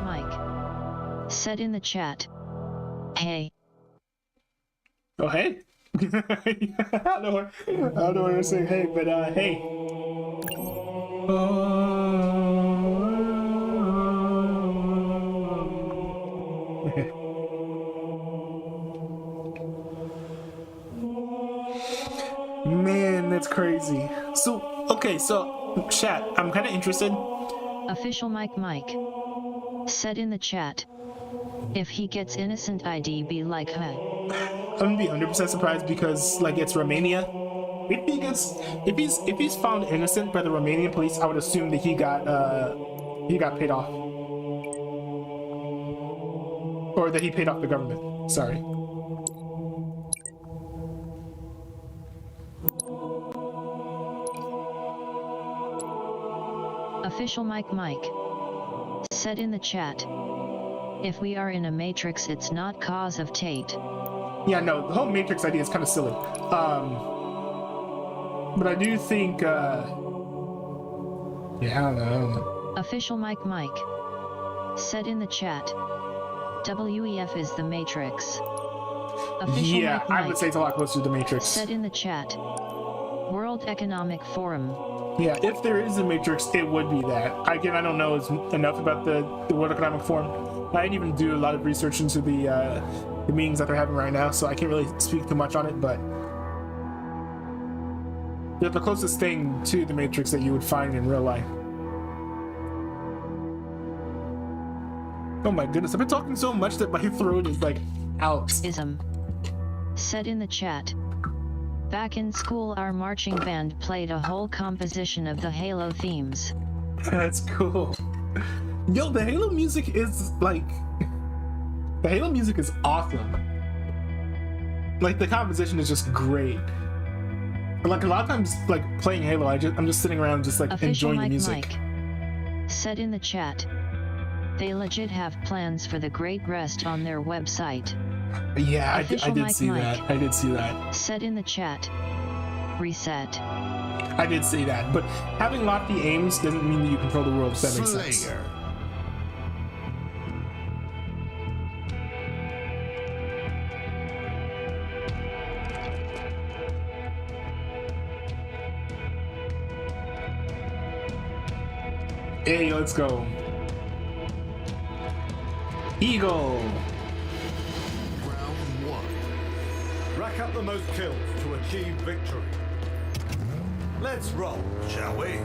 said in the chat, hey. Oh, hey? I don't know what I'm saying, hey, but hey. Man, that's crazy. So, okay, so, chat, I'm kind of interested. Official Mike said in the chat, if he gets innocent ID be like her. I'm gonna be 100% surprised because, like, it's Romania. If he's found innocent by the Romanian police, I would assume that he got paid off, or that he paid off the government. Sorry. Official Mike said in the chat, if we are in a matrix, it's not cause of Tate. Yeah, no, the whole matrix idea is kind of silly. But I do think, yeah, I don't know. Official Mike said in the chat, WEF is the matrix. Official Yeah, Mike I would say it's a lot closer to the matrix. said in the chat, World Economic Forum. Yeah, if there is a matrix, it would be that. Again, I don't know enough about the World Economic Forum. I didn't even do a lot of research into the meetings that they're having right now, so I can't really speak too much on it, but they're the closest thing to the matrix that you would find in real life. Oh my goodness, I've been talking so much that my throat is like out. Said in the chat, back in school our marching band played a whole composition of the Halo themes. That's cool. Yo, the Halo music is like... The Halo music is awesome. Like, the composition is just great. Like, a lot of times, like, playing Halo, I'm just sitting around just, like, Official enjoying the music. Said in the chat, they legit have plans for the Great Rest on their website. Yeah, I did see that. I did see that. Said in the chat, reset. I did see that, but having lofty aims doesn't mean that you control the world, if that makes sense. Hey, let's go. Eagle. Round 1. Rack up the most kills to achieve victory. Let's roll, shall we?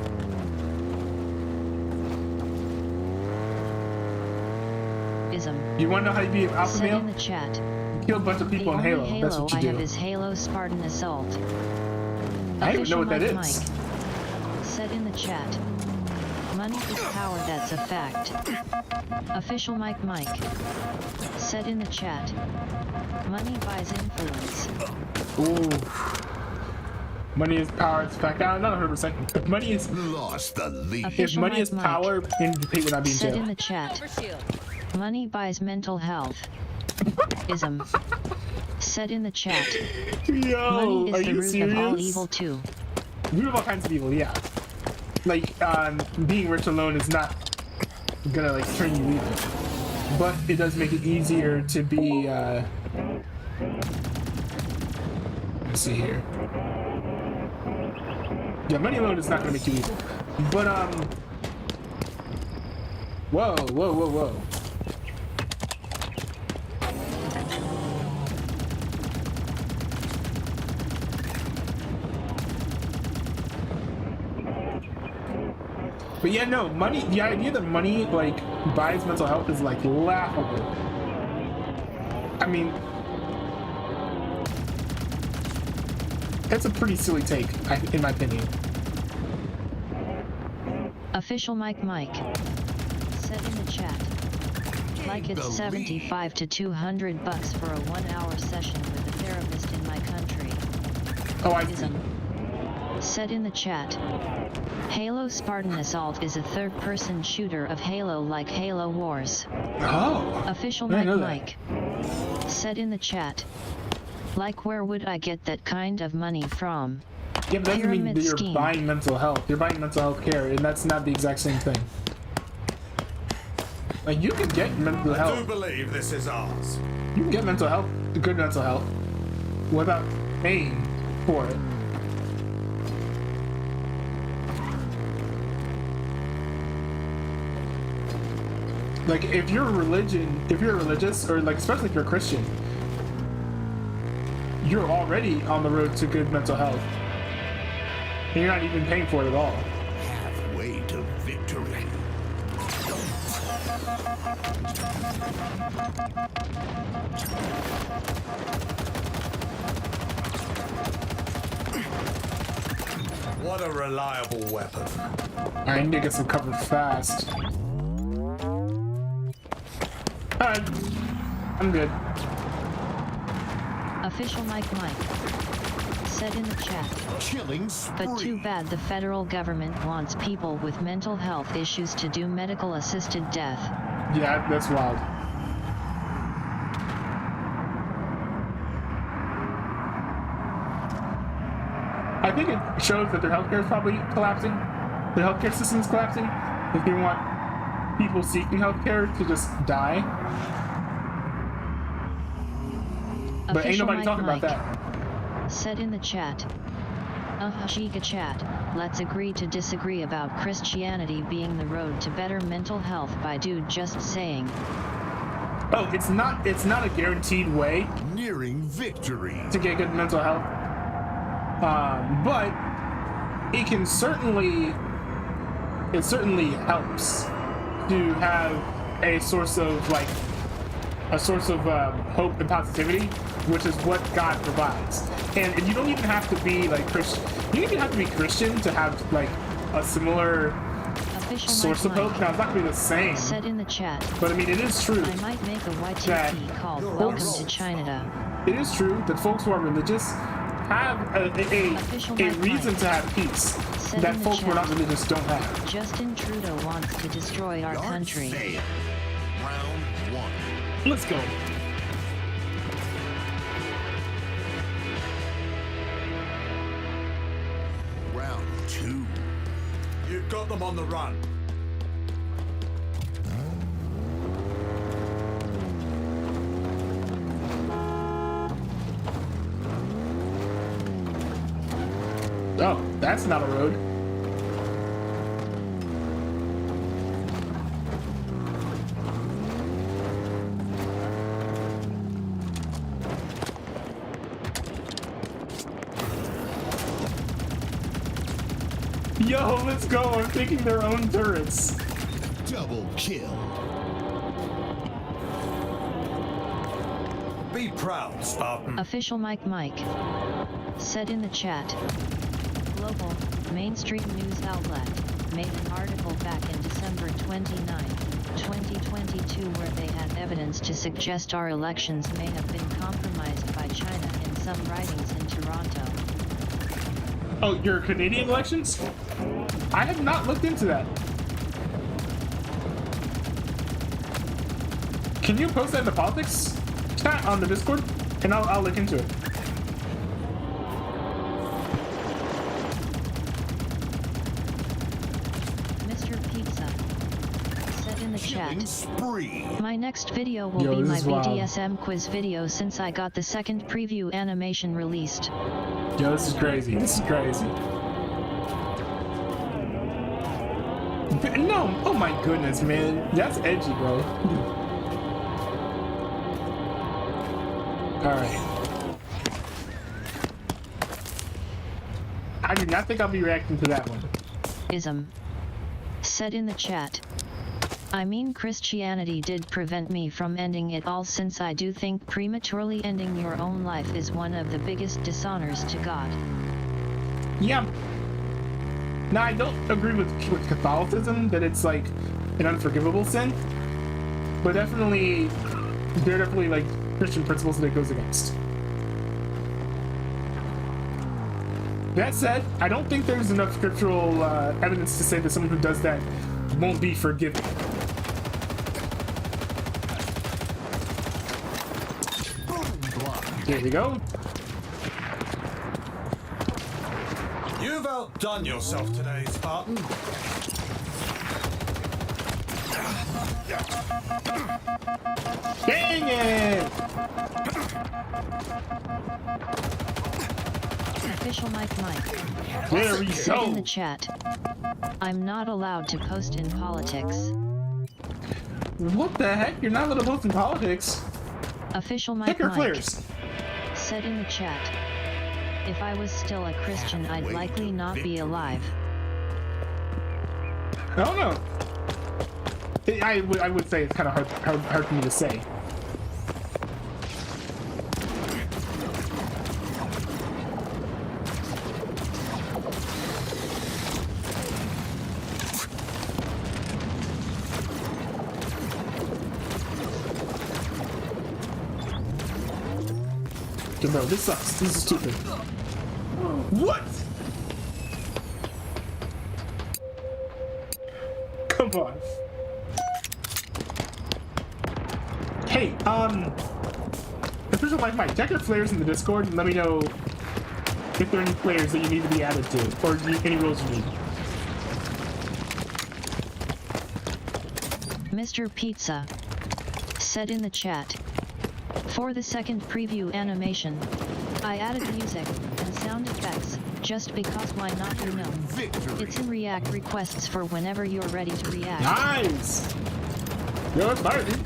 You want to know how you be an alpha Said male? in the chat, Kill a bunch of people in Halo. That's what you I do. have is Halo Spartan Assault. I don't even know what that is. Mike said in the chat, money is power, that's a fact. Official Mike said in the chat, money buys influence. Ooh. Money is power, it's a fact. I'm not 100%. If money is... Lost the lead. If money is power, then Tate would not be in Said jail. in the chat, money buys mental health. Said in the chat, Yo, money are is the you root serious? of all evil too. Root of all kinds of evil, yeah. Like, being rich alone is not gonna, like, turn you evil. But it does make it easier to be, let's see here. Yeah, money alone is not gonna make you evil. But, whoa, whoa, whoa, whoa. But yeah, no, money, the idea that money, like, buys mental health is, like, laughable. I mean, that's a pretty silly take, in my opinion. Official Mike said in the chat, like it's 75 to 200 bucks for a 1-hour session with a therapist in my country. Oh, I see. Said in the chat, Halo Spartan Assault is a third-person shooter of Halo like Halo Wars. Oh. Official Mike said in the chat, like where would I get that kind of money from? Yeah, but that doesn't mean Pyramid that you're scheme. buying mental health. You're buying mental health care, and that's not the exact same thing. Like, you can get mental I health. do believe this is ours. You can get mental health, good mental health, without paying for it. Like, if you're religious, or like, especially if you're a Christian, you're already on the road to good mental health. And you're not even paying for it at all. Halfway to victory. What a reliable weapon. I need to get some cover fast. Alright. I'm good. Official Mike Said in the chat. Killing But too bad the federal government wants people with mental health issues to do medical assisted death. Yeah, that's wild. I think it shows that their healthcare is probably collapsing. The healthcare system is collapsing. If they want people seeking healthcare to just die. But ain't nobody talking about that. Said in the chat. Giga chat. Let's agree to disagree about Christianity being the road to better mental health by dude just saying. Oh, it's not a guaranteed way nearing victory to get good mental health. But it certainly helps to have a source of hope and positivity, which is what God provides. And you don't even have to be like Christian. You don't even have to be Christian to have like a similar source of hope. Now it's not gonna be the same. Said in the chat. But I mean, it is true. I might make a YTP called Welcome to China. It is true that folks who are religious have a reason to have peace that folks who are not religious don't have. Justin Trudeau wants to destroy our country. Round 1. Let's go. Round 2. You've got them on the run. Oh, that's not a road. Yo, let's go. I'm taking their own turrets. Double kill. Be proud, Spartan. Official Mike said in the chat. Global mainstream news outlet made an article back in December 29, 2022 where they had evidence to suggest our elections may have been compromised by China in some writings in Toronto. Oh, your Canadian elections? I have not looked into that. Can you post that in the politics chat on the Discord? And I'll look into it. Chat. Spree. My next video will be my BDSM quiz video since I got the second preview animation released. Yo, this is crazy. This is crazy. No, oh my goodness, man. That's edgy, bro. Alright. I did not think I'll be reacting to that one. Ism. Said in the chat. I mean, Christianity did prevent me from ending it all, since I do think prematurely ending your own life is one of the biggest dishonors to God. Yeah. Now, I don't agree with Catholicism that it's like an unforgivable sin, but there are definitely like Christian principles that it goes against. That said, I don't think there's enough scriptural evidence to say that someone who does that won't be forgiven. There we go. You've outdone yourself today, Spartan. Dang it! Official Mike. There we Said go. in the chat. I'm not allowed to post in politics. What the heck? You're not allowed to post in politics? Official Mike flares. Said in the chat. If I was still a Christian, I'd likely not be alive. I don't know. I would say it's kind of hard for me to say. Bro, this sucks. This is stupid. What? Come on. Hey, official Mike, check your flares in the Discord and let me know if there are any flares that you need to be added to, or any rules you need. Mr. Pizza said in the chat, for the second preview animation, I added music and sound effects, just because why not, you know. It's in React requests for whenever you're ready to react. Nice! Yo, that's fire, dude.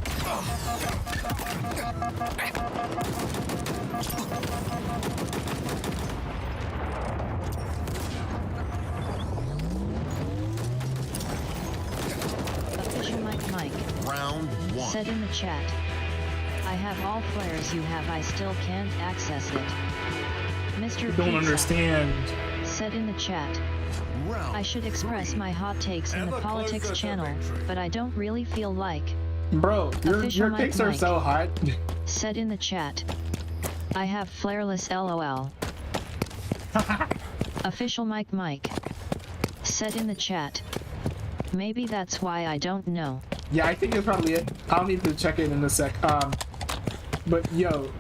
Official Mike Round 1. said in the chat, I have all flares you have, I still can't access it. Mr. I don't understand. Said in the chat, I should express my hot takes in the politics channel, but I don't really feel like. Bro, your Official takes are Mike so hot. said in the chat, I have flareless LOL. Official Mike said in the chat, maybe that's why I don't know. Yeah, I think that's probably it. I'll need to check it in a sec. But yo,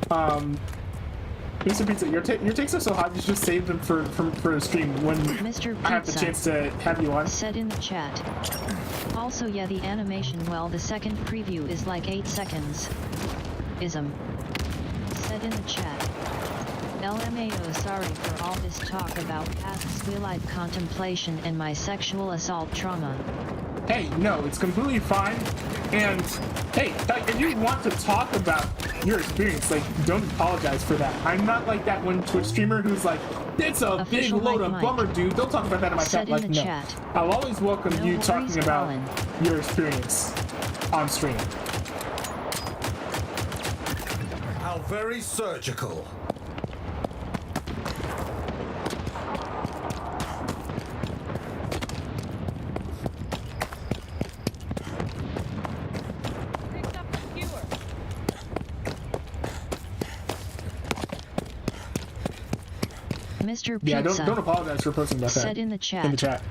Mr. Pizza, your takes are so hot, you should just save them for a stream when Mr. I have the Pizza chance to have you on. said in the chat. Also, yeah, the animation, well, the second preview is like 8 seconds. Ism. Said in the chat. LMAO, sorry for all this talk about past Swillite contemplation and my sexual assault trauma. Hey, no, it's completely fine. And hey, if you want to talk about your experience, like, don't apologize for that. I'm not like that one Twitch streamer who's like, it's a Official big load of Mike bummer, dude. Don't talk about that in my said chat. Like, in the no. chat. I'll always welcome No you worries, talking about Colin. your experience on stream. How very surgical. Mr. Pizza Yeah, don't apologize for posting about that. said in the chat. In the chat.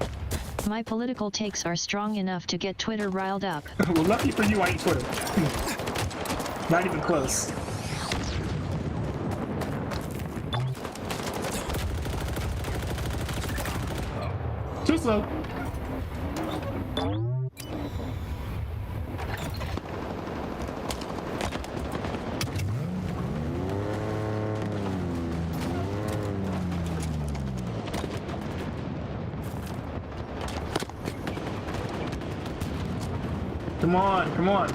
My political takes are strong enough to get Twitter riled up. Well, lucky for you, I ain't Twitter. Not even close. Too slow. Come on, come on.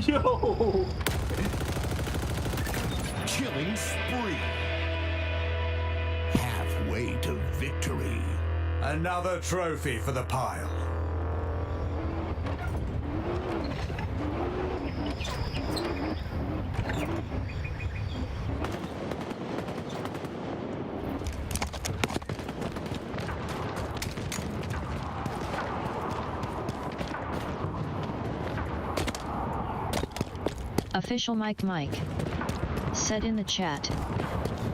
Yo! Killing spree. Halfway to victory. Another trophy for the pile. Official Mike said in the chat.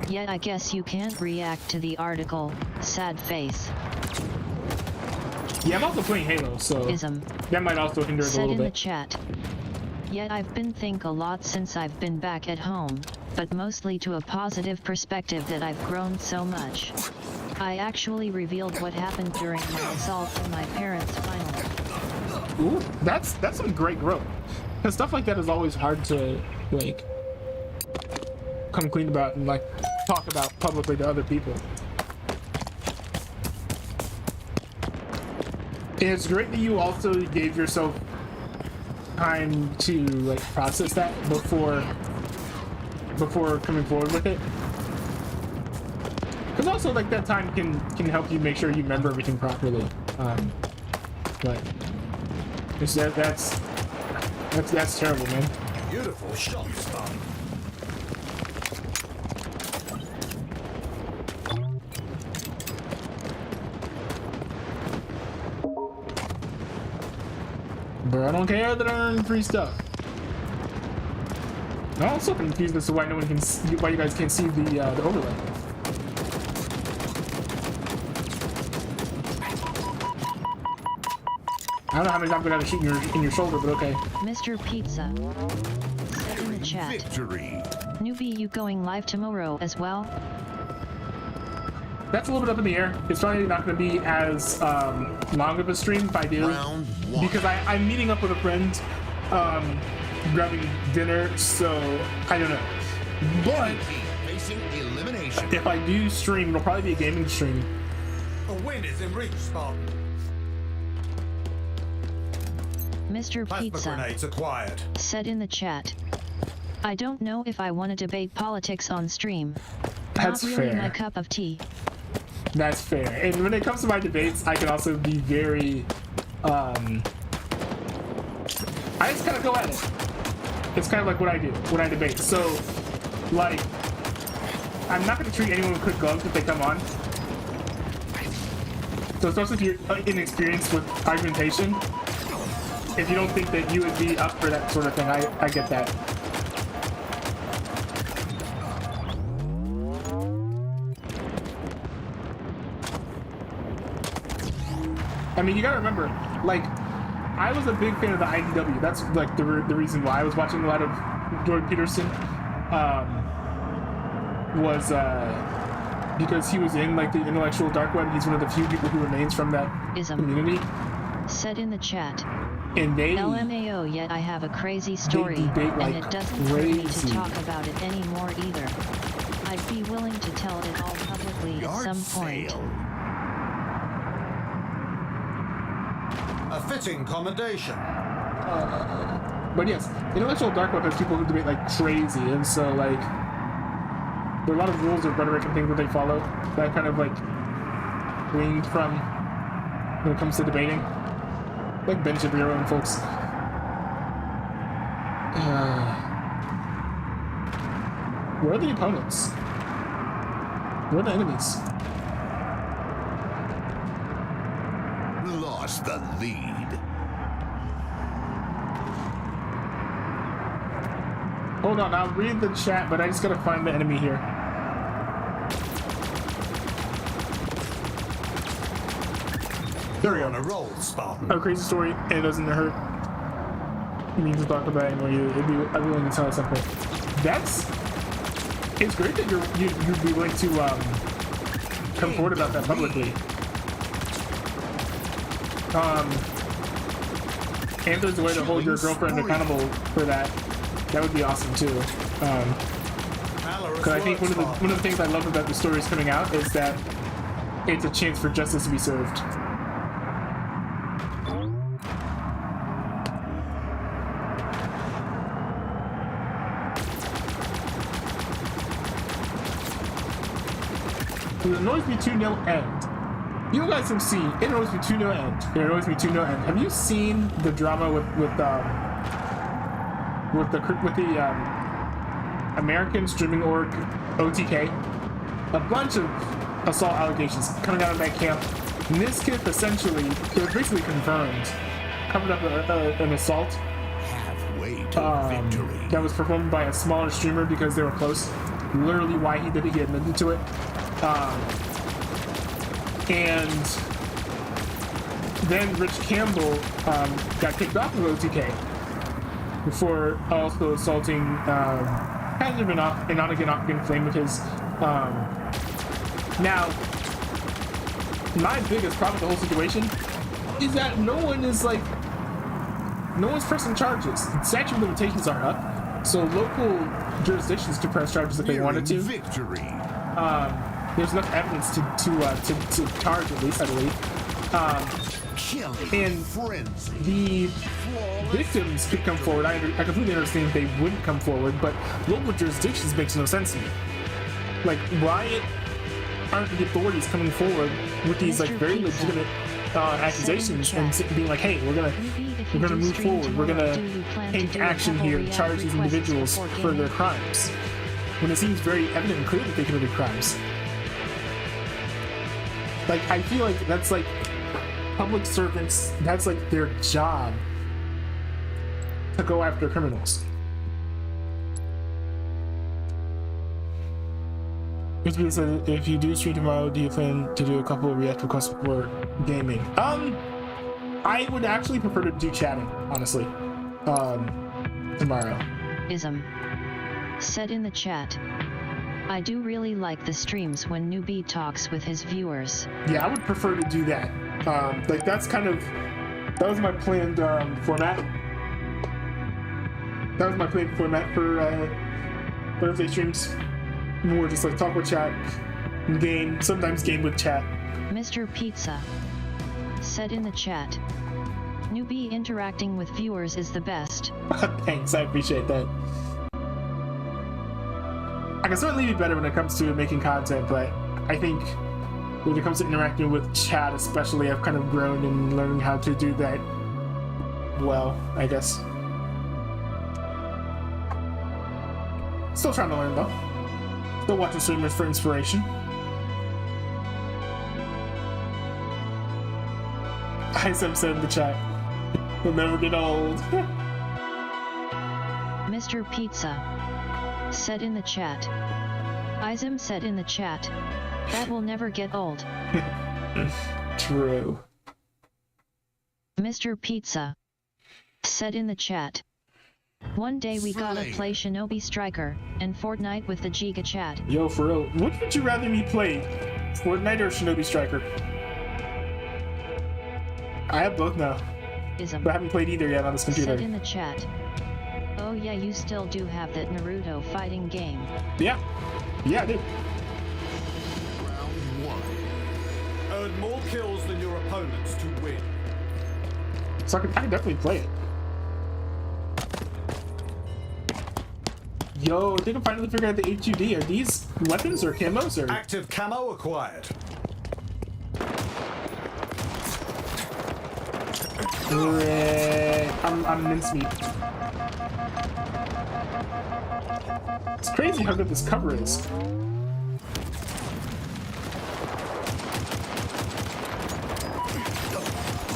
Yet I guess you can't react to the article, sad face. Yeah, I'm also playing Halo, so that might also hinder it a Said little in the bit. chat. Yet I've been think a lot since I've been back at home, but mostly to a positive perspective that I've grown so much. I actually revealed what happened during my assault in my parents' final. Ooh, that's some great growth. Because stuff like that is always hard to, like, come clean about and, like, talk about publicly to other people. And it's great that you also gave yourself time to, like, process that before coming forward with it. Because also, like, that time can help you make sure you remember everything properly. But it's that's terrible, man. Beautiful shot, Star. But I don't care that I earn free stuff. I'm also confused as to why no one can see, why you guys can't see the overlay. I don't know how many times I gotta shoot in your shoulder, but okay. Mr. Pizza said in the chat. Victory. Newbie, you going live tomorrow as well? That's a little bit up in the air. It's probably not going to be as long of a stream if I do, because I'm meeting up with a friend, grabbing dinner, so I don't know. But if I do stream, it'll probably be a gaming stream. A win is in reach, Spartan. Mr. Plasma Pizza grenades acquired. said in the chat. I don't know if I want to debate politics on stream. That's Not really fair. my cup of tea. That's fair. And when it comes to my debates, I can also be very, I just kind of go at it. It's kind of like what I do when I debate. So, like, I'm not going to treat anyone with quick gloves if they come on. So especially if you're inexperienced with argumentation, if you don't think that you would be up for that sort of thing, I get that. I mean, you gotta remember, like, I was a big fan of the IDW. That's like the reason why I was watching a lot of Jordan Peterson. Was because he was in like the intellectual dark web. He's one of the few people who remains from that community. Said in the chat. And they LMAO, yet I have a crazy story, debate like and it doesn't hurt me to crazy. talk about it anymore either. I'd be willing to tell it all publicly at some point. A fitting commendation. But yes, intellectual dark web has people who debate like crazy, and so like there are a lot of rules of rhetoric and things that they follow that kind of like gleaned from when it comes to debating, like Ben Shapiro and folks. Where are the opponents? Where are the enemies? Lost the lead. Hold on, I'll read the chat, but I just gotta find the enemy here. There we go. On a roll, Spartan. A crazy story, and it doesn't hurt. You need to talk about it anymore. I'd be willing to tell at some point. It's great that you'd be willing to come forward about that publicly. And there's a way to hold your girlfriend accountable for that. That would be awesome too. Because I think one of the things I love about the stories coming out is that it's a chance for justice to be served. It annoys me 2-0 end. You guys have seen it annoys me 2-0 end. It annoys me 2-0 end. Have you seen the drama with the American streaming org OTK? A bunch of assault allegations coming out of that camp. Niskith essentially, it was basically confirmed, covered up an assault that was performed by a smaller streamer because they were close. Literally why he did it, he admitted to it. And then Rich Campbell got kicked off of OTK before also assaulting kind of an on-again flame of his. Now, my biggest problem with the whole situation is that no one's pressing charges. Statute of limitations are up, so local jurisdictions can press charges if they wanted to. Victory. There's enough evidence to charge, at least, I believe. And the victims could come forward. I completely understand if they wouldn't come forward, but local jurisdictions makes no sense to me. Like, why aren't the authorities coming forward with these like very legitimate accusations and being like, hey, we're gonna move forward, we're gonna take action here and charge these individuals for their crimes, when it seems very evident and clear that they committed crimes. Like, I feel like that's like public servants, that's like their job to go after criminals. Because if you do stream tomorrow, do you plan to do a couple of react requests for gaming? I would actually prefer to do chatting, honestly. Tomorrow. Ism. Said in the chat. I do really like the streams when Newbie talks with his viewers. Yeah, I would prefer to do that. Like that's kind of, that was my planned format. That was my planned format for Thursday streams. More just like talk with chat, game, sometimes game with chat. Mr. Pizza. Said in the chat. Newbie interacting with viewers is the best. Thanks, I appreciate that. I can certainly be better when it comes to making content, but I think when it comes to interacting with chat especially, I've kind of grown and learned how to do that well, I guess. Still trying to learn though. Still watching streamers for inspiration. Isam said in the chat, we'll never get old. Mr. Pizza. Said in the chat. Isam said in the chat. That will never get old. True. Mr. Pizza. Said in the chat. One day we gotta play Shinobi Striker and Fortnite with the Giga chat. Yo, for real, which would you rather me play? Fortnite or Shinobi Striker? I have both now. But I haven't played either yet on this computer. Said in the chat. Oh yeah, you still do have that Naruto fighting game. Yeah. Yeah, I do. Round 1. Earn more kills than your opponents to win. So I can definitely play it. Yo, I think I finally figured out the HUD. Are these weapons or camos or? Active camo acquired. I'm mincemeat. It's crazy how good this cover is.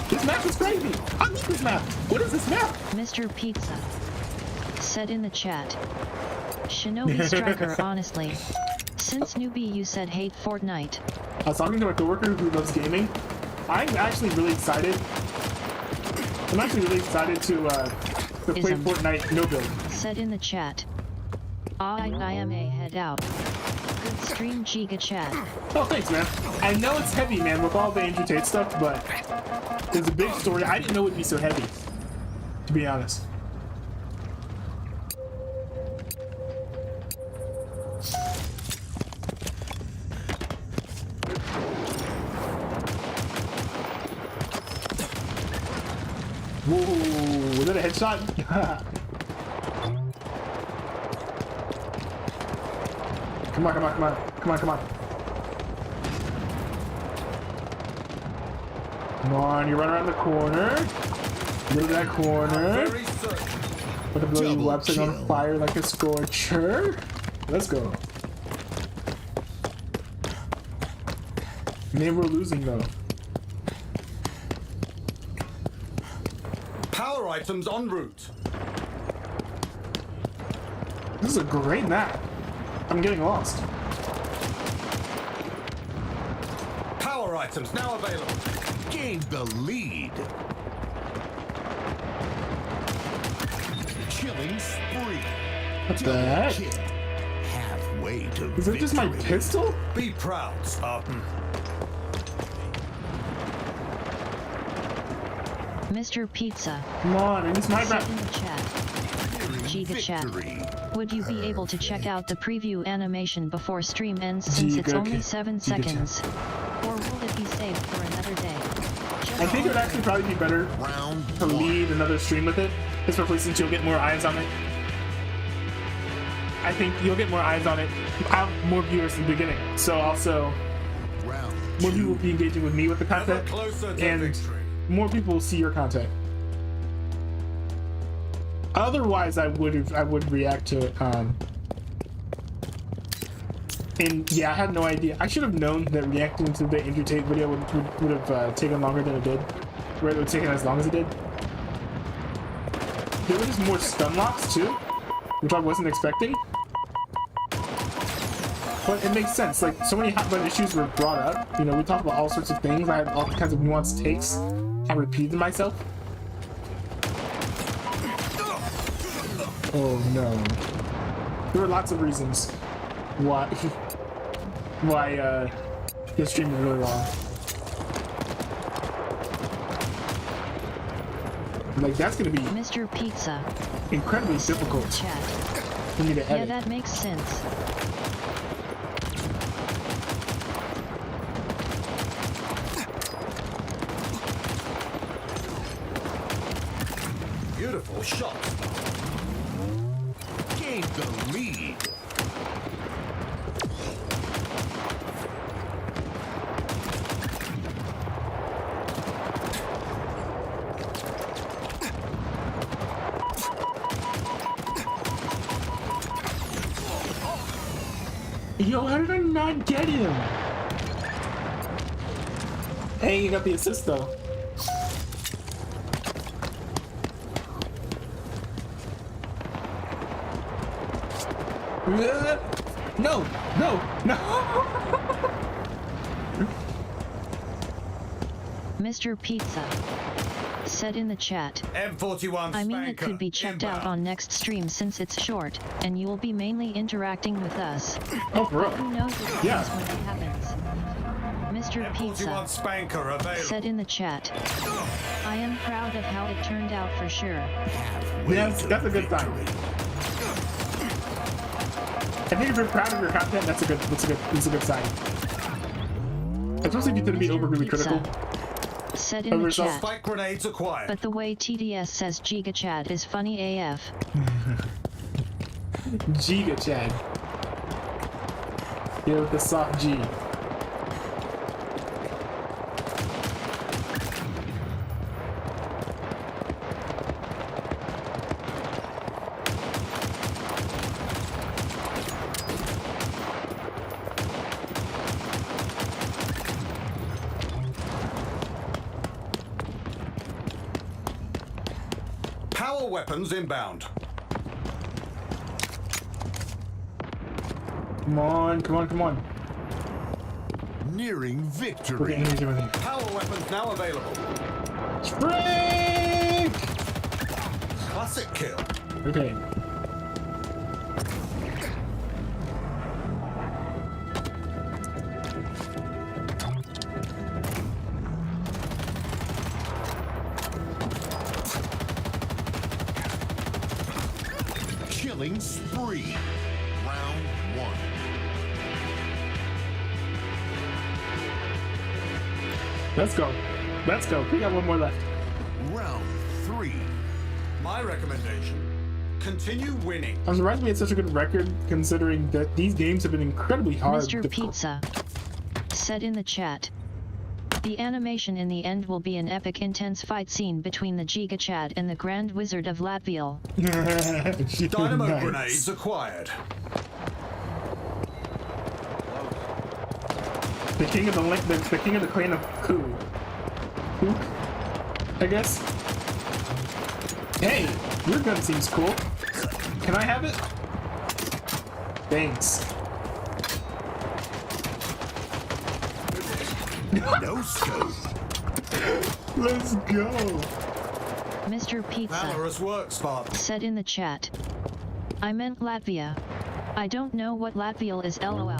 This map is crazy. I need this map. What is this map? Mr. Pizza. Said in the chat. Shinobi Striker, honestly. Since Newbie you said hate Fortnite. I was talking to my coworker who loves gaming. I'm actually really excited. I'm actually really excited to play Fortnite no build. Said in the chat. I am a head out. Good stream, Giga chat. Oh, thanks, man. I know it's heavy, man, with all the Andrew Tate stuff, but there's a big story. I didn't know it would be so heavy, to be honest. Whoa, was that a headshot? Come on, come on, come on. Come on, come on. Come on, you run around the corner. Go to that corner. Put the bloody website on fire like a scorcher. Let's go. Man, we're losing though. Power items en route. This is a great map. I'm getting lost. Power items now available. Gained the lead. Killing spree. What the heck? Halfway to Is that just my pistol? Be proud, Spartan. Mr. Pizza. Come on, it's my Said in the chat. Giga chat. Would you be able to check out the preview animation before stream ends since it's only 7 seconds? Or will it be saved for another day? I think it would actually probably be better to lead another stream with it, especially since you'll get more eyes on it. I think you'll get more eyes on it. I'll have more viewers in the beginning, so also more people will be engaging with me with the content, and more people will see your content. Otherwise, I would react to it. And yeah, I had no idea. I should have known that reacting to the Andrew Tate video would have taken longer than it did. Or it would have taken as long as it did. there were just more stun locks too, which I wasn't expecting. But it makes sense. Like, so many hot button issues were brought up. You know, we talked about all sorts of things. I had all kinds of nuanced takes. I repeated myself. Oh no. There were lots of reasons why this stream is really long. Like, that's gonna be Mr. Pizza. incredibly difficult for me to edit. Yeah, that makes sense. Beautiful shot. Gained the lead. Yo, how did I not get him? Hey, you got the assist though. No, no, no. Mr. Pizza said in the chat. M41 I mean, it could be checked out on next stream since it's short, and you will be mainly interacting with us. Oh, bro. Who knows what Yeah. happens when it happens? Mr. Pizza Spanker available. said in the chat. I am proud of how it turned out for sure. Yes, that's a good sign. I think if you're proud of your content, that's a good sign. Especially if you tend to be overly critical. Said in the chat. Spike grenades acquired. But the way TDS says Giga Chad is funny AF. Giga Chad. Yeah, with the soft G. Power weapons inbound. Come on, come on, come on. Nearing victory. Power weapons now available. Spring! Classic kill. Okay. Killing spree. Round one. Let's go. Let's go. We got one more left. Round three. My recommendation, continue winning. I'm surprised we had such a good record considering that these games have been incredibly hard. Mr. Pizza said in the chat. The animation in the end will be an epic intense fight scene between the Giga Chad and the Grand Wizard of Latvial. Dynamo Nice. grenades acquired. The king of the king of the clan of Ku. Kook, I guess. Hey, your gun seems cool. Can I have it? Thanks. No scope. Let's go. Mr. Pizza Valorous work, Spartan. said in the chat. I meant Latvia. I don't know what Latvial is LOL.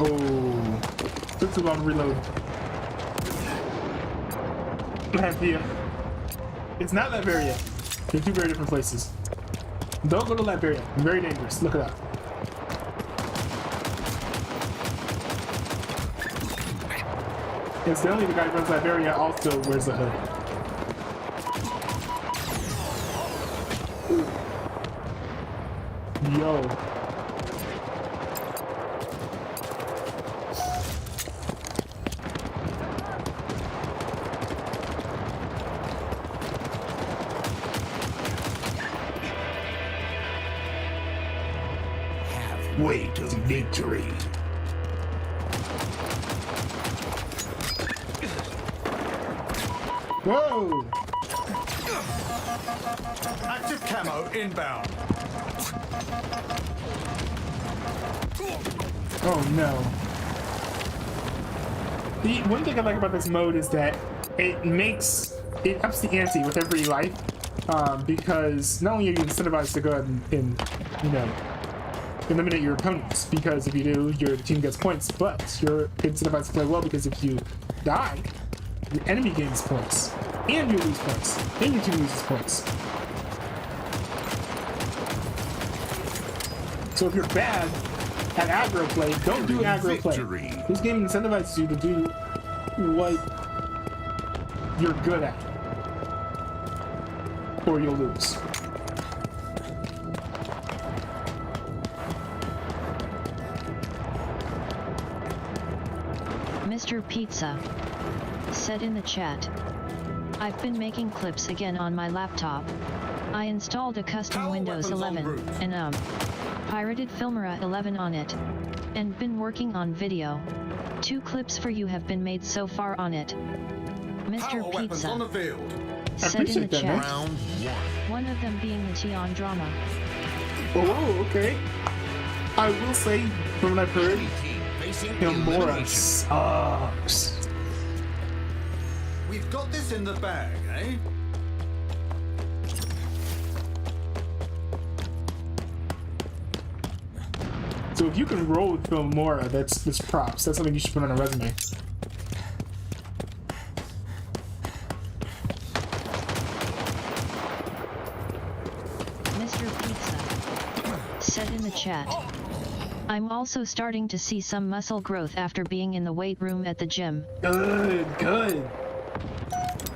Oh, took too long to reload. Latvia. It's not Latveria. They're two very different places. Don't go to Latveria. Very dangerous. Look it up. Incidentally, the guy who runs Latveria also wears a hood. Yo. Halfway to victory. Whoa! Active camo inbound. Oh no. The one thing I like about this mode is that it ups the ante with every life, because not only are you incentivized to go ahead and you know, eliminate your opponents, because if you do, your team gets points, but you're incentivized to play well, because if you die, your enemy gains points, and you lose points, and your team loses points. So if you're bad at aggro play, don't do aggro play. This game incentivizes you to do what you're good at, or you'll lose. Mr. Pizza said in the chat, I've been making clips again on my laptop. I installed a custom Windows 11 and pirated Filmora 11 on it, and been working on video. 2 clips for you have been made so far on it. Mr. Pizza on the field. said in the chat, Round 1. one of them being the Tion drama. Oh, okay. I will say, from what I've heard, Filmora sucks. We've got this in the bag, eh? So if you can roll with Filmora, that's props. That's something you should put on a resume. Mr. Pizza said in the chat, I'm also starting to see some muscle growth after being in the weight room at the gym. Good, good.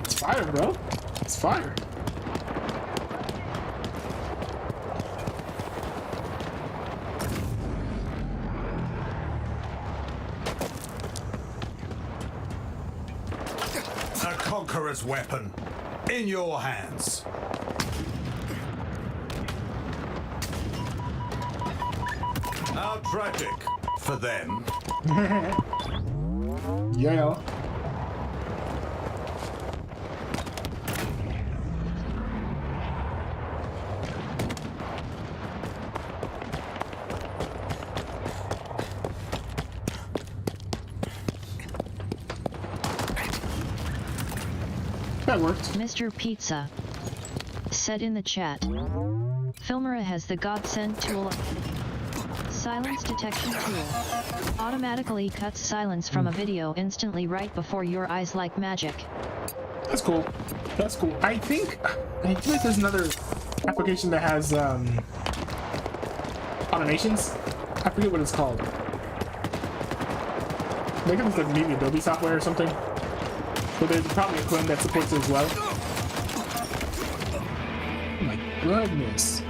It's fire, bro. It's fire. A conqueror's weapon in your hands. How tragic for them. Yeah. That worked. Mr. Pizza said in the chat, Filmora has the godsend tool, silence detection tool. Automatically cuts silence from a video instantly right before your eyes like magic. That's cool. That's cool. I think there's another application that has automations. I forget what it's called. I think it's like maybe Adobe software or something. But there's probably a clone that supports it as well. Oh my goodness.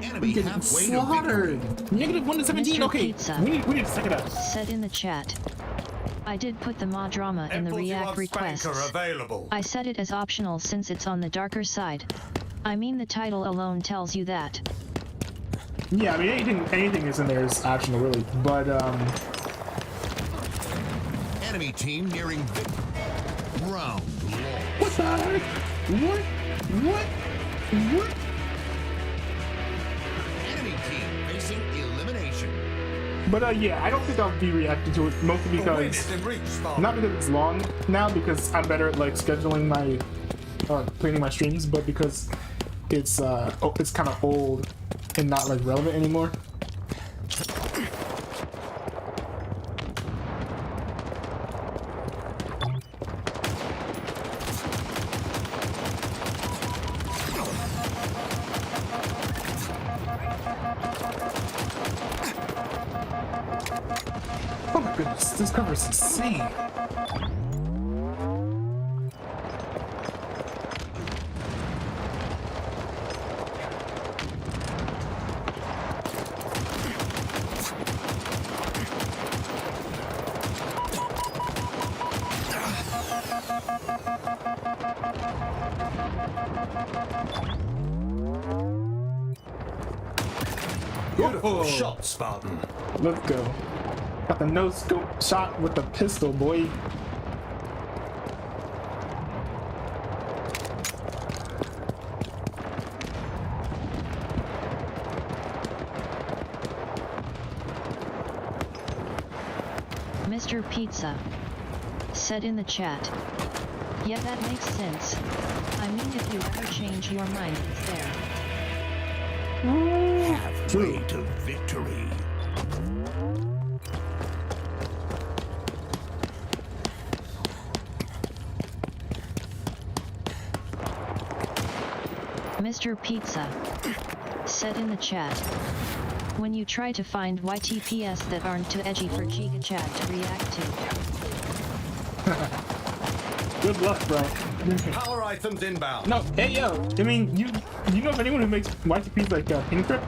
Enemy getting halfway slaughtered. Negative 1 to 17. Mr. Okay, Pizza we need to suck it up. said in the chat, I did put the mod drama in the React requests. Available. I set it as optional since it's on the darker side. I mean, the title alone tells you that. Yeah, I mean anything is in there is optional, really. But Enemy team nearing victory. Round what the heck? What? Enemy team facing elimination. But yeah, I don't think I'll be reacting to it, mostly because not because it's long now, because I'm better at like scheduling my planning my streams, but because it's kind of old and not like relevant anymore. Oh my goodness, this cover is insane. Beautiful shot, Spartan. Let's go. Got the no scope shot with the pistol, boy. Mr. Pizza said in the chat. Yeah, that makes sense. I mean, if you ever change your mind, it's there. Halfway to victory. Mr. Pizza said in the chat. When you try to find YTPS that aren't too edgy for Giga Chat to react to. Good luck, bro. Power items inbound. No, hey yo. I mean, you know of anyone who makes YTPs like Ping Trip?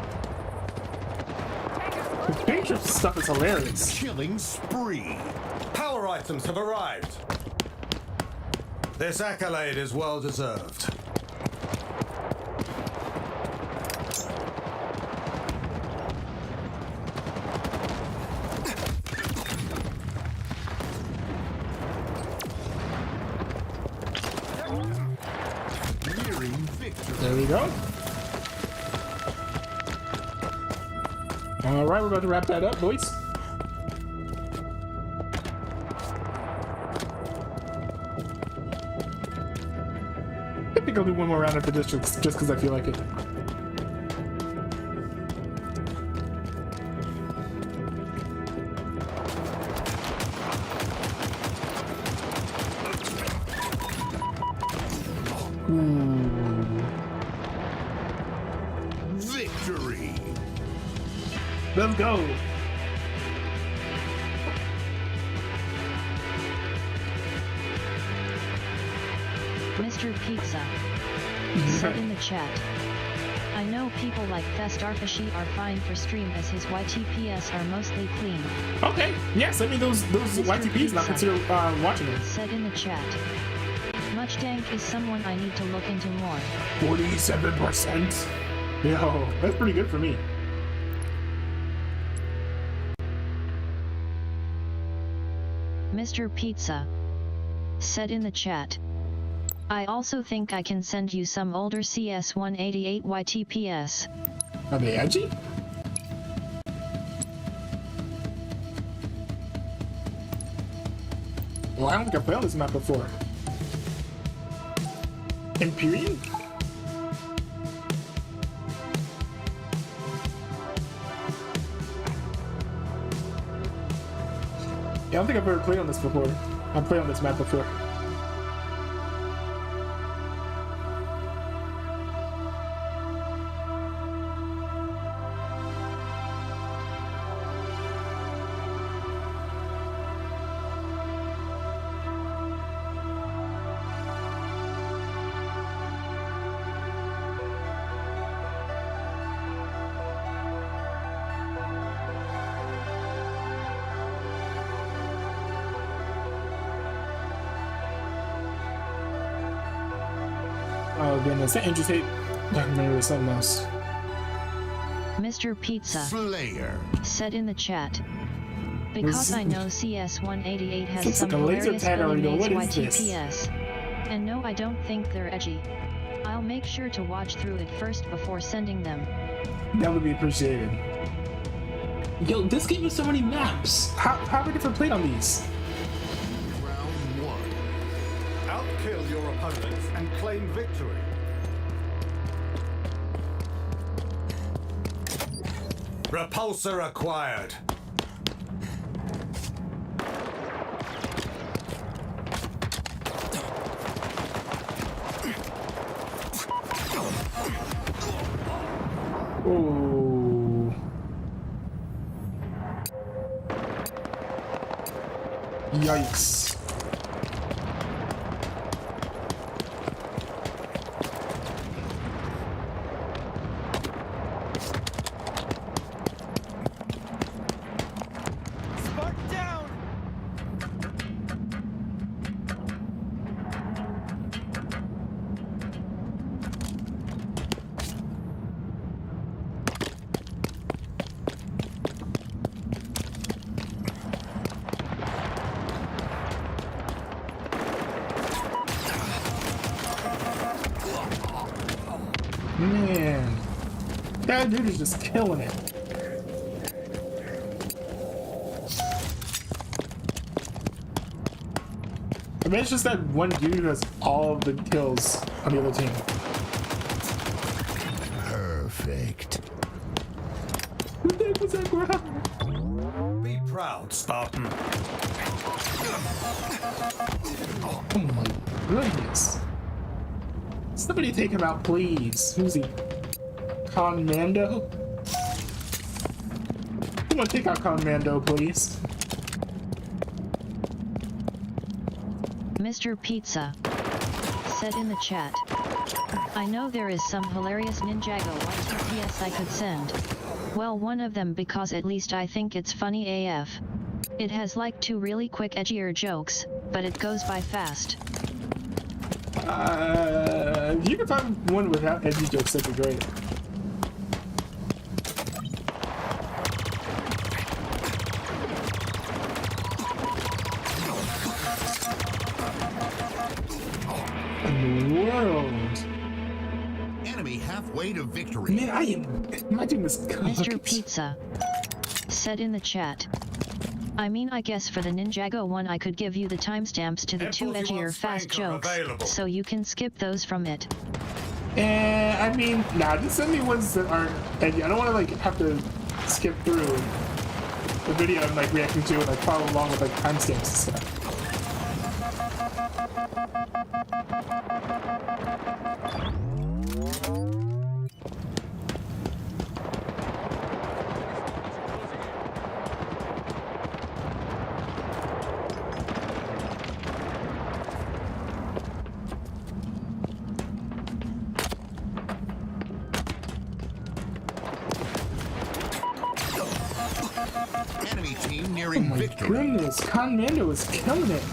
The Ping Trip stuff is hilarious. Killing spree. Power items have arrived. This accolade is well deserved. There we go. All right, we're about to wrap that up, boys. I think I'll do one more round of the districts just because I feel like it. Victory. Let's go. Mr. Pizza said in the chat. I know people like Festarfishy are fine for stream as his YTPS are mostly clean. Okay. Yes, I mean those YTPs not consider watching it. Said in the chat. Much Dank is someone I need to look into more. 47%. Yo, that's pretty good for me. Mr. Pizza said in the chat. I also think I can send you some older CS188 YTPS. Are they edgy? Well, I don't think I've played on this map before. Empyrean? Yeah, I don't think I've ever played on this before. I've played on this map before. Oh goodness, that Andrew Tate. Maybe was something else. Mr. Pizza Slayer said in the chat. Because I know CS188 has Looks some like a laser hilarious tag already. Billy What Mays is this? YTPS. And no, I don't think they're edgy. I'll make sure to watch through it first before sending them. That would be appreciated. Yo, this game has so many maps. How many different played on these? Round one. Outkill your opponents and claim victory. Repulsor acquired. Oh. Yikes. Spark down. Man. That dude is just killing it. I mean, it's just that one dude who has all of the kills on the other team. Perfect. Who the heck was that ground? Be proud, Spartan. Oh my goodness. Somebody take him out, please. Who's he? Conmando? Someone take out Conmando, please. Mr. Pizza said in the chat, I know there is some hilarious Ninjago YTPS I could send. Well, one of them, because at least I think it's funny AF. It has like 2 really quick edgier jokes, but it goes by fast. If you could find one without edgy jokes, that'd be great. World. Enemy halfway to victory. Man, my team is cooked. Mr. Pizza said in the chat, I mean, I guess for the Ninjago one I could give you the timestamps to the 2 edgier fast jokes, so you can skip those from it. I mean, nah, just send me ones that aren't edgy. I don't want to like have to skip through the video I'm like reacting to and like follow along with like timestamps and stuff. Enemy team nearing victory. Goodness, Conmando is killing it.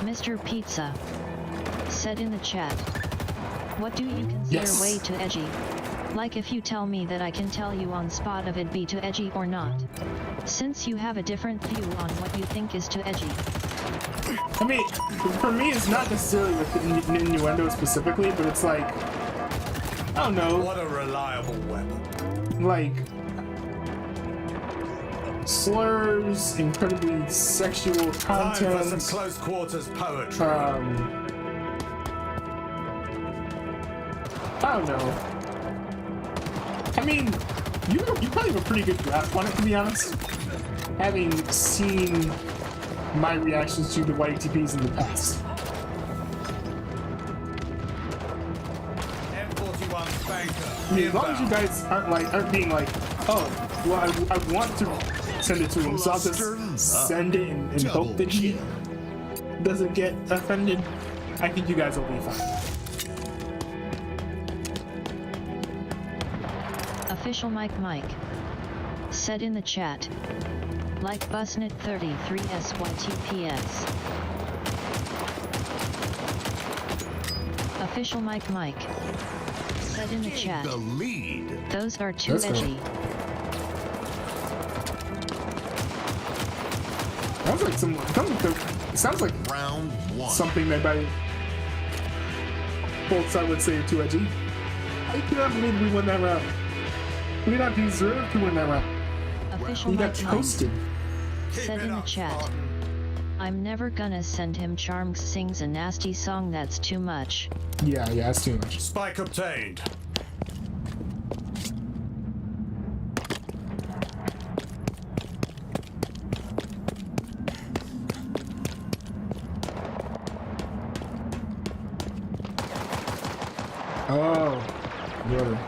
Mr. Pizza said in the chat, what do you consider way too edgy? Like if you tell me that I can tell you on spot if it be too edgy or not. Since you have a different view on what you think is too edgy. I mean, for me it's not necessarily with the innuendo specifically, but it's like, I don't know. What a reliable weapon. Like, slurs, incredibly sexual content. Time for some close quarters poetry. I don't know. I mean, you probably have a pretty good grasp on it, to be honest. Having seen my reactions to the YTPs in the past. M41 banker. I mean, as long as you guys aren't being like, oh, well, I want to send it to him, so I'll just send it and hope that he doesn't get offended. I think you guys will be fine. Official Mike said in the chat, like Busnet 33 SYTPS. Official Mike said in the chat, the lead. Those are too edgy. Sounds like sounds like round one. Something that by both sides would say too edgy. I cannot believe we won that round. We did not deserve to win that round. Official we got Mike toasted. Said in the chat, I'm never gonna send him Charms sings a nasty song that's too much. Yeah, that's too much. Spike obtained. Oh, brother.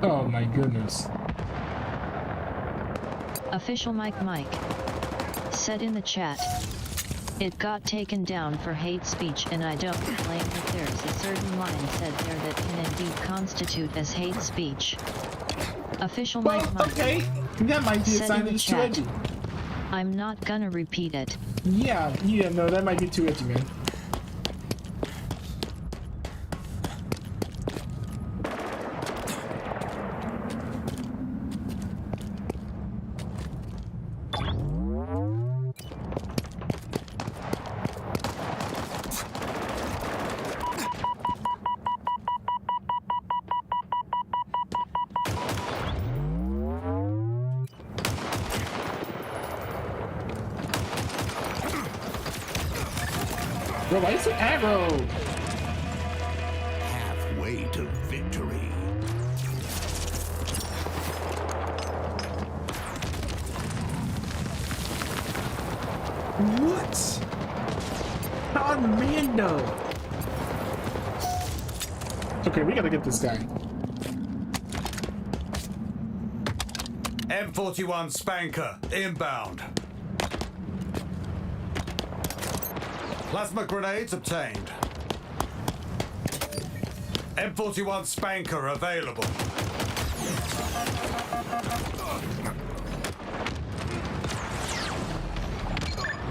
Oh my goodness. Official Mike said in the chat, it got taken down for hate speech, and I don't claim that there's a certain line said there that can indeed constitute as hate speech. Official Mike okay, that might be a sign that it's too edgy. I'm not gonna repeat it. Yeah, no, that might be too edgy, man. Bro, why is it aggro? Halfway to victory. What? Armando. Okay, we gotta get this guy. M41 Spanker, inbound. Plasma grenades obtained. M41 Spanker available.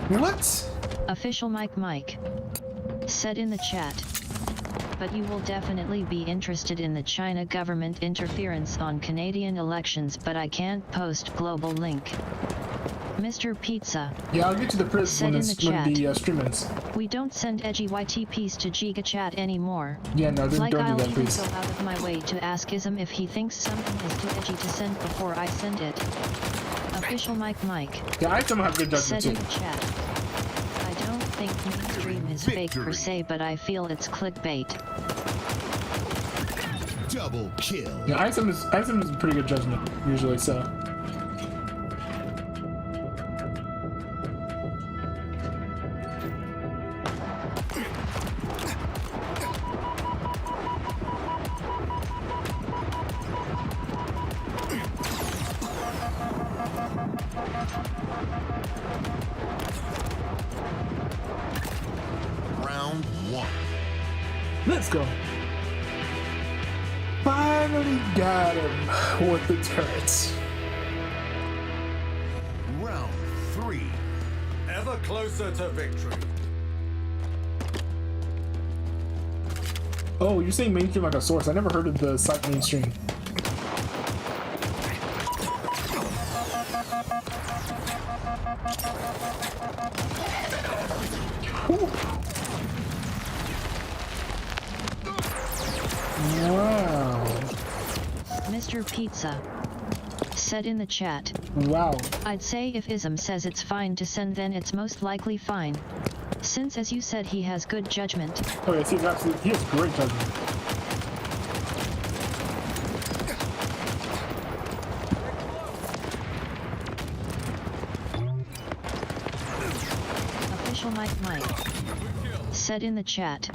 What? Official Mike said in the chat, but you will definitely be interested in the China government interference on Canadian elections, but I can't post global link. Mr. Pizza. Yeah, I'll get to the press when the stream ends. We don't send edgy YTPs to Giga Chat anymore. Yeah, no, don't do that, I'll even please. go out of my way to ask Ism if he thinks something is too edgy to send before I send it. Official Mike. Yeah, I still have good judgment said in too. the chat. I don't think mainstream is fake per se, but I feel it's clickbait. Double kill. Yeah, Isom is pretty good judgment usually, so. Round one. Let's go. Finally got him with the turrets. Round three. Ever closer to victory. Oh, you're saying mainstream like a source. I never heard of the site mainstream. Whew. Wow. Mr. Pizza said in the chat. Wow. I'd say if Ism says it's fine to send, then it's most likely fine. Since, as you said, he has good judgment. Oh yes, he has great judgment. Official Mike said in the chat.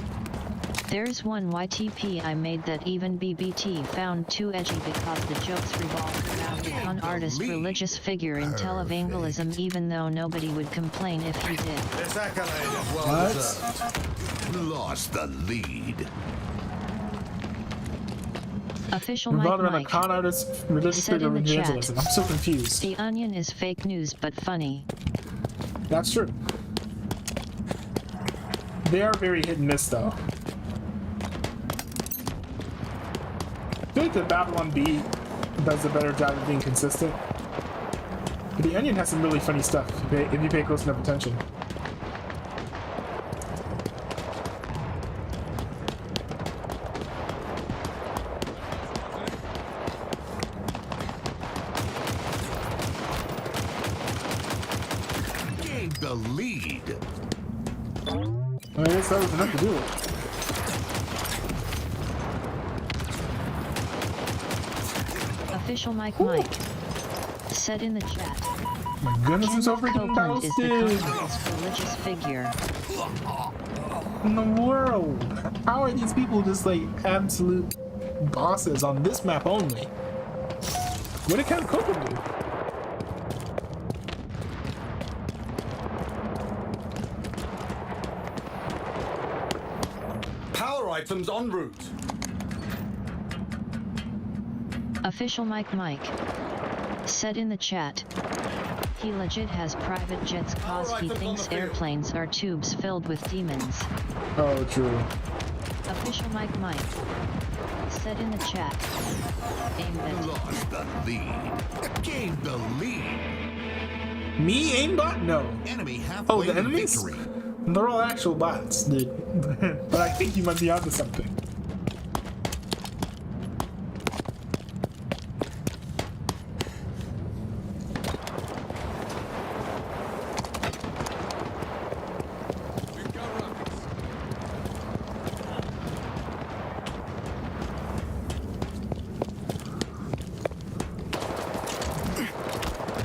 There's one YTP I made that even BBT found too edgy because the jokes revolved around a con artist religious figure in televangelism, even though nobody would complain if he did. This accolade is well deserved. Lost the lead. Official Revolved around a Mike con artist, religious said figure, in the evangelism. chat, I'm so confused. The Onion is fake news but funny. That's true. They are very hit and miss though. I feel like the Babylon B does a better job of being consistent. But the Onion has some really funny stuff if you pay close enough attention. Gained the lead. I guess that was enough to do it. Official Mike said in the chat. My goodness, I'm so freaking Copeland is the toasted country's religious figure. in the world. How are these people just like absolute bosses on this map only. What did Ken Copeland do? Power items en route. Official Mike said in the chat, he legit has private jets cause he thinks airplanes are tubes filled with demons. Oh, true. Official Mike said in the chat, aimbot. Lost the lead. Gained the lead. Me, aimbot? No. Enemy Oh, halfway the to enemies? victory. They're all actual bots, dude. But I think you might be onto something.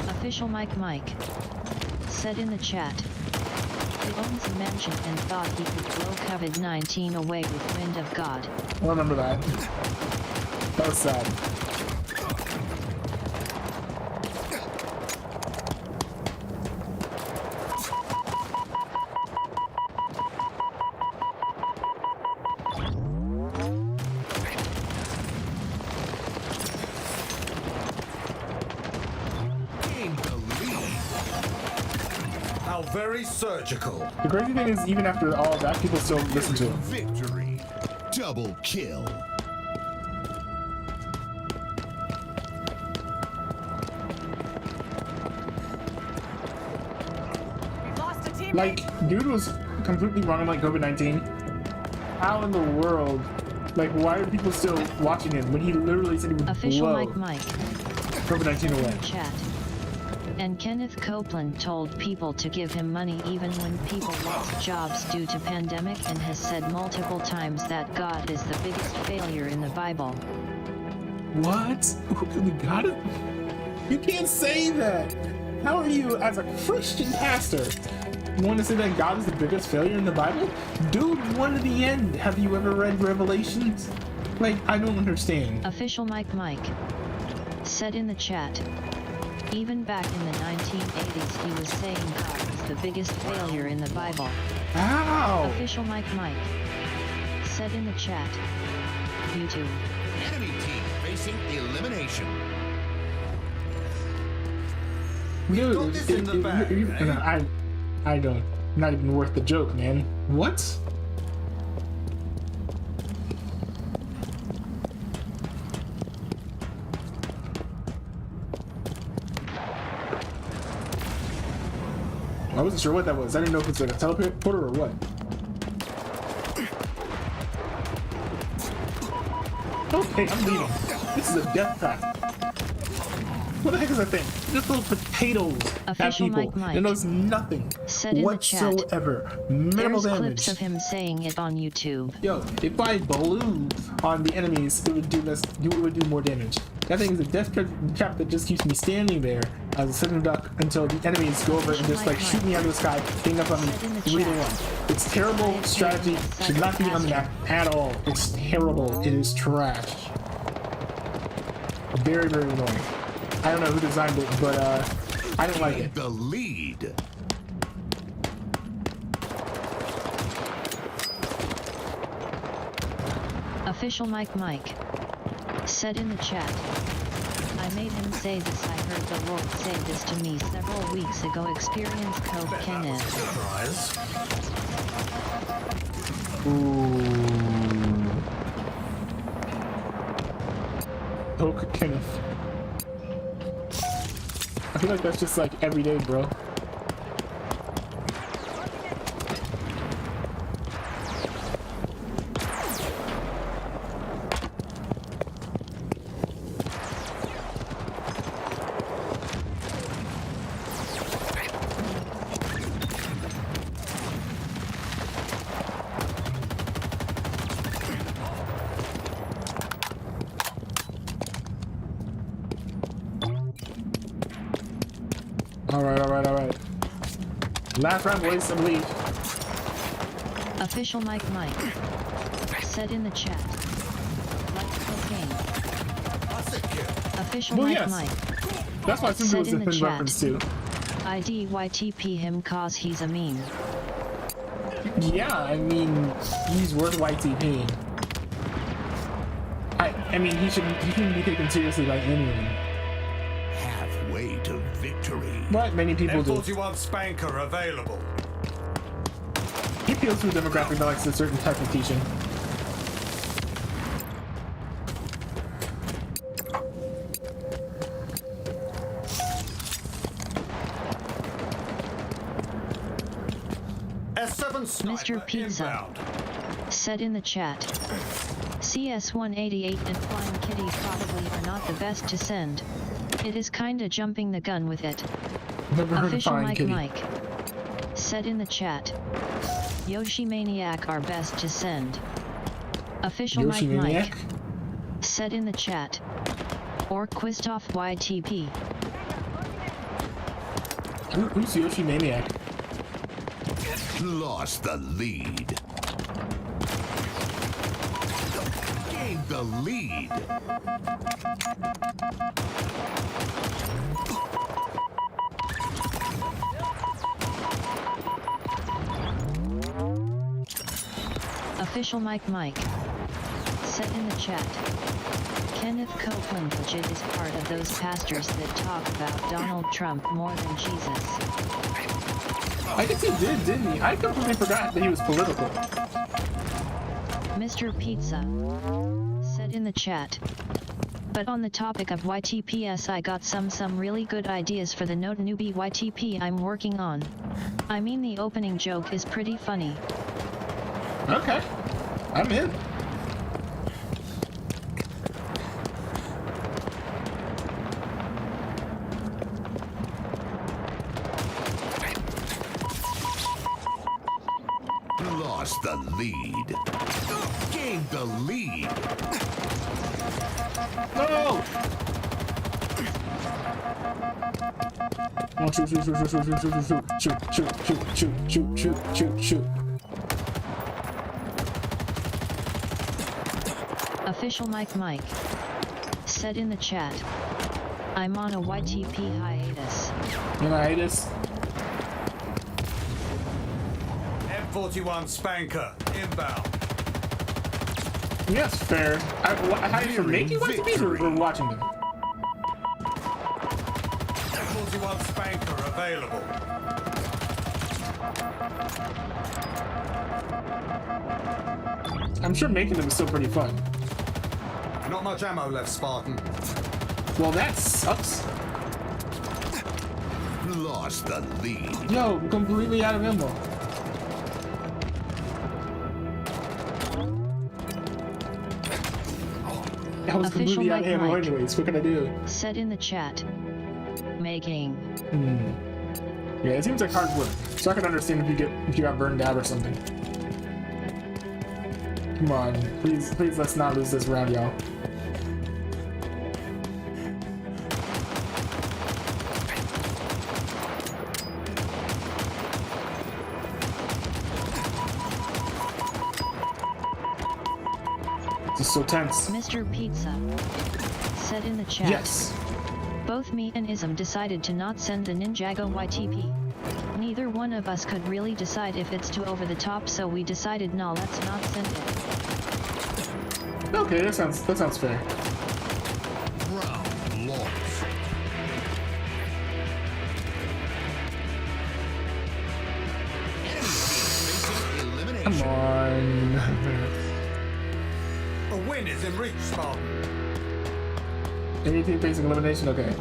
Official Mike said in the chat, he owns a mansion and thought he could blow COVID-19 away with Wind of God. I remember that. That was sad. How very surgical. The crazy thing is, even after all of that, people still listen to him. Victory. Double kill. Like, dude was completely wrong on like COVID-19. How in the world? Like, why are people still watching him when he literally said he would Official blow Mike COVID-19 away? chat. And Kenneth Copeland told people to give him money even when people lost jobs due to pandemic, and has said multiple times that God is the biggest failure in the Bible. What? God, you can't say that. How are you, as a Christian pastor, want to say that God is the biggest failure in the Bible? Dude, one to the end. Have you ever read Revelations? Like, I don't understand. Official Mike said in the chat, even back in the 1980s he was saying God was the biggest failure in the Bible. Ow! Official Mike said in the chat, YouTube. Enemy team facing elimination. Dude, I don't. Not even worth the joke, man. What? I wasn't sure what that was. I didn't know if it's like a teleporter or what. Okay, I'm leaving. This is a death trap. What the heck is that thing? Just little potatoes at people. It knows nothing whatsoever. Minimal There's damage. clips of him saying it on YouTube. Yo, if I blew on the enemies, it would do less. It would do more damage. That thing is a death trap that just keeps me standing there as a sitting duck until the enemies go over and just like shoot me out of the sky, hang up on me, breathing on. It's terrible strategy. Should not be on the map at all. It's terrible. It is trash. Very, very annoying. I don't know who designed it, but I don't like it. The lead. Official Mike said in the chat, I made him say this. I heard the Lord say this to me several weeks ago. Experience Cope Kenneth. Ooh. Coke Kenneth. I feel like that's just like every day, bro. Alright. Last round, boys, some lead. Official Mike said in the chat, cocaine. Official Well, Mike yes. Mike. That's why I assumed it Said was a in the thin chat. reference too. IDYTP him cause he's a meme. Yeah, I mean, he's worth YTP. I mean, he shouldn't be taken seriously by anyone. Halfway to victory. But many people do. M41 Spanker available. He appeals to a demographic that likes a certain type of teaching. S7 Mr. Pizza said in the chat. CS-188 and Flying Kitty probably are not the best to send. It is kinda jumping the gun with it. Never heard of Official Flying Mike Kitty. Mike said in the chat. Yoshi Maniac are best to send. Official Yoshi Mike Maniac? Mike said in the chat. Or Quistoff YTP. Who's Yoshi Maniac? Lost the lead. Gained the lead. Official Mike Mike said in the chat. Kenneth Copeland legit is part of those pastors that talk about Donald Trump more than Jesus. I guess he did, didn't he? I completely forgot that he was political. Mr. Pizza said in the chat. But on the topic of YTPS, I got some really good ideas for the Note Newbie YTP I'm working on. I mean, the opening joke is pretty funny. Okay, I'm in. Lost the lead. Gained the lead. No! Oh, shoot, shoot, shoot, shoot, shoot, shoot, shoot, shoot, shoot, shoot, shoot, shoot, shoot. Official Mike Mike said in the chat. I'm on a YTP hiatus. You know, hiatus? M41 Spanker inbound. Yeah, that's fair. Hiatus for making YTPs or watching them? M41 Spanker available. I'm sure making them is still pretty fun. Not much ammo left, Spartan. Well, that sucks. Lost the lead. Yo, I'm completely out of ammo. I was Official completely out of Mike ammo Mike anyways. What can I do? said in the chat. Making. Yeah, it seems like hard work. So I can understand if you got burned out or something. Come on, please let's not lose this round, y'all. This is so tense. Mr. Pizza said in the chat. Yes. Both me and Ism decided to not send the Ninjago YTP. Neither one of us could really decide if it's too over the top, so we decided no, let's not send it. Okay, that sounds fair. Round lost. Come on. A win is in reach, Spartan. Anything facing elimination? Okay.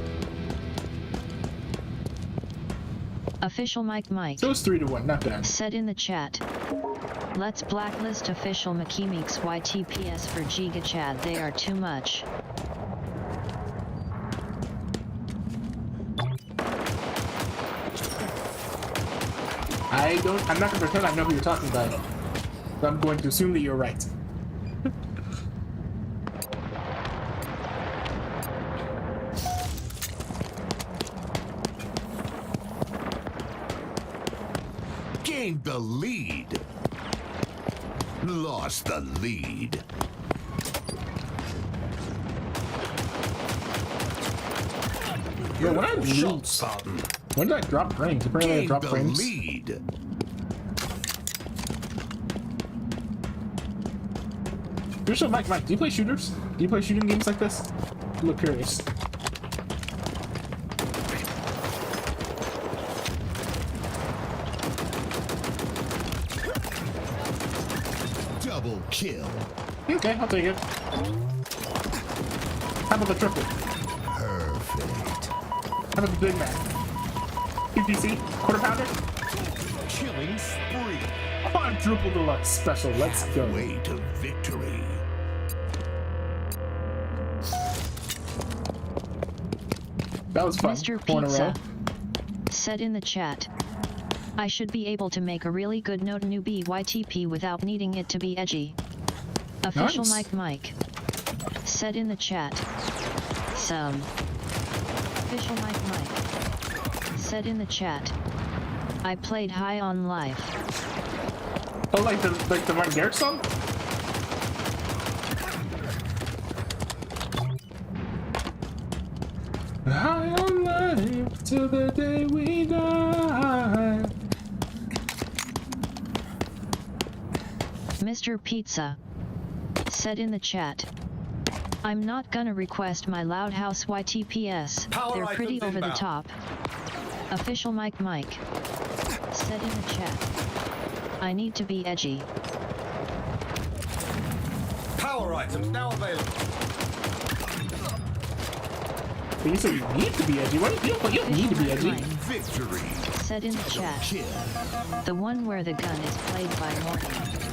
Official Mike Mike. So it's 3-1, not bad. Said in the chat. Let's blacklist official Makimix YTPS for Giga Chad. They are too much. I'm not gonna pretend I know who you're talking about. But I'm going to assume that you're right. Gained the lead. Lost the lead. Yo, when I Shots button. when did I drop frames? Apparently I Gain dropped the frames. lead. Here's a Mike. Do you play shooters? Do you play shooting games like this? I look curious. Double kill. Okay, I'll take it. How about the triple? Perfect. How about the Big Mac? PPC? Quarter pounder? Killing spree. Quadruple deluxe special. Let's go. Way to victory. That was fun. Mr. 4 in a row. Pizza said in the chat, I should be able to make a really good note newbie YTP without needing it to be edgy. Official Nice. Mike said in the chat, some. Official Mike said in the chat, I played High on Life. Oh, like the Martin Garrix song? High on life till the day we die. Mr. Pizza said in the chat, I'm not gonna request my Loud House YTPS. Power They're pretty items over the inbound. top. Official Mike said in the chat, I need to be edgy. Power items now available. But you said you need to be edgy. What? You don't need to be edgy. Victory. Said in the chat, the one where the gun is played by Morty.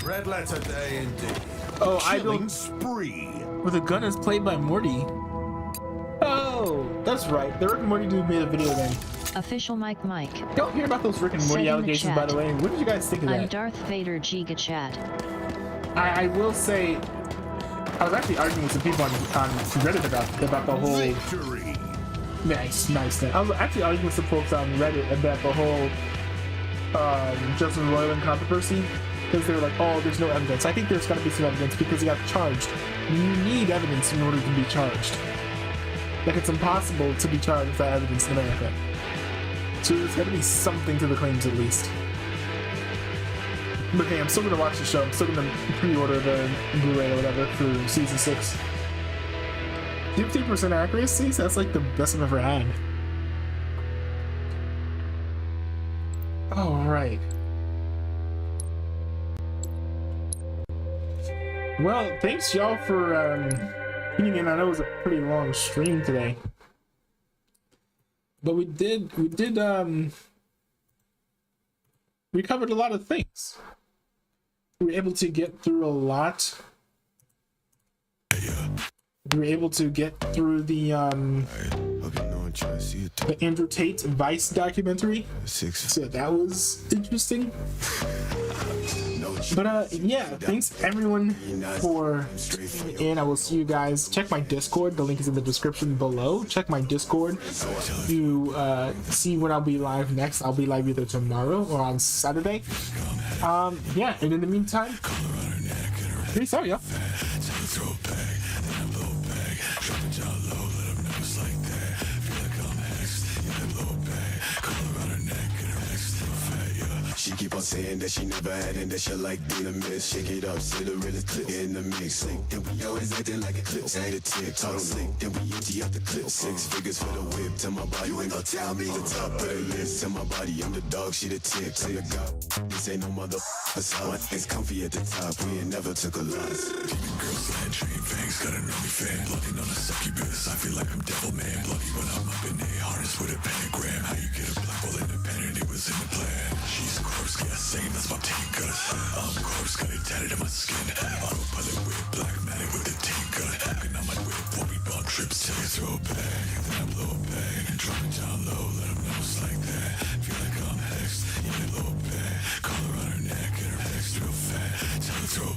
Red letter day indeed. Oh, I Killing don't. spree. Where the gun is played by Morty. Oh, that's right. The Rick and Morty dude made a video game. Official Mike. Don't hear about those Rick and Said Morty in the allegations, chat, by the way. What did you guys think of I'm that? Darth Vader Giga Chat. I will say, I was actually arguing with some people on Reddit about the whole. Victory. Nice. I was actually arguing with some folks on Reddit about the whole Justin Roiland controversy, because they were like, oh, there's no evidence. I think there's got to be some evidence because he got charged. You need evidence in order to be charged. Like, it's impossible to be charged without evidence in America. So there's got to be something to the claims at least. But hey, I'm still going to watch the show. I'm still going to pre-order the Blu-ray or whatever for season 6. 50% accuracy? That's like the best I've ever had. Alright. Well, thanks y'all for tuning in. I know it was a pretty long stream today. But we covered a lot of things. We were able to get through a lot. We were able to get through the Andrew Tate Vice documentary. So that was interesting. But yeah, thanks everyone for tuning in. I will see you guys. Check my Discord. The link is in the description below. Check my Discord to see when I'll be live next. I'll be live either tomorrow or on Saturday. Yeah, and in the meantime, peace out, y'all. She keep on saying that she never had it, that she like dynamis. Shake it up, say the realest clip in the mix. Slick, then we always acting like a clip. Say the tick, talk slick, then we empty out the clip. 6 figures for the whip, tell my body, you ain't gon' tell me the top of the list. Tell my body, I'm the dog, she the tick. Tell the God, this ain't no mother. That's how I think comfy at the top, we ain't never took a loss. Keeping girls slaying train fangs, got an only fan. Blooding on a succubus, I feel like I'm devil man. Bloody when I'm up in a harness with a pentagram. How you get a black hole independent, it was in the plan. She's corpse gas, saying that's my team gun. I'm corpse got it tatted in my skin. Autopilot whip, black matic with the team gun. Hacking on my whip, won't be bond trips till you throw back. Then I'm low back, dropping down low, let them know it's like that. Feel like I'm hexed, you get low back. Collar on her neck, get her hexed real fat. Tell her throw